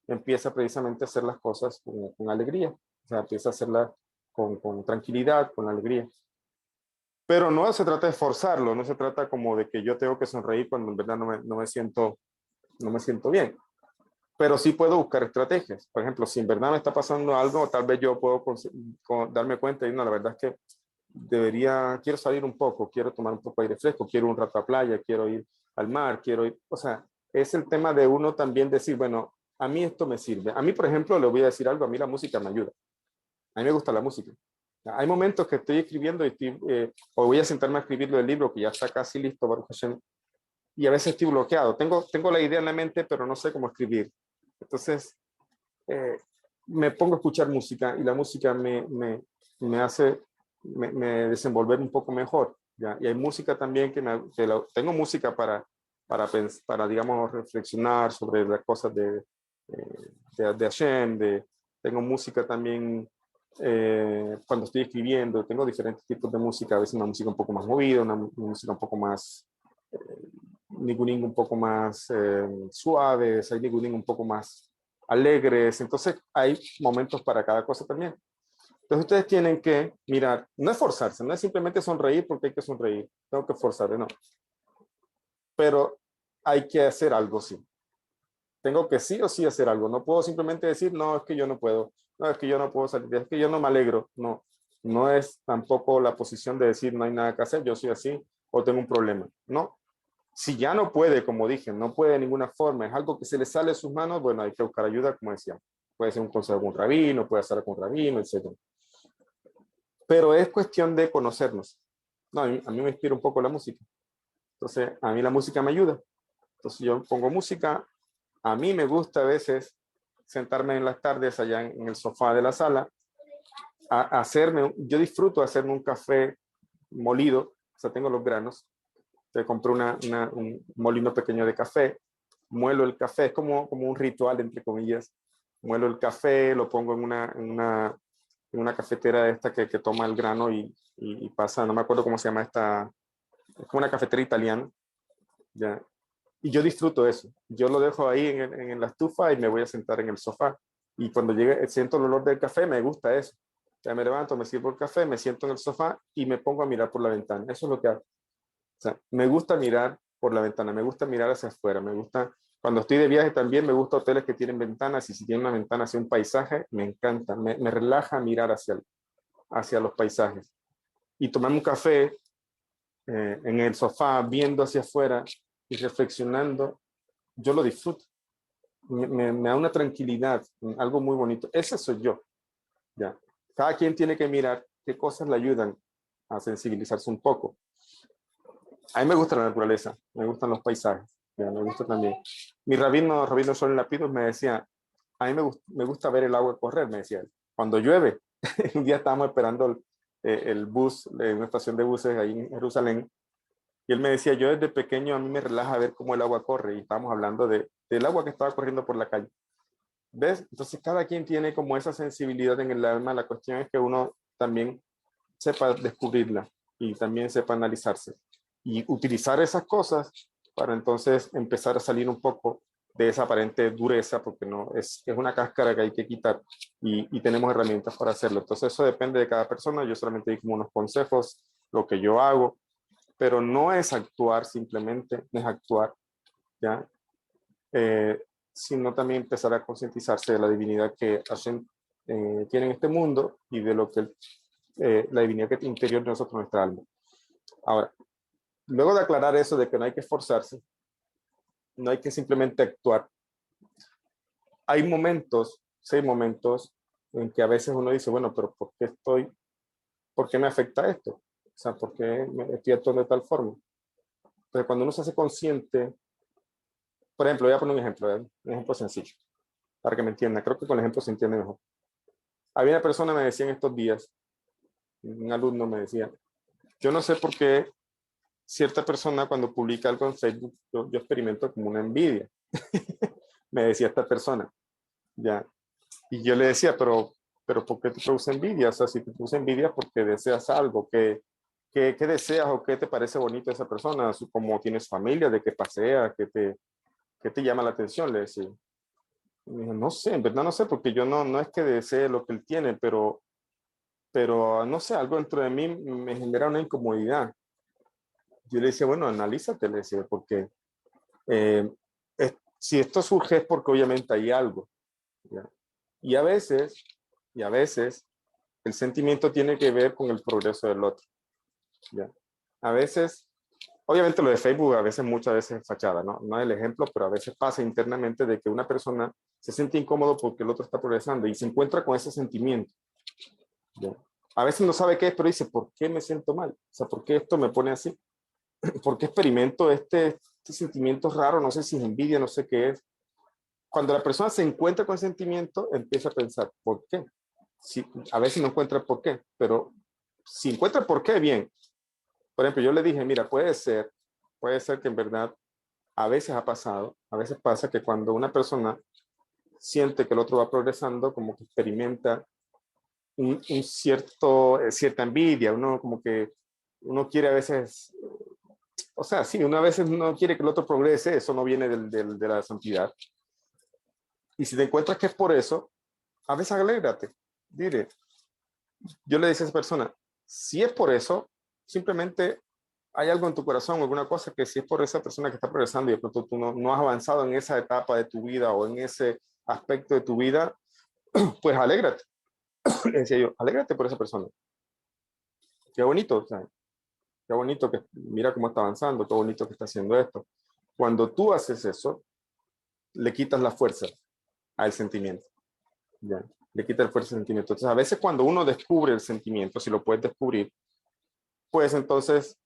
empieza precisamente a hacer las cosas con alegría. O sea, empieza a hacerlas con tranquilidad, con alegría. Pero no se trata de forzarlo, no se trata como de que yo tengo que sonreír cuando en verdad no me siento bien. Pero sí puedo buscar estrategias. Por ejemplo, si en verdad me está pasando algo, tal vez yo puedo darme cuenta y no, la verdad es que quiero salir un poco, quiero tomar un poco de aire fresco, quiero un rato a playa, quiero ir al mar, quiero ir, o sea, es el tema de uno también decir, bueno, a mí esto me sirve. A mí, por ejemplo, le voy a decir algo, a mí la música me ayuda. A mí me gusta la música. Hay momentos que estoy escribiendo o voy a sentarme a escribir el libro que ya está casi listo, Baruch Hashem, y a veces estoy bloqueado. Tengo la idea en la mente, pero no sé cómo escribir. Entonces, me pongo a escuchar música y la música me hace desenvolver un poco mejor. ¿Ya? Y hay música también tengo música para, digamos, reflexionar sobre las cosas de Hashem. Tengo música también cuando estoy escribiendo. Tengo diferentes tipos de música. A veces una música un poco más movida, una música un poco más nigunín un poco más suaves, hay nigunín un poco más alegres. Entonces hay momentos para cada cosa también. Entonces ustedes tienen que mirar, no es forzarse, no es simplemente sonreír porque hay que sonreír, tengo que forzarme, no. Pero hay que hacer algo, sí. Tengo que sí o sí hacer algo. No puedo simplemente decir, no, es que yo no puedo, no, es que yo no puedo salir, es que yo no me alegro. No, no es tampoco la posición de decir, no hay nada que hacer, yo soy así o tengo un problema. No. Si ya no puede, como dije, no puede de ninguna forma, es algo que se le sale de sus manos, bueno, hay que buscar ayuda, como decíamos. Puede ser un consejo con un rabino, puede estar con un rabino, etc. Pero es cuestión de conocernos. No, a mí me inspira un poco la música. Entonces, a mí la música me ayuda. Entonces, yo pongo música. A mí me gusta a veces sentarme en las tardes allá en el sofá de la sala, yo disfruto hacerme un café molido, o sea, tengo los granos. Te compré un molino pequeño de café, muelo el café, es como un ritual, entre comillas. Muelo el café, lo pongo en una cafetera esta que toma el grano y pasa, no me acuerdo cómo se llama esta, es como una cafetera italiana, ¿ya? Y yo disfruto eso. Yo lo dejo ahí en la estufa y me voy a sentar en el sofá. Y cuando siento el olor del café, me gusta eso. Ya me levanto, me sirvo el café, me siento en el sofá y me pongo a mirar por la ventana. Eso es lo que hago. O sea, me gusta mirar por la ventana, me gusta mirar hacia afuera, me gusta, cuando estoy de viaje también me gusta hoteles que tienen ventanas y si tienen una ventana hacia un paisaje, me encanta, me relaja mirar hacia los paisajes. Y tomarme un café en el sofá, viendo hacia afuera y reflexionando, yo lo disfruto. Me da una tranquilidad, algo muy bonito. Ese soy yo. ¿Ya? Cada quien tiene que mirar qué cosas le ayudan a sensibilizarse un poco. A mí me gusta la naturaleza, me gustan los paisajes, ya, me gusta también. Mi rabino Sol Lapidus me decía, a mí me gusta ver el agua correr, me decía él. Cuando llueve, un día estábamos esperando el bus, una estación de buses ahí en Jerusalén, y él me decía, yo desde pequeño a mí me relaja ver cómo el agua corre, y estábamos hablando del agua que estaba corriendo por la calle. ¿Ves? Entonces cada quien tiene como esa sensibilidad en el alma, la cuestión es que uno también sepa descubrirla y también sepa analizarse y utilizar esas cosas para entonces empezar a salir un poco de esa aparente dureza, porque no es una cáscara que hay que quitar y tenemos herramientas para hacerlo. Entonces eso depende de cada persona. Yo solamente di como unos consejos, lo que yo hago, pero no es actuar simplemente, no es actuar, ¿ya? Sino también empezar a concientizarse de la divinidad que Hashem tiene en este mundo y de lo que la divinidad que interior de nosotros, nuestra alma. Ahora, luego de aclarar eso de que no hay que esforzarse, no hay que simplemente actuar, hay momentos, sí, momentos en que a veces uno dice, bueno, pero ¿por qué me afecta esto? O sea, ¿por qué estoy actuando de tal forma? Entonces, cuando uno se hace consciente, por ejemplo, voy a poner un ejemplo, un ejemplo sencillo, para que me entienda. Creo que con el ejemplo se entiende mejor. Había una persona, me decía en estos días, un alumno me decía, yo no sé por qué cierta persona cuando publica algo en Facebook, yo experimento como una envidia. Me decía esta persona, ya. Y yo le decía, pero ¿por qué te produce envidia? O sea, si te produce envidia porque deseas algo, ¿qué deseas o qué te parece bonito de esa persona? Como tienes familia, de qué pasea, qué te llama la atención, le decía. Y me dijo, no sé, en verdad no sé, porque yo no es que desee lo que él tiene, pero no sé, algo dentro de mí me genera una incomodidad. Yo le decía, bueno, analízate, le decía, porque si esto surge es porque obviamente hay algo, ¿ya? Y a veces, el sentimiento tiene que ver con el progreso del otro, ¿ya? A veces, obviamente lo de Facebook a veces, muchas veces es fachada, ¿no? No es el ejemplo, pero a veces pasa internamente de que una persona se siente incómodo porque el otro está progresando y se encuentra con ese sentimiento, ¿ya? A veces no sabe qué es, pero dice, ¿por qué me siento mal? O sea, ¿por qué esto me pone así? ¿Por qué experimento este sentimiento raro? No sé si es envidia, no sé qué es. Cuando la persona se encuentra con el sentimiento, empieza a pensar, ¿por qué? Si, a veces no encuentra por qué, pero si encuentra por qué, bien. Por ejemplo, yo le dije, mira, puede ser que en verdad a veces ha pasado, a veces pasa que cuando una persona siente que el otro va progresando, como que experimenta cierta envidia, uno como que uno quiere a veces, o sea, sí, uno a veces no quiere que el otro progrese, eso no viene de la santidad. Y si te encuentras que es por eso, a veces alégrate. Dile, yo le decía a esa persona, si es por eso, simplemente hay algo en tu corazón, alguna cosa que si es por esa persona que está progresando y de pronto tú no has avanzado en esa etapa de tu vida o en ese aspecto de tu vida, pues alégrate. Le decía yo, alégrate por esa persona. Qué bonito, o sea, qué bonito que mira cómo está avanzando, qué bonito que está haciendo esto. Cuando tú haces eso, le quitas la fuerza al sentimiento. ¿Ya? Le quita el fuerza al sentimiento. Entonces, a veces cuando uno descubre el sentimiento, si lo puedes descubrir, pues entonces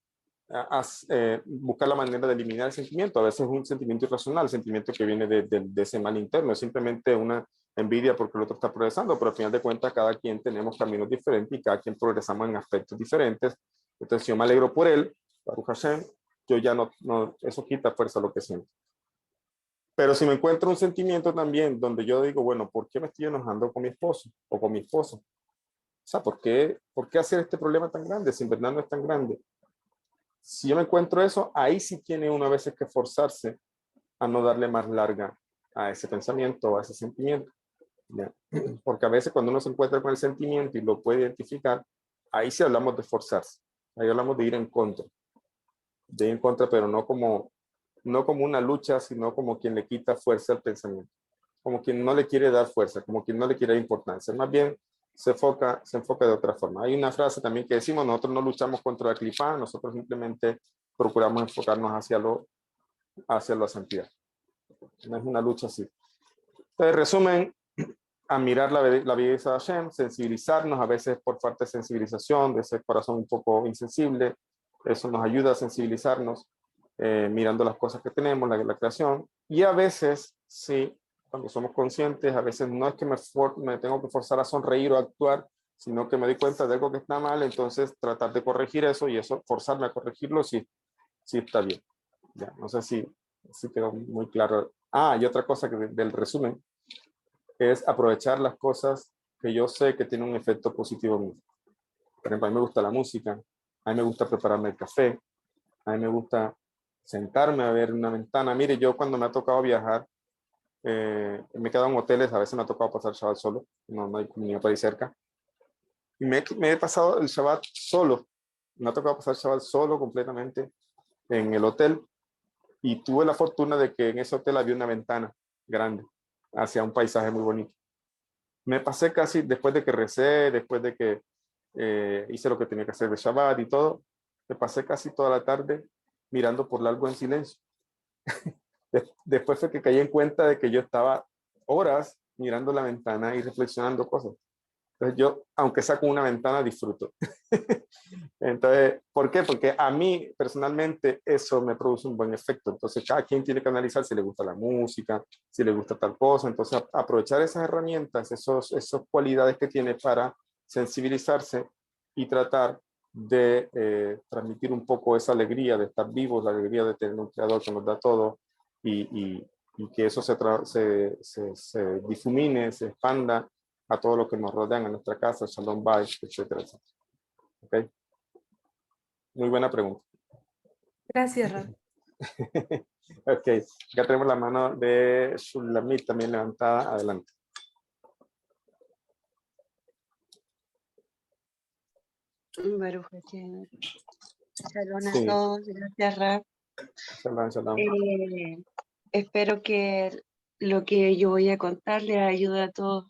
buscar la manera de eliminar el sentimiento. A veces es un sentimiento irracional, sentimiento que viene de ese mal interno, es simplemente una envidia porque el otro está progresando, pero al final de cuentas cada quien tenemos caminos diferentes y cada quien progresamos en aspectos diferentes. Entonces yo me alegro por él, Baruch Hashem, yo ya no, eso quita fuerza a lo que siento. Pero si me encuentro un sentimiento también donde yo digo, bueno, ¿por qué me estoy enojando con mi esposo o con mi esposa? O sea, ¿por qué hacer este problema tan grande si en verdad no es tan grande? Si yo me encuentro eso, ahí sí tiene uno a veces que forzarse a no darle más larga a ese pensamiento o a ese sentimiento, ¿ya? Porque a veces cuando uno se encuentra con el sentimiento y lo puede identificar, ahí sí hablamos de forzarse, ahí hablamos de ir en contra, pero no como una lucha, sino como quien le quita fuerza al pensamiento, como quien no le quiere dar fuerza, como quien no le quiere dar importancia, más bien se enfoca de otra forma. Hay una frase también que decimos, nosotros no luchamos contra la clipa, nosotros simplemente procuramos enfocarnos hacia la santidad. No es una lucha así. Entonces, resumen, admirar la belleza de Hashem, sensibilizarnos, a veces por falta de sensibilización, de ese corazón un poco insensible, eso nos ayuda a sensibilizarnos, mirando las cosas que tenemos, la creación, y a veces, sí, cuando somos conscientes, a veces no es que me tengo que forzar a sonreír o a actuar, sino que me doy cuenta de algo que está mal, entonces tratar de corregir eso y eso, forzarme a corregirlo, sí está bien. Ya, no sé si quedó muy claro. Y otra cosa del resumen es aprovechar las cosas que yo sé que tienen un efecto positivo en mí. Por ejemplo, a mí me gusta la música, a mí me gusta prepararme el café, a mí me gusta sentarme a ver una ventana. Mire, yo cuando me ha tocado viajar, me he quedado en hoteles, a veces me ha tocado pasar el Shabbat solo, no hay comunidad por ahí cerca. Y me he pasado el Shabbat solo, me ha tocado pasar el Shabbat solo completamente en el hotel y tuve la fortuna de que en ese hotel había una ventana grande hacia un paisaje muy bonito. Me pasé casi, después de que recé, después de que hice lo que tenía que hacer de Shabbat y todo, me pasé casi toda la tarde mirando por largo en silencio. Después fue que caí en cuenta de que yo estaba horas mirando la ventana y reflexionando cosas. Entonces yo, aunque sea con una ventana, disfruto. Entonces, ¿por qué? Porque a mí personalmente eso me produce un buen efecto. Entonces, cada quien tiene que analizar si le gusta la música, si le gusta tal cosa. Entonces, aprovechar esas herramientas, esas cualidades que tiene para sensibilizarse y tratar de transmitir un poco esa alegría de estar vivos, la alegría de tener un creador que nos da todo y que eso se difumine, se expanda a todo lo que nos rodean, a nuestra casa, Shalom Bayit, etcétera, etcétera. ¿Okay? Muy buena pregunta. Gracias, Rab. Ok, acá tenemos la mano de Shulamit también levantada. Adelante. Baruch Hashem. Shalom a Sí, todos, gracias Rab. shalom, shalom. Espero que lo que yo voy a contar les ayude a todos.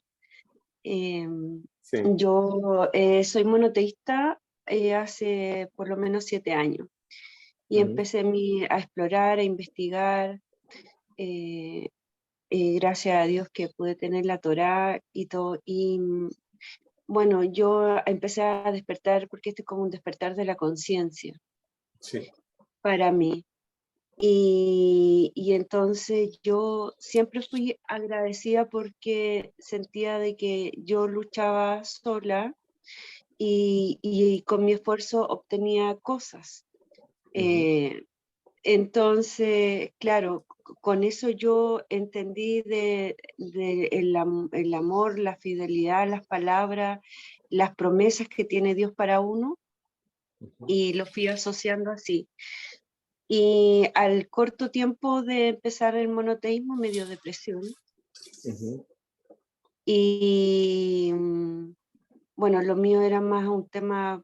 Sí. Yo soy monoteísta hace por lo menos 7 años y empecé a explorar, a investigar. Gracias a Dios que pude tener la Torá y todo. Y bueno, yo empecé a despertar porque esto es como un despertar de la conciencia Sí. para mí. Y entonces yo siempre fui agradecida porque sentía de que yo luchaba sola y con mi esfuerzo obtenía cosas. Entonces, claro, con eso yo entendí el amor, la fidelidad, las palabras, las promesas que tiene Dios para uno y lo fui asociando así. Y al corto tiempo de empezar el monoteísmo me dio depresión. Y bueno, lo mío era más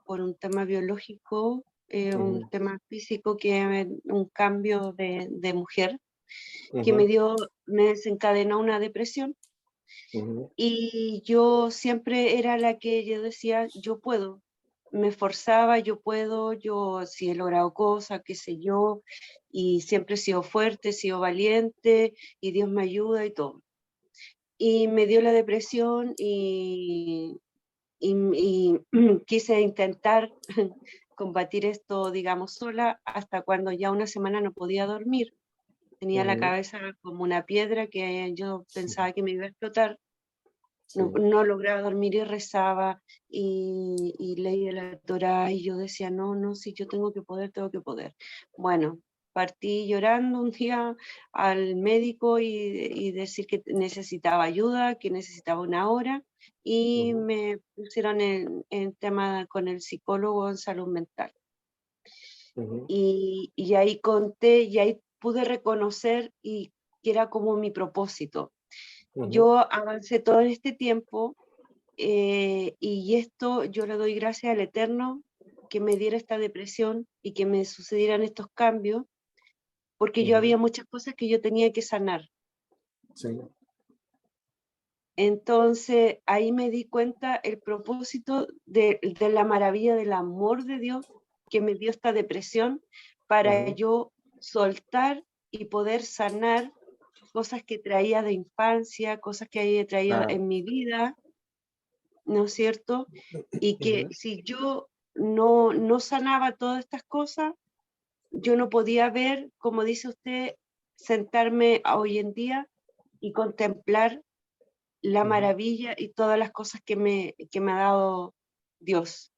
por un tema biológico, un tema físico, que un cambio de mujer que me desencadenó una depresión. Y yo siempre era la que yo decía, yo puedo, me esforzaba, yo puedo, yo sí he logrado cosas, qué sé yo, y siempre he sido fuerte, he sido valiente, y Dios me ayuda y todo. Y me dio la depresión y quise intentar combatir esto, digamos, sola, hasta cuando ya una semana no podía dormir. Tenía la cabeza como una piedra que yo pensaba que me iba a explotar. No lograba dormir y rezaba y leía la Torá y yo decía, no, si yo tengo que poder. Bueno, partí llorando un día al médico y decir que necesitaba ayuda, que necesitaba una hora y me pusieron en tema con el psicólogo en salud mental. Y ahí conté y ahí pude reconocer y que era como mi propósito. Yo avancé todo este tiempo y esto yo le doy gracias al Eterno que me diera esta depresión y que me sucedieran estos cambios, porque yo había muchas cosas que yo tenía que sanar. Sí. Entonces ahí me di cuenta el propósito de la maravilla del amor de Dios que me dio esta depresión para yo soltar y poder sanar cosas que traía de infancia, cosas que había traído en mi vida, ¿no es cierto? Y que si yo no sanaba todas estas cosas, yo no podía ver, como dice usted, sentarme hoy en día y contemplar la maravilla y todas las cosas que me ha dado Dios.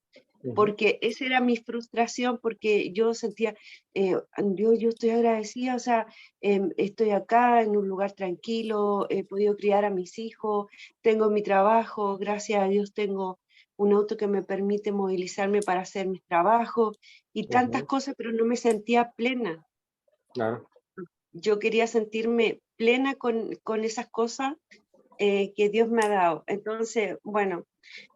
Porque esa era mi frustración, porque yo sentía, yo estoy agradecida, o sea, estoy acá en un lugar tranquilo, he podido criar a mis hijos, tengo mi trabajo, gracias a Dios tengo un auto que me permite movilizarme para hacer mis trabajos y tantas cosas, pero no me sentía plena. Claro. Yo quería sentirme plena con esas cosas que Dios me ha dado. Entonces, bueno,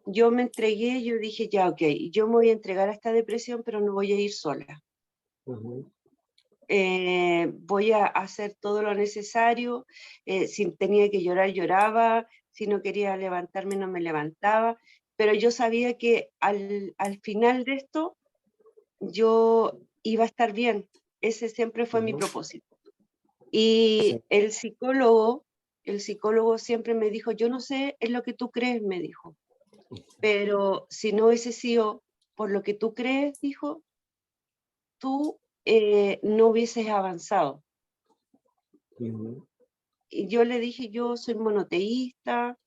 yo me entregué, yo dije, ya, ok, yo me voy a entregar a esta depresión, pero no voy a ir sola. Voy a hacer todo lo necesario, si tenía que llorar, lloraba, si no quería levantarme, no me levantaba, pero yo sabía que al final de esto, yo iba a estar bien. Ese siempre fue mi propósito. Y el psicólogo siempre me dijo, yo no sé, es lo que tú crees, me dijo, pero si no hubiese sido por lo que tú crees, dijo, tú no hubieses avanzado. Ujú. Y yo le dije, yo soy monoteísta,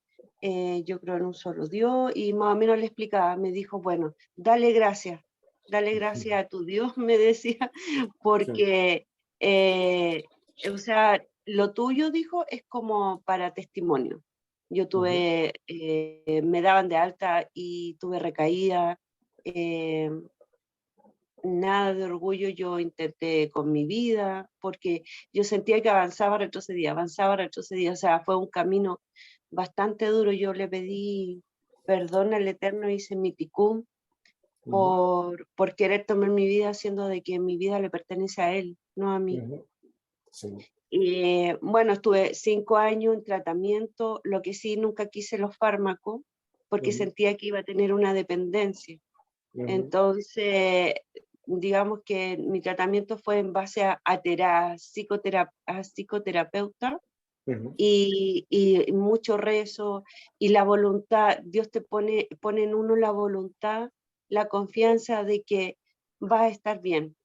yo creo en un solo Dios, y más o menos le explicaba, me dijo, bueno, dale gracias a tu Dios, me decía, porque, o sea, lo tuyo, dijo, es como para testimonio. Yo tuve, me daban de alta y tuve recaída, nada de orgullo yo intenté con mi vida, porque yo sentía que avanzaba, retrocedía, o sea, fue un camino bastante duro. Yo le pedí perdón al Eterno, hice mi ticún por querer tomar mi vida, haciendo de que mi vida le pertenece a Él, no a mí. Ujú. Sí. Y bueno, estuve 5 años en tratamiento, lo que sí, nunca quise los fármacos, porque Ujú. sentía que iba a tener una dependencia. Ujú. Entonces, digamos que mi tratamiento fue en base a psicoterapeuta Ujú. y mucho rezo y la voluntad. Dios te pone en uno la voluntad, la confianza de que va a estar bien.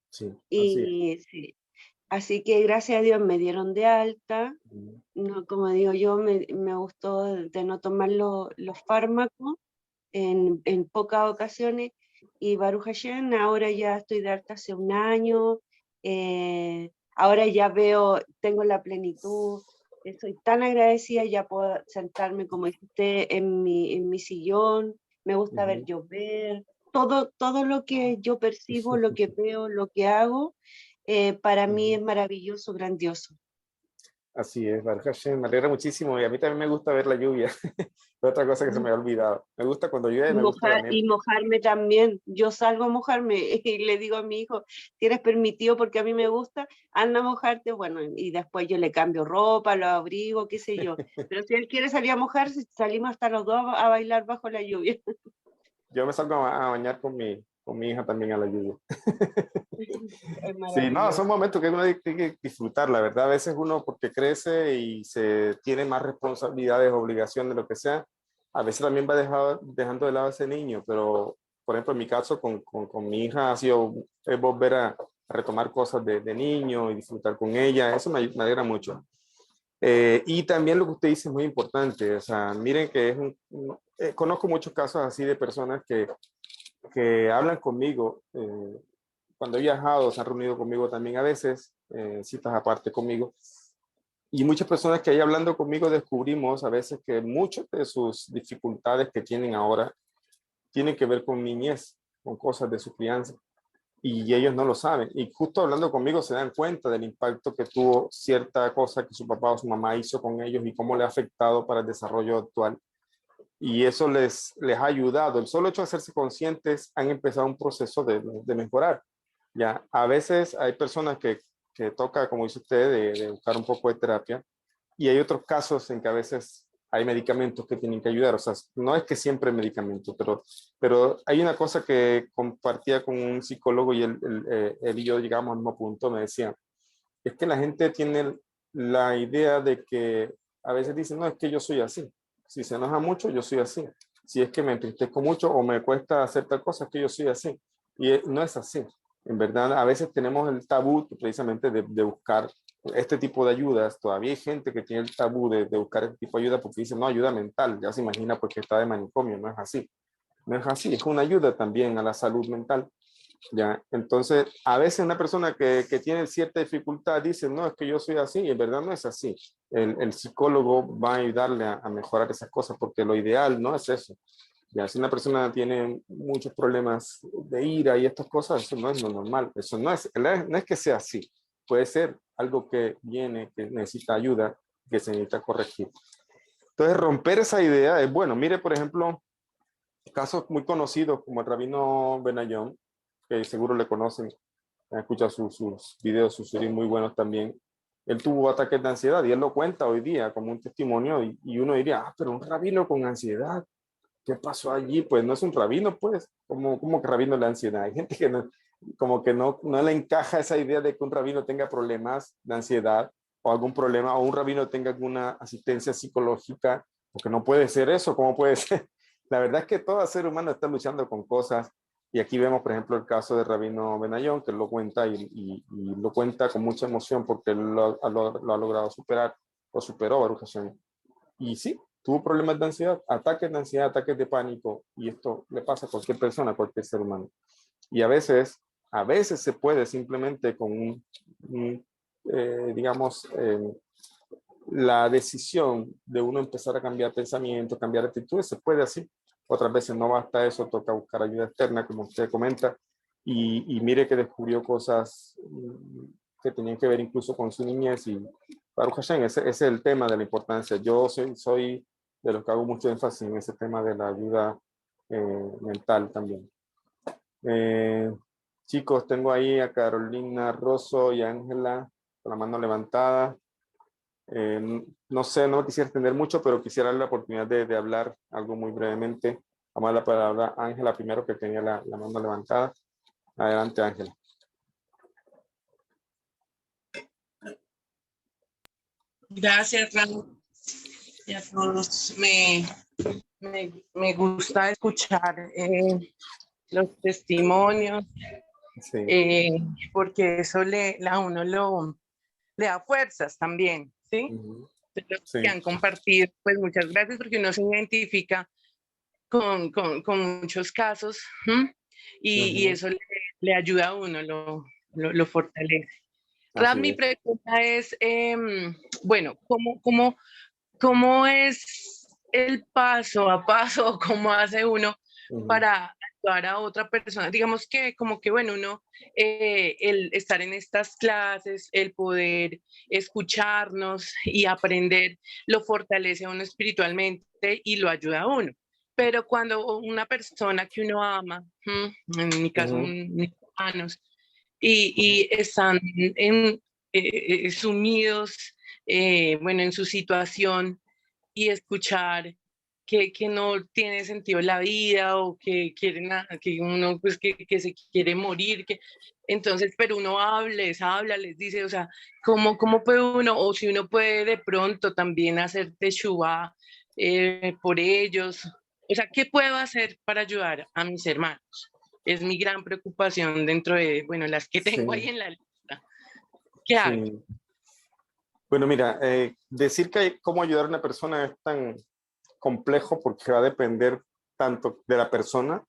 Sí, así es. Y sí, así que gracias a Dios me dieron de alta. Ujú. No, como digo yo, me gustó de no tomar los fármacos en pocas ocasiones, y Baruch Hashem, ahora ya estoy de alta hace un año, ahora ya veo, tengo la plenitud, estoy tan agradecida, ya puedo sentarme, como dijiste, en mi sillón, me gusta ver Ujú. llover, todo lo que yo percibo, lo que veo, lo que hago, para mí Ujú. es maravilloso, grandioso. Así es, Baruch Hashem, me alegra muchísimo y a mí también me gusta ver la lluvia. Es otra cosa que se me ha olvidado. Me gusta cuando llueve, me gusta también. Y mojarme también. Yo salgo a mojarme y le digo a mi hijo, tienes permitido porque a mí me gusta, anda a mojarte. Bueno, y después yo le cambio ropa, lo abrigo, qué sé yo. Pero si él quiere salir a mojarse, salimos hasta los dos a bailar bajo la lluvia. Yo me salgo a bañar con mi hija también a la lluvia. Es Sí, no, son maravilloso. momentos que uno tiene que disfrutar, la verdad. A veces uno, porque crece y se tiene más responsabilidades, obligaciones, lo que sea, a veces también va dejando de lado a ese niño. Pero, por ejemplo, en mi caso con mi hija ha sido es volver a retomar cosas de niño y disfrutar con ella. Eso me alegra mucho. Y también lo que usted dice es muy importante. O sea, miren que conozco muchos casos así de personas que hablan conmigo. Cuando he viajado, se han reunido conmigo también a veces, citas aparte conmigo. Y muchas personas que ahí hablando conmigo descubrimos a veces que muchas de sus dificultades que tienen ahora tienen que ver con niñez, con cosas de su crianza. Y ellos no lo saben. Y justo hablando conmigo se dan cuenta del impacto que tuvo cierta cosa que su papá o su mamá hizo con ellos y cómo le ha afectado para el desarrollo actual. Y eso les ha ayudado. El solo hecho de hacerse conscientes han empezado un proceso de mejorar. Ya, a veces hay personas que toca, como dice usted, de buscar un poco de terapia, y hay otros casos en que a veces hay medicamentos que tienen que ayudar. O sea, no es que siempre medicamentos, pero hay una cosa que compartía con un psicólogo y él y yo llegamos al mismo punto. Me decía, es que la gente tiene la idea de que a veces dicen, no, es que yo soy así. Si se enoja mucho, yo soy así. Si es que me entristezco mucho o me cuesta hacer tal cosa, es que yo soy así. Y no es así. En verdad, a veces tenemos el tabú precisamente de buscar este tipo de ayudas. Todavía hay gente que tiene el tabú de buscar este tipo de ayuda porque dice, no, ayuda mental. Ya se imagina porque está de manicomio. No es así. No es así. Es una ayuda también a la salud mental. Ya, entonces, a veces una persona que tiene cierta dificultad dice, no, es que yo soy así, y en verdad no es así. El psicólogo va a ayudarle a mejorar esas cosas, porque lo ideal no es eso. Ya, si una persona tiene muchos problemas de ira y estas cosas, eso no es lo normal. Eso no es que sea así. Puede ser algo que viene, que necesita ayuda, que se necesita corregir. Entonces, romper esa idea es bueno. Mire, por ejemplo, casos muy conocidos como el rabino Benayon, que seguro le conocen, han escuchado sus videos, sus series muy buenos también. Él tuvo ataques de ansiedad y él lo cuenta hoy día como un testimonio y uno diría, pero un rabino con ansiedad, ¿qué pasó allí? Pues no es un rabino, pues, como que rabino la ansiedad. Hay gente que como que no le encaja esa idea de que un rabino tenga problemas de ansiedad o algún problema, o un rabino tenga alguna asistencia psicológica, porque no puede ser eso, ¿cómo puede ser? la verdad es que todo ser humano está luchando con cosas. Y aquí vemos, por ejemplo, el caso de Rabino Benayon, que lo cuenta y lo cuenta con mucha emoción porque él lo ha logrado superar, o superó, Baruch Hashem. Y sí, tuvo problemas de ansiedad, ataques de pánico, y esto le pasa a cualquier persona, a cualquier ser humano. Y a veces se puede simplemente con digamos, la decisión de uno empezar a cambiar pensamientos, cambiar actitudes, se puede así. Otras veces no basta eso, toca buscar ayuda externa, como usted comenta, y mire que descubrió cosas que tenían que ver incluso con su niñez. Y Baruch Hashem, ese es el tema de la importancia. Yo soy de los que hago mucho énfasis en ese tema de la ayuda mental también. Chicos, tengo ahí a Carolina Rosso y a Ángela con la mano levantada. No sé, no quisiera extender mucho, pero quisiera darle la oportunidad de hablar algo muy brevemente. Vamos a dar la palabra a Ángela primero, que tenía la mano levantada. Adelante, Ángela. Gracias, Ram. Y a todos. Me gusta escuchar los testimonios, Sí. porque eso a uno le da fuerzas también, ¿sí? De los Sí. que han compartido, pues muchas gracias, porque uno se identifica con muchos casos, y eso le ayuda a uno, lo fortalece. Ram, mi pregunta es, bueno, ¿cómo es el paso a paso? ¿Cómo hace uno para ayudar a otra persona? Digamos que como que, bueno, uno, el estar en estas clases, el poder escucharnos y aprender, lo fortalece a uno espiritualmente y lo ayuda a uno. Pero cuando una persona que uno ama, en mi caso, mis hermanos, y están sumidos, bueno, en su situación, y escuchar que no tiene sentido la vida, o que quieren, que uno pues que se quiere morir, entonces, pero uno les dice, o sea, ¿cómo puede uno, o si uno puede de pronto también hacer teshuvá por ellos? O sea, ¿qué puedo hacer para ayudar a mis hermanos? Es mi gran preocupación dentro de, bueno, las que tengo ahí en la lista. ¿Qué hago? Sí. Bueno, mira, decir que cómo ayudar a una persona es tan complejo porque va a depender tanto de la persona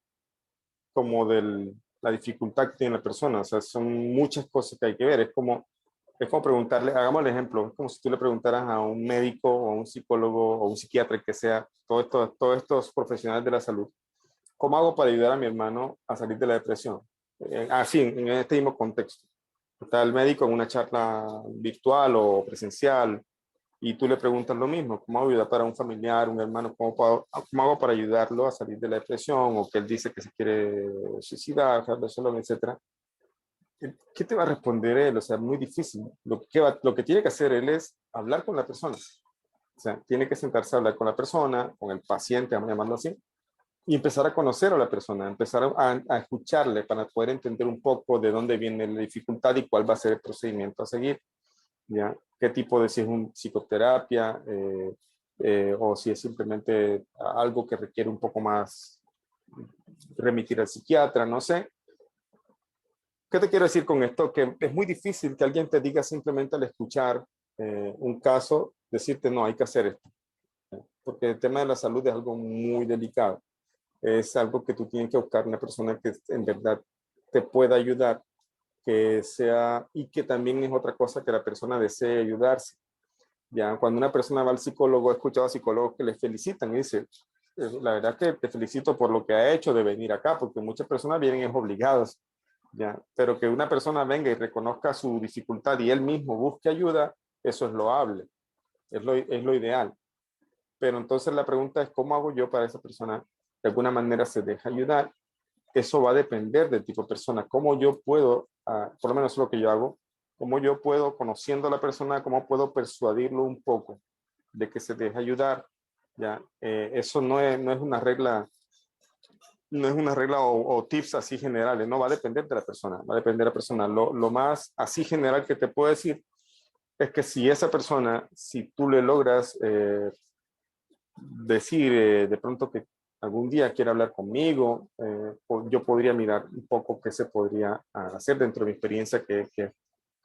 como de la dificultad que tiene la persona. O sea, son muchas cosas que hay que ver. Es como preguntarle, hagamos el ejemplo, es como si tú le preguntaras a un médico o a un psicólogo o un psiquiatra, que sea, todos estos profesionales de la salud, ¿cómo hago para ayudar a mi hermano a salir de la depresión? Así, en este mismo contexto. Está el médico en una charla virtual o presencial y tú le preguntas lo mismo: ¿cómo hago ayudar para un familiar, un hermano? ¿Cómo hago para ayudarlo a salir de la depresión? O que él dice que se quiere suicidar, etcétera. ¿Qué te va a responder él? O sea, muy difícil. Lo que tiene que hacer él es hablar con la persona. O sea, tiene que sentarse a hablar con la persona, con el paciente, vamos a llamarlo así, y empezar a conocer a la persona, empezar a escucharle para poder entender un poco de dónde viene la dificultad y cuál va a ser el procedimiento a seguir. ¿Ya? ¿Qué tipo de, si es un psicoterapia o si es simplemente algo que requiere un poco más remitir al psiquiatra, no sé. ¿Qué te quiero decir con esto? Que es muy difícil que alguien te diga simplemente al escuchar un caso, decirte no, hay que hacer esto. Porque el tema de la salud es algo muy delicado. Es algo que tú tienes que buscar una persona que en verdad te pueda ayudar, que sea, y que también es otra cosa, que la persona desee ayudarse. Ya, cuando una persona va al psicólogo, he escuchado a psicólogos que les felicitan y dicen, la verdad que te felicito por lo que ha hecho de venir acá, porque muchas personas vienen obligadas, ya, pero que una persona venga y reconozca su dificultad y él mismo busque ayuda, eso es loable, es lo ideal. Pero entonces la pregunta es, ¿cómo hago yo para esa persona de alguna manera se deja ayudar? Eso va a depender del tipo de persona. ¿Cómo yo puedo, por lo menos es lo que yo hago, cómo yo puedo, conociendo a la persona, cómo puedo persuadirlo un poco de que se deje ayudar? ¿Ya? Eso no es una regla, o tips así generales, no, va a depender de la persona, va a depender de la persona. Lo más así general que te puedo decir es que si esa persona, si tú le logras decir de pronto que algún día quiere hablar conmigo, yo podría mirar un poco qué se podría hacer dentro de mi experiencia que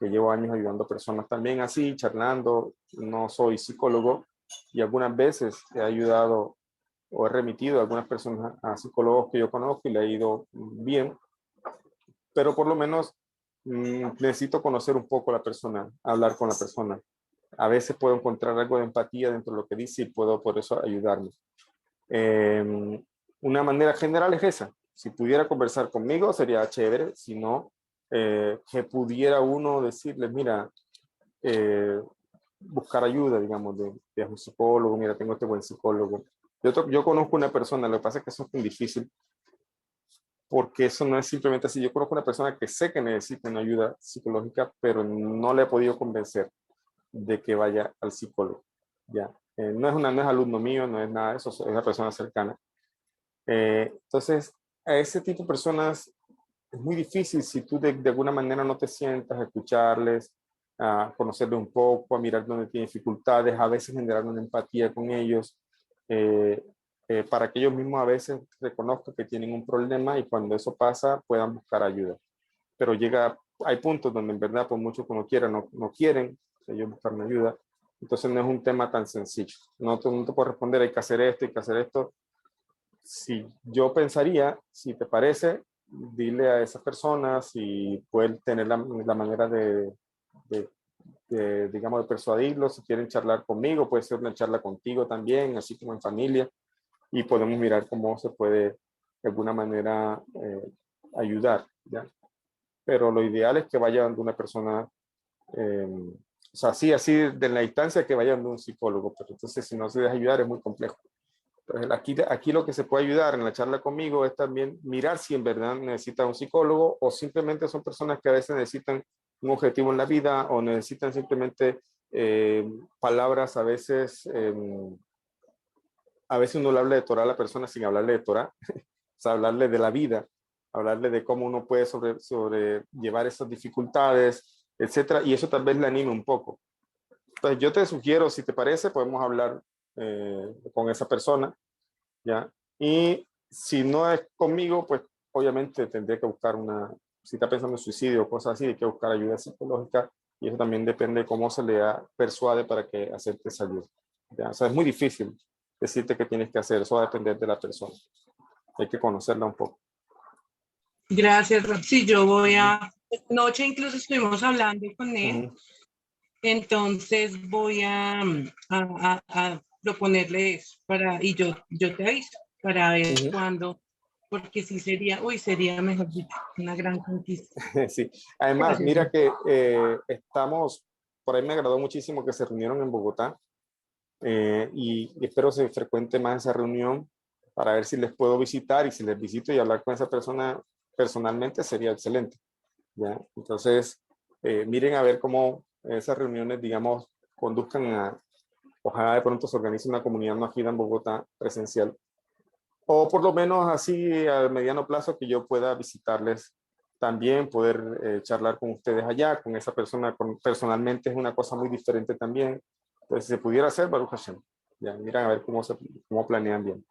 llevo años ayudando a personas también así, charlando. No soy psicólogo y algunas veces he ayudado o he remitido a algunas personas a psicólogos que yo conozco y le ha ido bien, pero por lo menos necesito conocer un poco a la persona, hablar con la persona. A veces puedo encontrar algo de empatía dentro de lo que dice y puedo por eso ayudarme. Una manera general es esa. Si pudiera conversar conmigo sería chévere, si no, que pudiera uno decirle, mira, buscar ayuda, digamos, de un psicólogo, mira, tengo este buen psicólogo. Yo conozco una persona, lo que pasa es que eso es muy difícil, porque eso no es simplemente así. Yo conozco una persona que sé que necesita una ayuda psicológica, pero no le he podido convencer de que vaya al psicólogo. Ya. No es alumno mío, no es nada de eso, es una persona cercana. Entonces, a ese tipo de personas es muy difícil si tú de alguna manera no te sientas a escucharles, a conocerles un poco, a mirar dónde tienen dificultades, a veces generar una empatía con ellos, para que ellos mismos a veces reconozcan que tienen un problema y cuando eso pasa puedan buscar ayuda. Pero hay puntos donde en verdad, por mucho que uno quiera, no quieren ellos buscar una ayuda. Entonces no es un tema tan sencillo. No te puedo responder, hay que hacer esto, hay que hacer esto. Si yo pensaría, si te parece, dile a esas personas si pueden tener la manera digamos, de persuadirlos. Si quieren charlar conmigo, puede ser una charla contigo también, así como en familia, y podemos mirar cómo se puede de alguna manera ayudar, ¿ya? Pero lo ideal es que vayan de una persona, o sea, así de la instancia, que vayan de un psicólogo, pero entonces si no se deja ayudar es muy complejo. Entonces, aquí lo que se puede ayudar en la charla conmigo es también mirar si en verdad necesita un psicólogo o simplemente son personas que a veces necesitan un objetivo en la vida o necesitan simplemente palabras. A veces uno le habla de Torah a la persona sin hablarle de Torah, o sea, hablarle de la vida, hablarle de cómo uno puede sobrellevar esas dificultades, etcétera, y eso tal vez le anime un poco. Entonces, yo te sugiero, si te parece, podemos hablar con esa persona, ¿ya? Y si no es conmigo, pues obviamente tendré que buscar si está pensando en suicidio o cosas así, hay que buscar ayuda psicológica, y eso también depende de cómo se le persuade para que acepte esa ayuda, ¿ya? O sea, es muy difícil decirte qué tienes que hacer, eso va a depender de la persona, hay que conocerla un poco. Gracias, Rob. Sí, yo anoche incluso estuvimos hablando con él, entonces voy a proponerle eso y yo te aviso para ver cuándo, porque sí sería mejor dicho, una gran conquista. Sí, además, Gracias. mira que por ahí me agradó muchísimo que se reunieron en Bogotá, y espero se frecuente más esa reunión para ver si les puedo visitar, y si les visito y hablar con esa persona personalmente sería excelente, ¿ya? Entonces, miren a ver cómo esas reuniones, digamos, conduzcan ojalá de pronto se organice una comunidad Majida en Bogotá presencial, o por lo menos así a mediano plazo que yo pueda visitarles también, poder charlar con ustedes allá, con esa persona personalmente es una cosa muy diferente también. Entonces, si se pudiera hacer, Baruch Hashem. Ya, miran a ver cómo planean bien.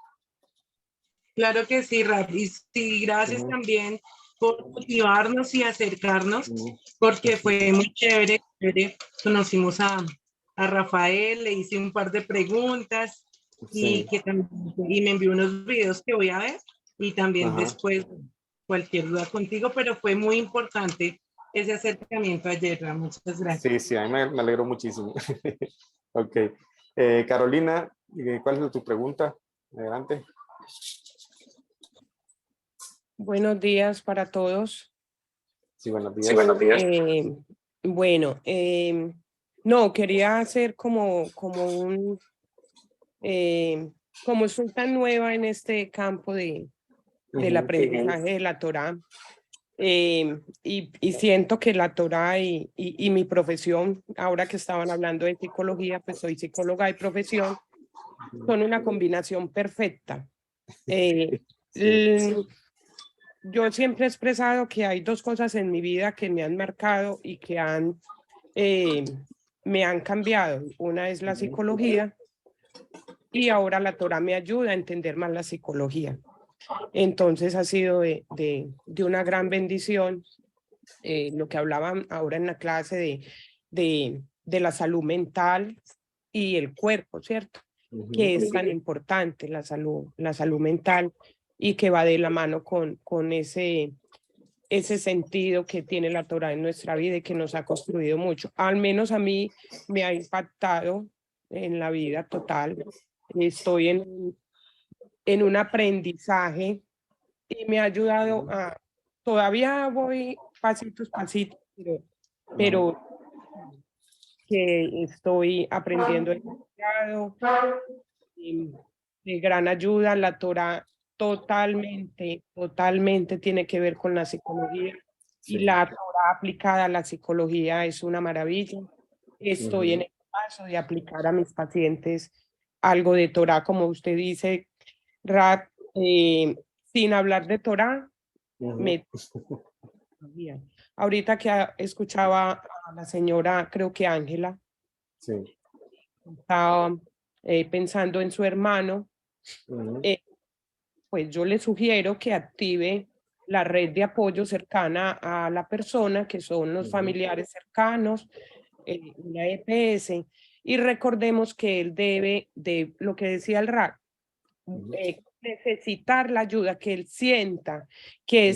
Claro que sí, Rap. Y sí, gracias también por motivarnos y acercarnos, porque fue muy chévere. Conocimos a Rafael, le hice un par de preguntas y me envió unos videos que voy a ver, y también después cualquier duda contigo, pero fue muy importante ese acercamiento ayer, Rap. Muchas gracias. Sí, a mí me alegró muchísimo. Ok. Carolina, ¿cuál es tu pregunta? Adelante. Buenos días para todos. Sí, buenos días. Sí, buenos días. Bueno, no, quería hacer como soy tan nueva en este campo del aprendizaje de la Torá, y siento que la Torá y mi profesión, ahora que estaban hablando de psicología, pues soy psicóloga de profesión, son una combinación perfecta. Yo siempre he expresado que hay dos cosas en mi vida que me han marcado y que me han cambiado. Una es la psicología y ahora la Torá me ayuda a entender más la psicología. Entonces ha sido de una gran bendición lo que hablaban ahora en la clase de la salud mental y el cuerpo, ¿cierto? Que es tan importante la salud mental y que va de la mano con ese sentido que tiene la Torá en nuestra vida y que nos ha construido mucho. Al menos a mí me ha impactado en la vida total. Estoy en un aprendizaje y me ha ayudado a, todavía voy pasitos, pero que estoy aprendiendo demasiado, de gran ayuda. La Torá totalmente tiene que ver con la psicología y la Torá aplicada a la psicología es una maravilla. Estoy en el paso de aplicar a mis pacientes algo de Torá, como usted dice, Rat, sin hablar de Torá, me... Ahorita que escuchaba a la señora, creo que Ángela, estaba pensando en su hermano, pues yo le sugiero que active la red de apoyo cercana a la persona, que son los familiares cercanos, la EPS, y recordemos que él debe, de lo que decía el RAC, necesitar la ayuda, que él sienta que,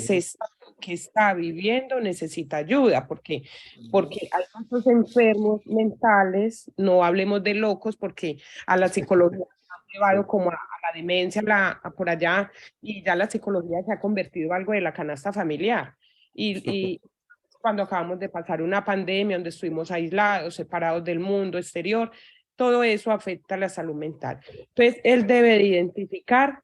que está viviendo necesita ayuda, porque hay muchos enfermos mentales, no hablemos de locos, porque a la psicología se ha llevado como a la demencia, por allá, y ya la psicología se ha convertido en algo de la canasta familiar. Y cuando acabamos de pasar una pandemia donde estuvimos aislados, separados del mundo exterior, todo eso afecta a la salud mental. Entonces, él debe de identificar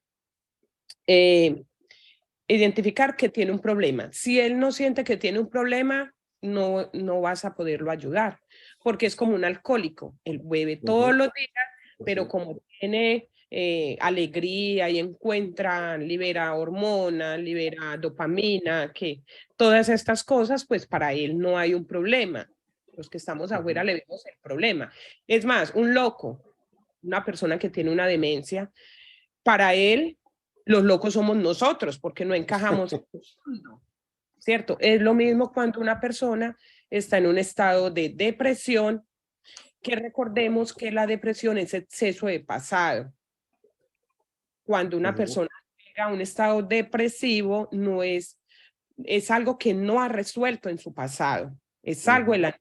que tiene un problema. Si él no siente que tiene un problema, no vas a poderlo ayudar, porque es como un alcohólico. Él bebe todos los días, pero como tiene alegría y libera hormonas, libera dopamina, que todas estas cosas, pues para él no hay un problema. Los que estamos afuera le vemos el problema. Es más, un loco, una persona que tiene una demencia, para él, los locos somos nosotros, porque no encajamos en el mundo, ¿cierto? Es lo mismo cuando una persona está en un estado de depresión, que recordemos que la depresión es exceso de pasado. Cuando una persona llega a un estado depresivo, es algo que no ha resuelto en su pasado, es algo de la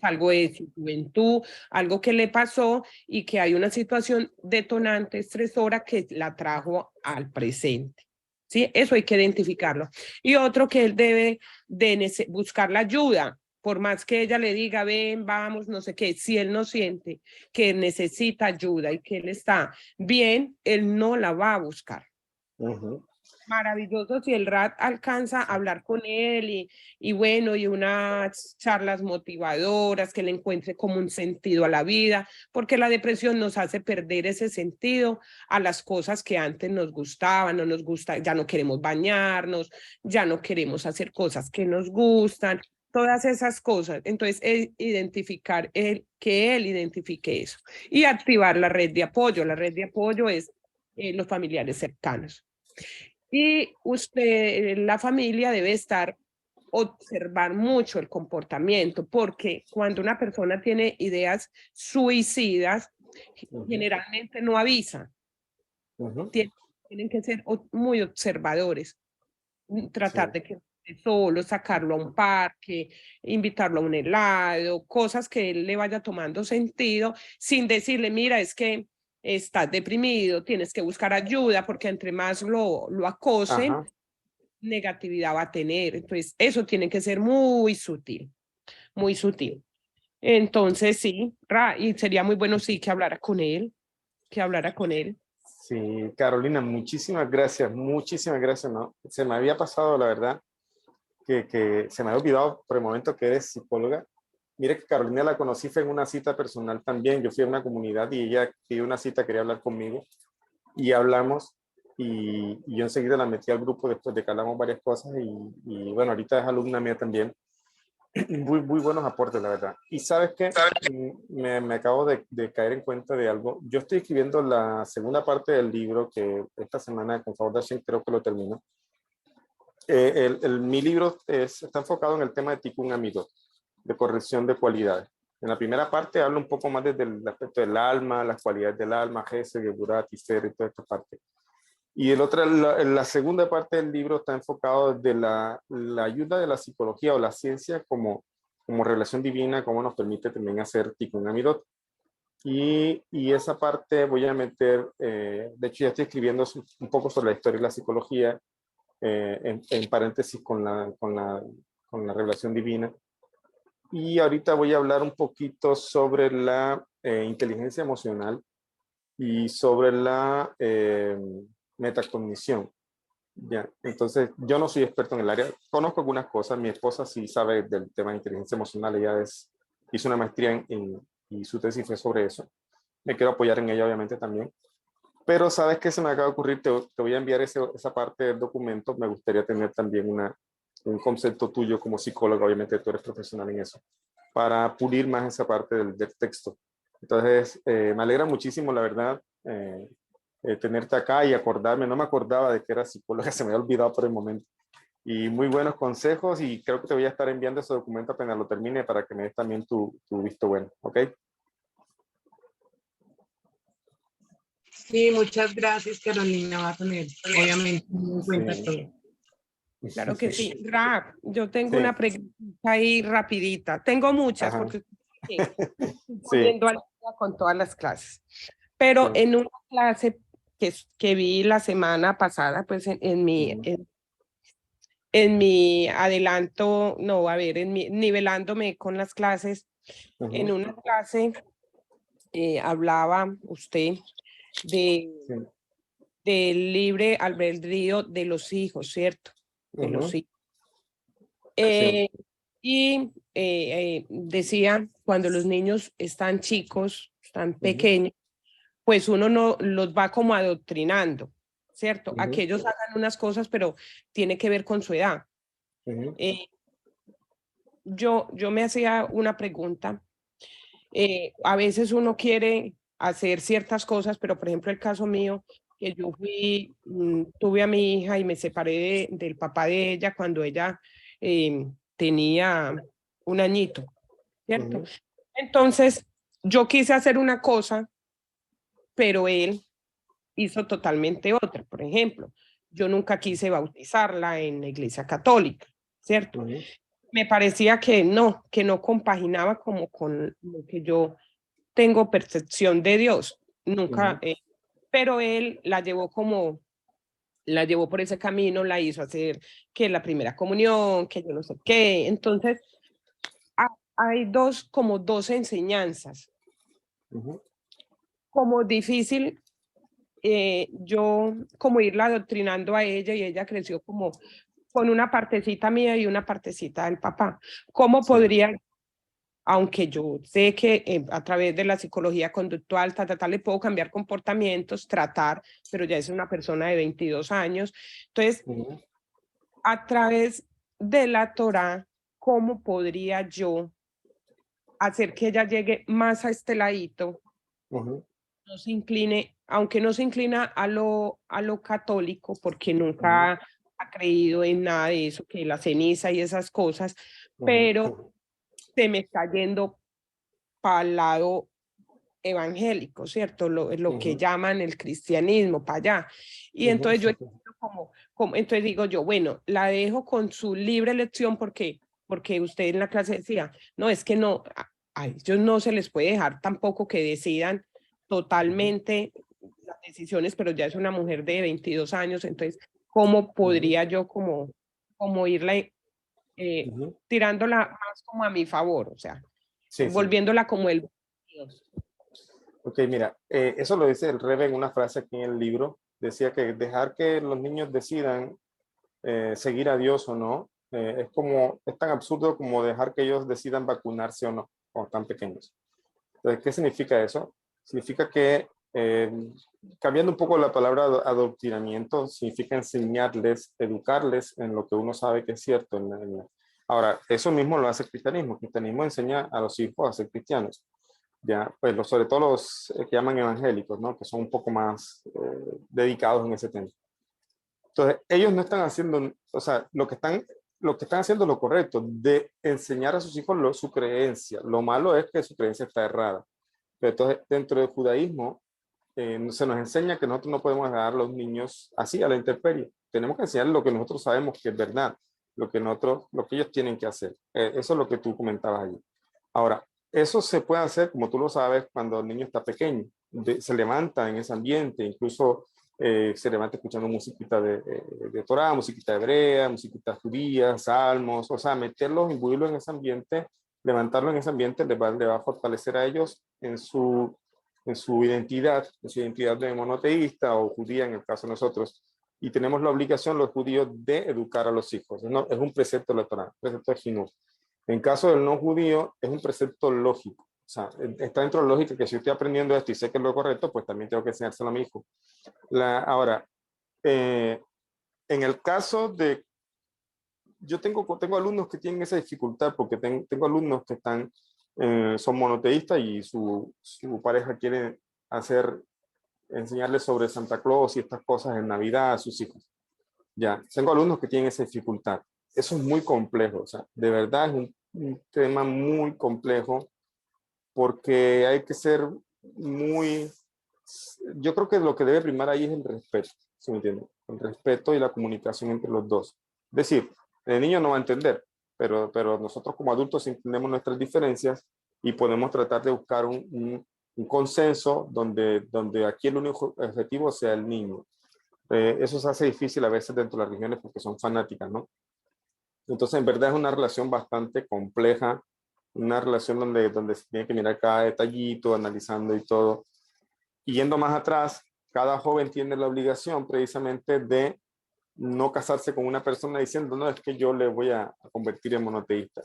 algo de su juventud, algo que le pasó y que hay una situación detonante, estresora, que la trajo al presente. ¿Sí? Eso hay que identificarlo. Y otro, que él debe de buscar la ayuda, por más que ella le diga, ven, vamos, no sé qué, si él no siente que necesita ayuda y que él está bien, él no la va a buscar. Maravilloso si el RAT alcanza a hablar con él y bueno, y unas charlas motivadoras, que le encuentre como un sentido a la vida, porque la depresión nos hace perder ese sentido a las cosas que antes nos gustaban, no nos gusta, ya no queremos bañarnos, ya no queremos hacer cosas que nos gustan, todas esas cosas. Entonces, que él identifique eso y activar la red de apoyo. La red de apoyo es los familiares cercanos. Y usted, la familia, debe observar mucho el comportamiento, porque cuando una persona tiene ideas suicidas, generalmente no avisa. Tienen que ser muy observadores, tratar de que solo, sacarlo a un parque, invitarlo a un helado, cosas que él le vaya tomando sentido, sin decirle, mira, es que estás deprimido, tienes que buscar ayuda, porque entre más lo acosen, negatividad va a tener. Entonces, eso tiene que ser muy sutil, muy sutil. Entonces, sí, y sería muy bueno, sí, que hablara con él, Sí, Carolina, muchísimas gracias, ¿no? Se me había pasado, la verdad, que se me había olvidado por el momento que eres psicóloga. Mire que Carolina la conocí, fue en una cita personal también. Yo fui a una comunidad y ella pidió una cita, quería hablar conmigo y hablamos, y yo enseguida la metí al grupo después de que hablamos varias cosas y bueno, ahorita es alumna mía también. muy buenos aportes, la verdad. Y sabes qué, me acabo de caer en cuenta de algo. Yo estoy escribiendo la segunda parte del libro que esta semana, con favor de Hashem, creo que lo termino. Mi libro está enfocado en el tema de Tikkun Amidot, de corrección de cualidades. En la primera parte hablo un poco más desde el aspecto del alma, las cualidades del alma, Gesed, Geburah, Tifer y toda esta parte. Y la segunda parte del libro está enfocado desde la ayuda de la psicología o la ciencia como relación divina, cómo nos permite también hacer Tikkun Amidot. Y esa parte voy a meter, de hecho ya estoy escribiendo un poco sobre la historia de la psicología, en paréntesis con la revelación divina. Y ahorita voy a hablar un poquito sobre la inteligencia emocional y sobre la metacognición. Ya, entonces yo no soy experto en el área, conozco algunas cosas, mi esposa sí sabe del tema de inteligencia emocional, ella hizo una maestría y su tesis fue sobre eso. Me quiero apoyar en ella obviamente también. Pero sabes que se me acaba de ocurrir, te voy a enviar esa parte del documento, me gustaría tener también un concepto tuyo como psicólogo, obviamente tú eres profesional en eso, para pulir más esa parte del texto. Entonces, me alegra muchísimo, la verdad, tenerte acá y acordarme, no me acordaba de que era psicóloga, se me había olvidado por el momento. Y muy buenos consejos y creo que te voy a estar enviando ese documento apenas lo termine para que me des también tu visto bueno, ¿ok? Sí, muchas gracias, Carolina. Va a tener, obviamente, en cuenta Sí. todo. Claro que sí. Rap, yo tengo Sí. una pregunta ahí rapidita. Tengo muchas Ajá. porque Sí. poniendo al día con todas las clases. Pero Sí. en una clase que vi la semana pasada, pues en mi adelanto, no, a ver, nivelándome con las clases, en una clase hablaba usted de, Sí. del libre albedrío de los hijos, ¿cierto? De los hijos. Sí. Y decía, cuando los niños están chicos, están pequeños, pues uno no los va como adoctrinando, ¿cierto? A que ellos hagan unas cosas, pero tiene que ver con su edad. Yo me hacía una pregunta. A veces uno quiere hacer ciertas cosas, pero por ejemplo el caso mío, que yo tuve a mi hija y me separé del papá de ella cuando ella tenía un añito, ¿cierto? Entonces yo quise hacer una cosa, pero él hizo totalmente otra. Por ejemplo, yo nunca quise bautizarla en la iglesia católica, ¿cierto? Me parecía que no compaginaba como con lo que yo tengo percepción de Dios, nunca, pero él la llevó por ese camino, la hizo hacer que la primera comunión, que yo no sé qué, entonces hay como dos enseñanzas, como difícil yo como irla adoctrinando a ella y ella creció como con una partecita mía y una partecita del papá. ¿Cómo podría, aunque yo sé que a través de la psicología conductual, le puedo cambiar comportamientos, tratar, pero ya es una persona de 22 años. Entonces, a través de la Torá, ¿cómo podría yo hacer que ella llegue más a este ladito? No se incline, aunque no se inclina a lo católico, porque nunca ha creído en nada de eso, que la ceniza y esas cosas, pero se me está yendo para el lado evangélico, ¿cierto? Lo que llaman el cristianismo, para allá. Y entonces yo entonces digo yo, bueno, la dejo con su libre elección porque usted en la clase decía, no, es que no, a ellos no se les puede dejar tampoco que decidan totalmente las decisiones, pero ya es una mujer de 22 años, entonces, ¿cómo podría yo como irla tirándola más como a mi favor? O sea, volviéndola como el Dios. Ok, mira, eso lo dice el Rebbe en una frase aquí en el libro. Decía que dejar que los niños decidan seguir a Dios o no, es tan absurdo como dejar que ellos decidan vacunarse o no, cuando están pequeños. Entonces, ¿qué significa eso? Significa que, cambiando un poco la palabra adoctrinamiento, significa enseñarles, educarles en lo que uno sabe que es cierto, Ahora, eso mismo lo hace el cristianismo. El cristianismo enseña a los hijos a ser cristianos. Ya, pues sobre todo los que llaman evangélicos, ¿no? Que son un poco más dedicados en ese tema. Entonces, ellos no están haciendo, o sea, lo que están haciendo es lo correcto, de enseñar a sus hijos su creencia. Lo malo es que su creencia está errada. Pero entonces, dentro del judaísmo, se nos enseña que nosotros no podemos dejar a los niños así a la intemperie. Tenemos que enseñar lo que nosotros sabemos que es verdad, lo que ellos tienen que hacer. Eso es lo que tú comentabas allí. Ahora, eso se puede hacer, como tú lo sabes, cuando el niño está pequeño. Se levanta en ese ambiente, incluso se levanta escuchando musiquita de Torah, musiquita hebrea, musiquita judía, salmos, o sea, meterlos, imbuirlos en ese ambiente, levantarlo en ese ambiente le va a fortalecer a ellos en su identidad de monoteísta o judía en el caso de nosotros. Y tenemos la obligación los judíos de educar a los hijos. Es un precepto de la Torah, un precepto de Jinuj. En caso del no judío, es un precepto lógico. O sea, está dentro de la lógica que si yo estoy aprendiendo esto y sé que es lo correcto, pues también tengo que enseñárselo a mi hijo. Ahora, en el caso de... Yo tengo alumnos que tienen esa dificultad porque tengo alumnos que son monoteístas y su pareja quiere enseñarles sobre Santa Claus y estas cosas en Navidad a sus hijos. Ya, tengo alumnos que tienen esa dificultad. Eso es muy complejo, o sea, de verdad es un tema muy complejo porque hay que ser yo creo que lo que debe primar ahí es el respeto, ¿sí me entienden? El respeto y la comunicación entre los dos. Es decir, el niño no va a entender, pero nosotros como adultos entendemos nuestras diferencias y podemos tratar de buscar un consenso donde aquí el único objetivo sea el niño. Eso se hace difícil a veces dentro de las religiones porque son fanáticas, ¿no? Entonces, en verdad es una relación bastante compleja, una relación donde se tiene que mirar cada detallito, analizando y todo. Y yendo más atrás, cada joven tiene la obligación precisamente de no casarse con una persona diciendo, no, es que yo le voy a convertir en monoteísta.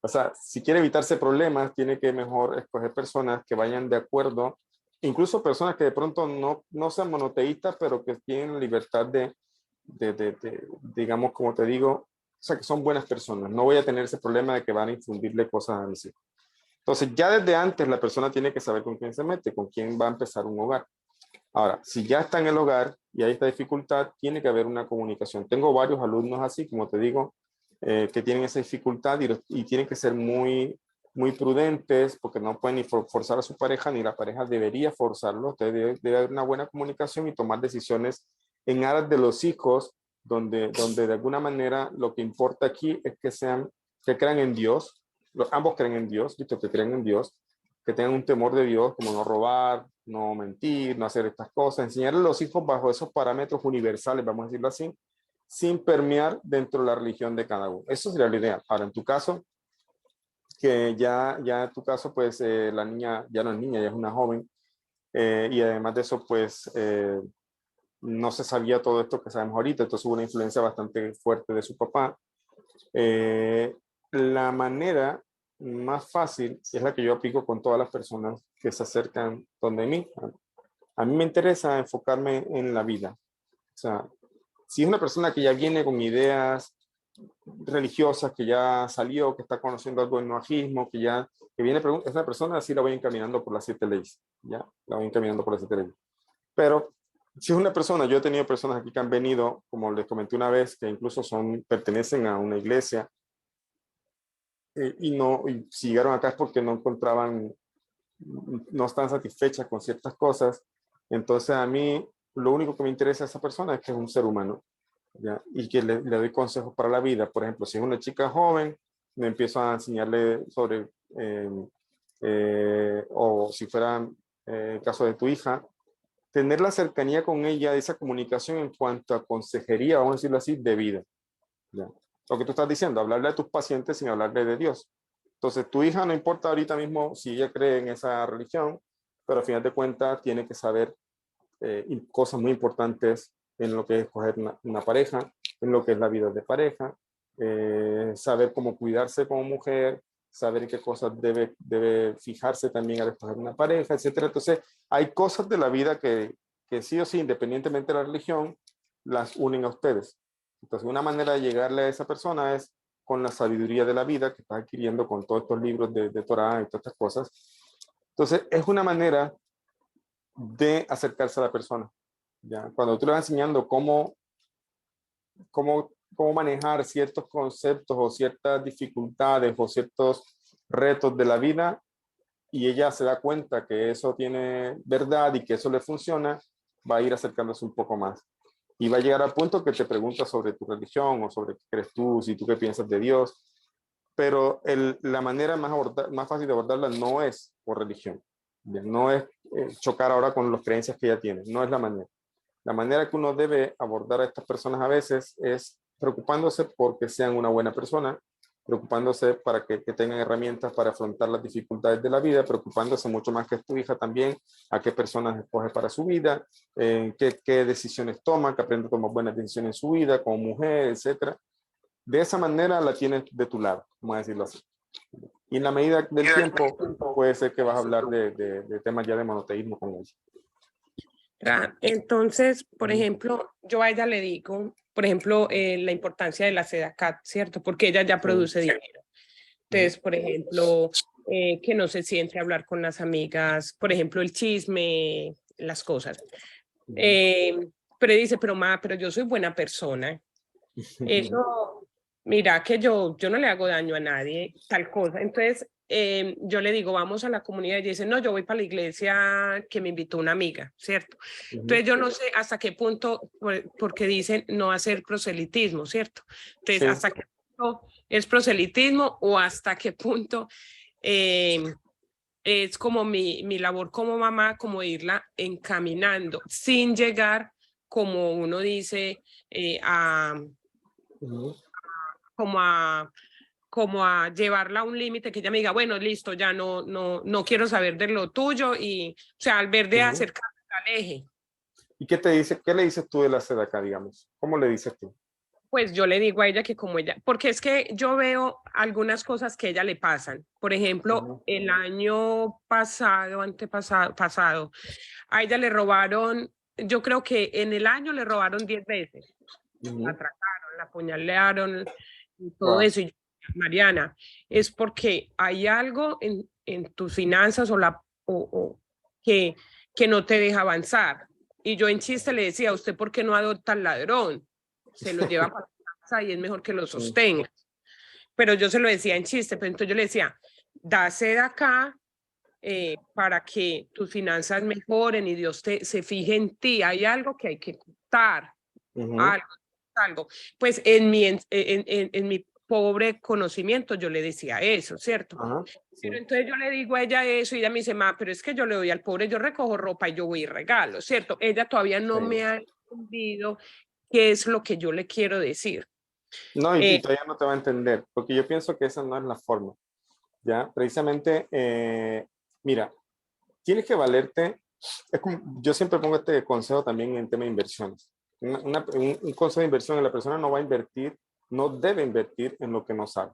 O sea, si quiere evitarse problemas, tiene que mejor escoger personas que vayan de acuerdo, incluso personas que de pronto no sean monoteístas, pero que tienen libertad digamos, como te digo, o sea, que son buenas personas. No voy a tener ese problema de que van a infundirle cosas a mis hijos. Entonces, ya desde antes la persona tiene que saber con quién se mete, con quién va a empezar un hogar. Ahora, si ya está en el hogar y hay esta dificultad, tiene que haber una comunicación. Tengo varios alumnos así, como te digo, que tienen esa dificultad y tienen que ser muy prudentes porque no pueden ni forzar a su pareja, ni la pareja debería forzarlo. Debe haber una buena comunicación y tomar decisiones en aras de los hijos, donde de alguna manera lo que importa aquí es que crean en Dios. Ambos creen en Dios, ¿listo? Que creen en Dios, que tengan un temor de Dios, como no robar, no mentir, no hacer estas cosas, enseñarle a los hijos bajo esos parámetros universales, vamos a decirlo así, sin permear dentro de la religión de cada uno. Eso sería la idea. Ahora, en tu caso, que ya en tu caso, pues la niña ya no es niña, ya es una joven, y además de eso, pues no se sabía todo esto que sabemos ahorita, entonces hubo una influencia bastante fuerte de su papá. La manera más fácil es la que yo aplico con todas las personas que se acercan donde mí. A mí me interesa enfocarme en la vida. O sea, si es una persona que ya viene con ideas religiosas, que ya salió, que está conociendo algo del noajismo, que viene, esa persona sí la voy encaminando por las 7 leyes, ya, la voy encaminando por las 7 leyes. Pero si es una persona, yo he tenido personas aquí que han venido, como les comenté una vez, que incluso pertenecen a una iglesia, y si llegaron acá es porque no están satisfechas con ciertas cosas. Entonces a mí lo único que me interesa a esa persona es que es un ser humano, ¿ya? Y que le doy consejos para la vida. Por ejemplo, si es una chica joven, me empiezo a enseñarle sobre, o si fuera el caso de tu hija, tener la cercanía con ella, esa comunicación en cuanto a consejería, vamos a decirlo así, de vida, ¿ya? Lo que tú estás diciendo, hablarle a tus pacientes sin hablarle de Dios. Entonces, tu hija no importa ahorita mismo si ella cree en esa religión, pero al final de cuentas tiene que saber cosas muy importantes en lo que es escoger una pareja, en lo que es la vida de pareja, saber cómo cuidarse como mujer, saber en qué cosas debe fijarse también al escoger una pareja, etc. Entonces, hay cosas de la vida que sí o sí, independientemente de la religión, las unen a ustedes. Entonces, una manera de llegarle a esa persona es con la sabiduría de la vida que estás adquiriendo con todos estos libros de Torah y todas estas cosas. Entonces, es una manera de acercarse a la persona. ¿Ya? Cuando tú le vas enseñando cómo manejar ciertos conceptos o ciertas dificultades o ciertos retos de la vida, y ella se da cuenta que eso tiene verdad y que eso le funciona, va a ir acercándose un poco más. Y va a llegar al punto que te pregunta sobre tu religión o sobre qué crees tú, si tú qué piensas de Dios. Pero la manera más fácil de abordarla no es por religión. Bien, no es chocar ahora con las creencias que ella tiene. No es la manera. La manera que uno debe abordar a estas personas a veces es preocupándose porque sean una buena persona, preocupándose para que tengan herramientas para afrontar las dificultades de la vida, preocupándose mucho más que tu hija también, a qué personas escoge para su vida, qué decisiones toma, que aprenda a tomar buenas decisiones en su vida, como mujer, etc. De esa manera la tienes de tu lado, vamos a decirlo así. Y en la medida del tiempo puede ser que vas a hablar de temas ya de monoteísmo con ella. Entonces, por ejemplo, yo a ella le digo, por ejemplo, la importancia de la Sedacat, ¿cierto? Porque ella ya produce dinero. Entonces, por ejemplo, que no se siente a hablar con las amigas, por ejemplo, el chisme, las cosas. Pero dice, pero yo soy buena persona. Eso, mira que yo no le hago daño a nadie, tal cosa. Entonces, yo le digo, vamos a la comunidad, y ella dice, no, yo voy para la iglesia que me invitó una amiga, ¿cierto? Entonces, yo no sé hasta qué punto, porque dicen no hacer proselitismo, ¿cierto? Entonces, Sí. hasta qué punto es proselitismo o hasta qué punto es como mi labor como mamá, como irla encaminando, sin llegar, como uno dice, como a llevarla a un límite que ella me diga, bueno, listo, ya no quiero saber de lo tuyo, y, o sea, al ver de acercarme al eje. ¿Y qué te dice? ¿Qué le dices tú de la Sedaká, digamos? ¿Cómo le dices tú? Pues yo le digo a ella que como ella, porque es que yo veo algunas cosas que a ella le pasan. Por ejemplo, el año pasado, pasado, a ella le robaron, yo creo que en el año le robaron 10 veces. La atracaron, la apuñalearon y todo eso. Y Mariana, es porque hay algo en tus finanzas que no te deja avanzar. Y yo en chiste le decía, ¿usted por qué no adopta al ladrón? Se lo lleva para casa y es mejor que lo sostenga. Pero yo se lo decía en chiste, pero entonces yo le decía, dase de acá para que tus finanzas mejoren y Dios se fije en ti. Hay algo que hay que ocultar, algo. Pues en mi pobre conocimiento yo le decía eso, ¿cierto? Pero entonces yo le digo a ella eso y ella me dice, ma, pero es que yo le doy al pobre, yo recojo ropa y yo voy y regalo, ¿cierto? Ella todavía no me ha entendido qué es lo que yo le quiero decir. No, y todavía no te va a entender, porque yo pienso que esa no es la forma. Ya, precisamente, mira, tienes que valerte. Yo siempre pongo este consejo también en tema de inversiones. Un consejo de inversión: la persona no va a invertir, no debe invertir en lo que no sabe.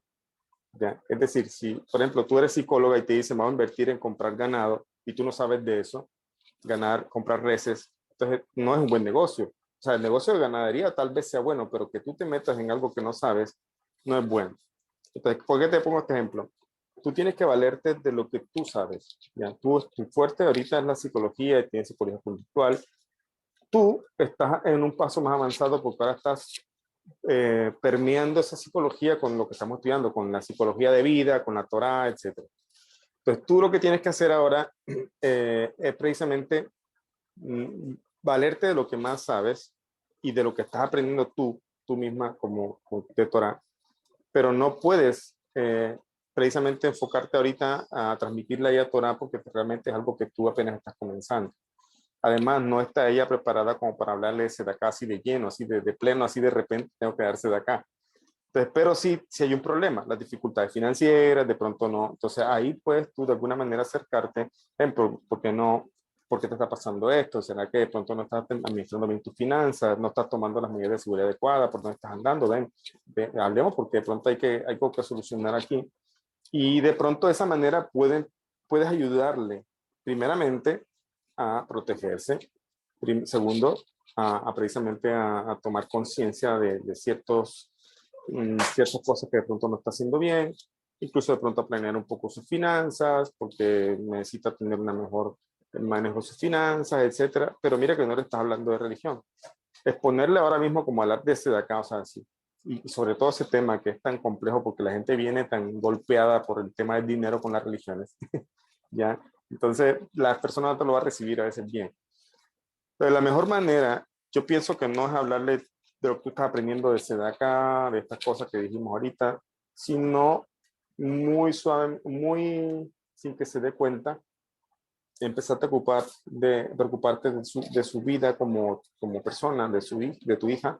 ¿Ya? Es decir, si, por ejemplo, tú eres psicóloga y te dicen, vamos a invertir en comprar ganado, y tú no sabes de eso, comprar reses, entonces no es un buen negocio. O sea, el negocio de ganadería tal vez sea bueno, pero que tú te metas en algo que no sabes, no es bueno. Entonces, ¿por qué te pongo este ejemplo? Tú tienes que valerte de lo que tú sabes. ¿Ya? Tu fuerte ahorita es la psicología, tienes psicología conductual. Tú estás en un paso más avanzado porque ahora estás permeando esa psicología con lo que estamos estudiando, con la psicología de vida, con la Torah, etc. Entonces, tú lo que tienes que hacer ahora es precisamente valerte de lo que más sabes y de lo que estás aprendiendo tú misma como de Torah, pero no puedes precisamente enfocarte ahorita a transmitir la Torah porque realmente es algo que tú apenas estás comenzando. Además, no está ella preparada como para hablarle de acá así de lleno, así de pleno, así de repente tengo que darse de acá. Entonces, pero sí hay un problema, las dificultades financieras, de pronto no. Entonces ahí puedes tú de alguna manera acercarte, ejemplo, ¿por qué te está pasando esto? ¿Será que de pronto no estás administrando bien tus finanzas? ¿No estás tomando las medidas de seguridad adecuadas? ¿Por dónde estás andando? Ven, hablemos porque de pronto hay algo que solucionar aquí. Y de pronto de esa manera puedes ayudarle, primeramente, a protegerse. Segundo, precisamente a tomar conciencia de ciertos ciertas cosas que de pronto no está haciendo bien, incluso de pronto planear un poco sus finanzas, porque necesita tener una mejor manejo de sus finanzas, etcétera. Pero mira que no le estás hablando de religión. Exponerle ahora mismo como hablar de ese de acá, o sea, sí. Y sobre todo ese tema que es tan complejo porque la gente viene tan golpeada por el tema del dinero con las religiones, ¿ya? Entonces, las personas no te lo van a recibir a veces bien. Pero la mejor manera, yo pienso que no es hablarle de lo que tú estás aprendiendo de Sedaka, de estas cosas que dijimos ahorita, sino muy suave, muy sin que se dé cuenta, empezarte a preocuparte de su vida como persona, de tu hija.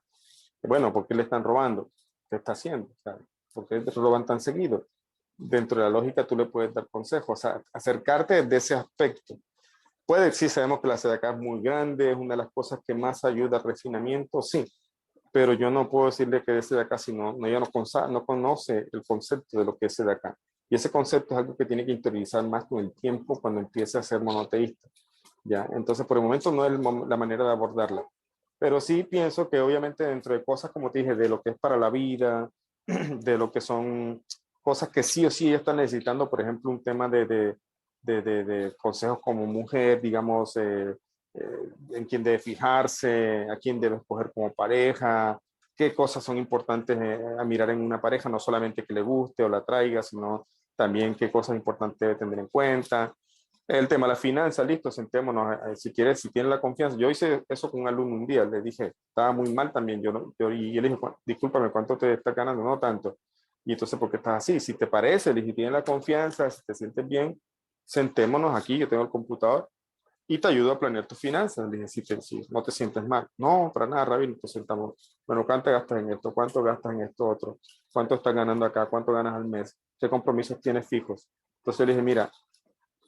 Bueno, ¿por qué le están robando? ¿Qué está haciendo? O sea, ¿por qué te roban tan seguido? Dentro de la lógica tú le puedes dar consejos, o sea, acercarte de ese aspecto. Puede, sí, sabemos que la sedacá es muy grande, es una de las cosas que más ayuda al refinamiento, sí, pero yo no puedo decirle que es sedacá si ella no conoce el concepto de lo que es sedacá. Y ese concepto es algo que tiene que interiorizar más con el tiempo cuando empiece a ser monoteísta, ¿ya? Entonces, por el momento no es la manera de abordarla. Pero sí pienso que obviamente dentro de cosas, como te dije, de lo que es para la vida, de lo que son cosas que sí o sí están necesitando, por ejemplo, un tema de consejos como mujer, digamos, en quién debe fijarse, a quién debe escoger como pareja, qué cosas son importantes a mirar en una pareja, no solamente que le guste o la traiga, sino también qué cosas importantes debe tener en cuenta. El tema de la finanza, listo, sentémonos, si quieres, si tienes la confianza. Yo hice eso con un alumno un día, le dije, estaba muy mal también, y él dijo, discúlpame, ¿cuánto te está ganando? No tanto. Y entonces, ¿por qué estás así? Si te parece, si tienes la confianza, si te sientes bien, sentémonos aquí, yo tengo el computador, y te ayudo a planear tus finanzas. Le dije, si no te sientes mal. No, para nada, Rabino, nos sentamos. Bueno, ¿cuánto gastas en esto? ¿Cuánto gastas en esto otro? ¿Cuánto estás ganando acá? ¿Cuánto ganas al mes? ¿Qué compromisos tienes fijos? Entonces le dije, mira,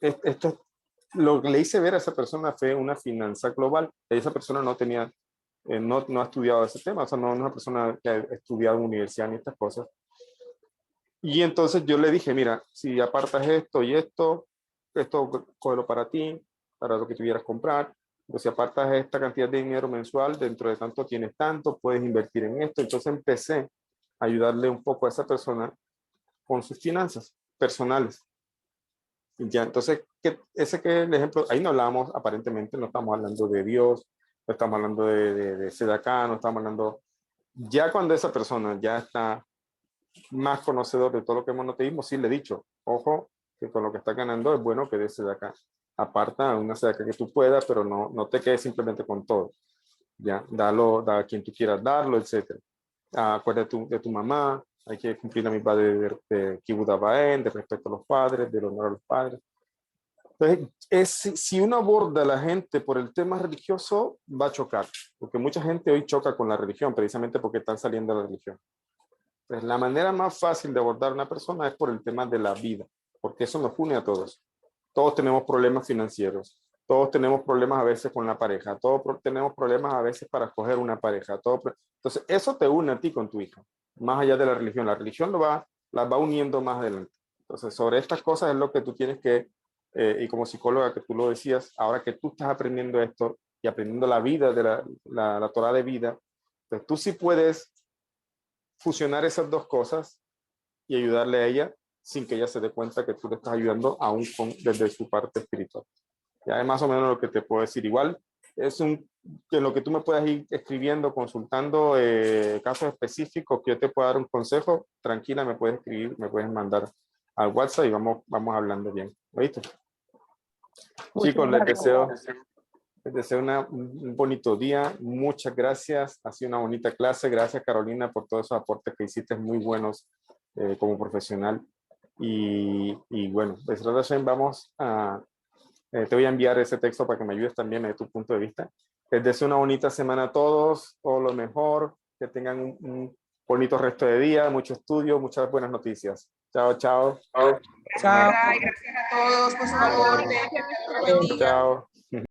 esto, lo que le hice ver a esa persona fue una finanza global. Esa persona no tenía, no ha estudiado ese tema, o sea, no es una persona que ha estudiado en universidad ni estas cosas. Y entonces yo le dije, mira, si apartas esto y esto cógelo para ti, para lo que tuvieras comprar. O si apartas esta cantidad de dinero mensual, dentro de tanto tienes tanto, puedes invertir en esto. Entonces empecé a ayudarle un poco a esa persona con sus finanzas personales. Ya, entonces, ese que es el ejemplo, ahí no hablamos, aparentemente no estamos hablando de Dios, no estamos hablando de Sedacá, no estamos hablando, ya cuando esa persona ya está más conocedor de todo lo que es monoteísmo, sí le he dicho, ojo, que con lo que está ganando es bueno que des Sedacá. Aparta una Sedacá que tú puedas, pero no te quedes simplemente con todo. Ya, da a quien tú quieras darlo, etc. Acuérdate de tu mamá, hay que cumplir la misma de Kibud Abaen, de respeto a los padres, del honor a los padres. Entonces, si uno aborda a la gente por el tema religioso, va a chocar, porque mucha gente hoy choca con la religión, precisamente porque están saliendo de la religión. Entonces, la manera más fácil de abordar a una persona es por el tema de la vida, porque eso nos une a todos. Todos tenemos problemas financieros, todos tenemos problemas a veces con la pareja, todos tenemos problemas a veces para escoger una pareja. Entonces, eso te une a ti con tu hija, más allá de la religión. La religión las va uniendo más adelante. Entonces, sobre estas cosas es lo que tú tienes que, y como psicóloga que tú lo decías, ahora que tú estás aprendiendo esto y aprendiendo la vida, de la Torah de vida, pues tú sí puedes fusionar esas dos cosas y ayudarle a ella sin que ella se dé cuenta que tú le estás ayudando aún desde su parte espiritual. Ya es más o menos lo que te puedo decir. Igual es en lo que tú me puedas ir escribiendo, consultando casos específicos que yo te pueda dar un consejo, tranquila, me puedes escribir, me puedes mandar al WhatsApp y vamos hablando bien. ¿Oíste? Chicos, les deseo un bonito día. Muchas gracias. Ha sido una bonita clase. Gracias, Carolina, por todos esos aportes que hiciste muy buenos como profesional. Y bueno, pues vamos te voy a enviar ese texto para que me ayudes también desde tu punto de vista. Les deseo una bonita semana a todos, todo lo mejor, que tengan un bonito resto de día, mucho estudio, muchas buenas noticias. Chao, chao. Chao. Gracias a todos por su aporte. Que Dios los bendiga. Chao.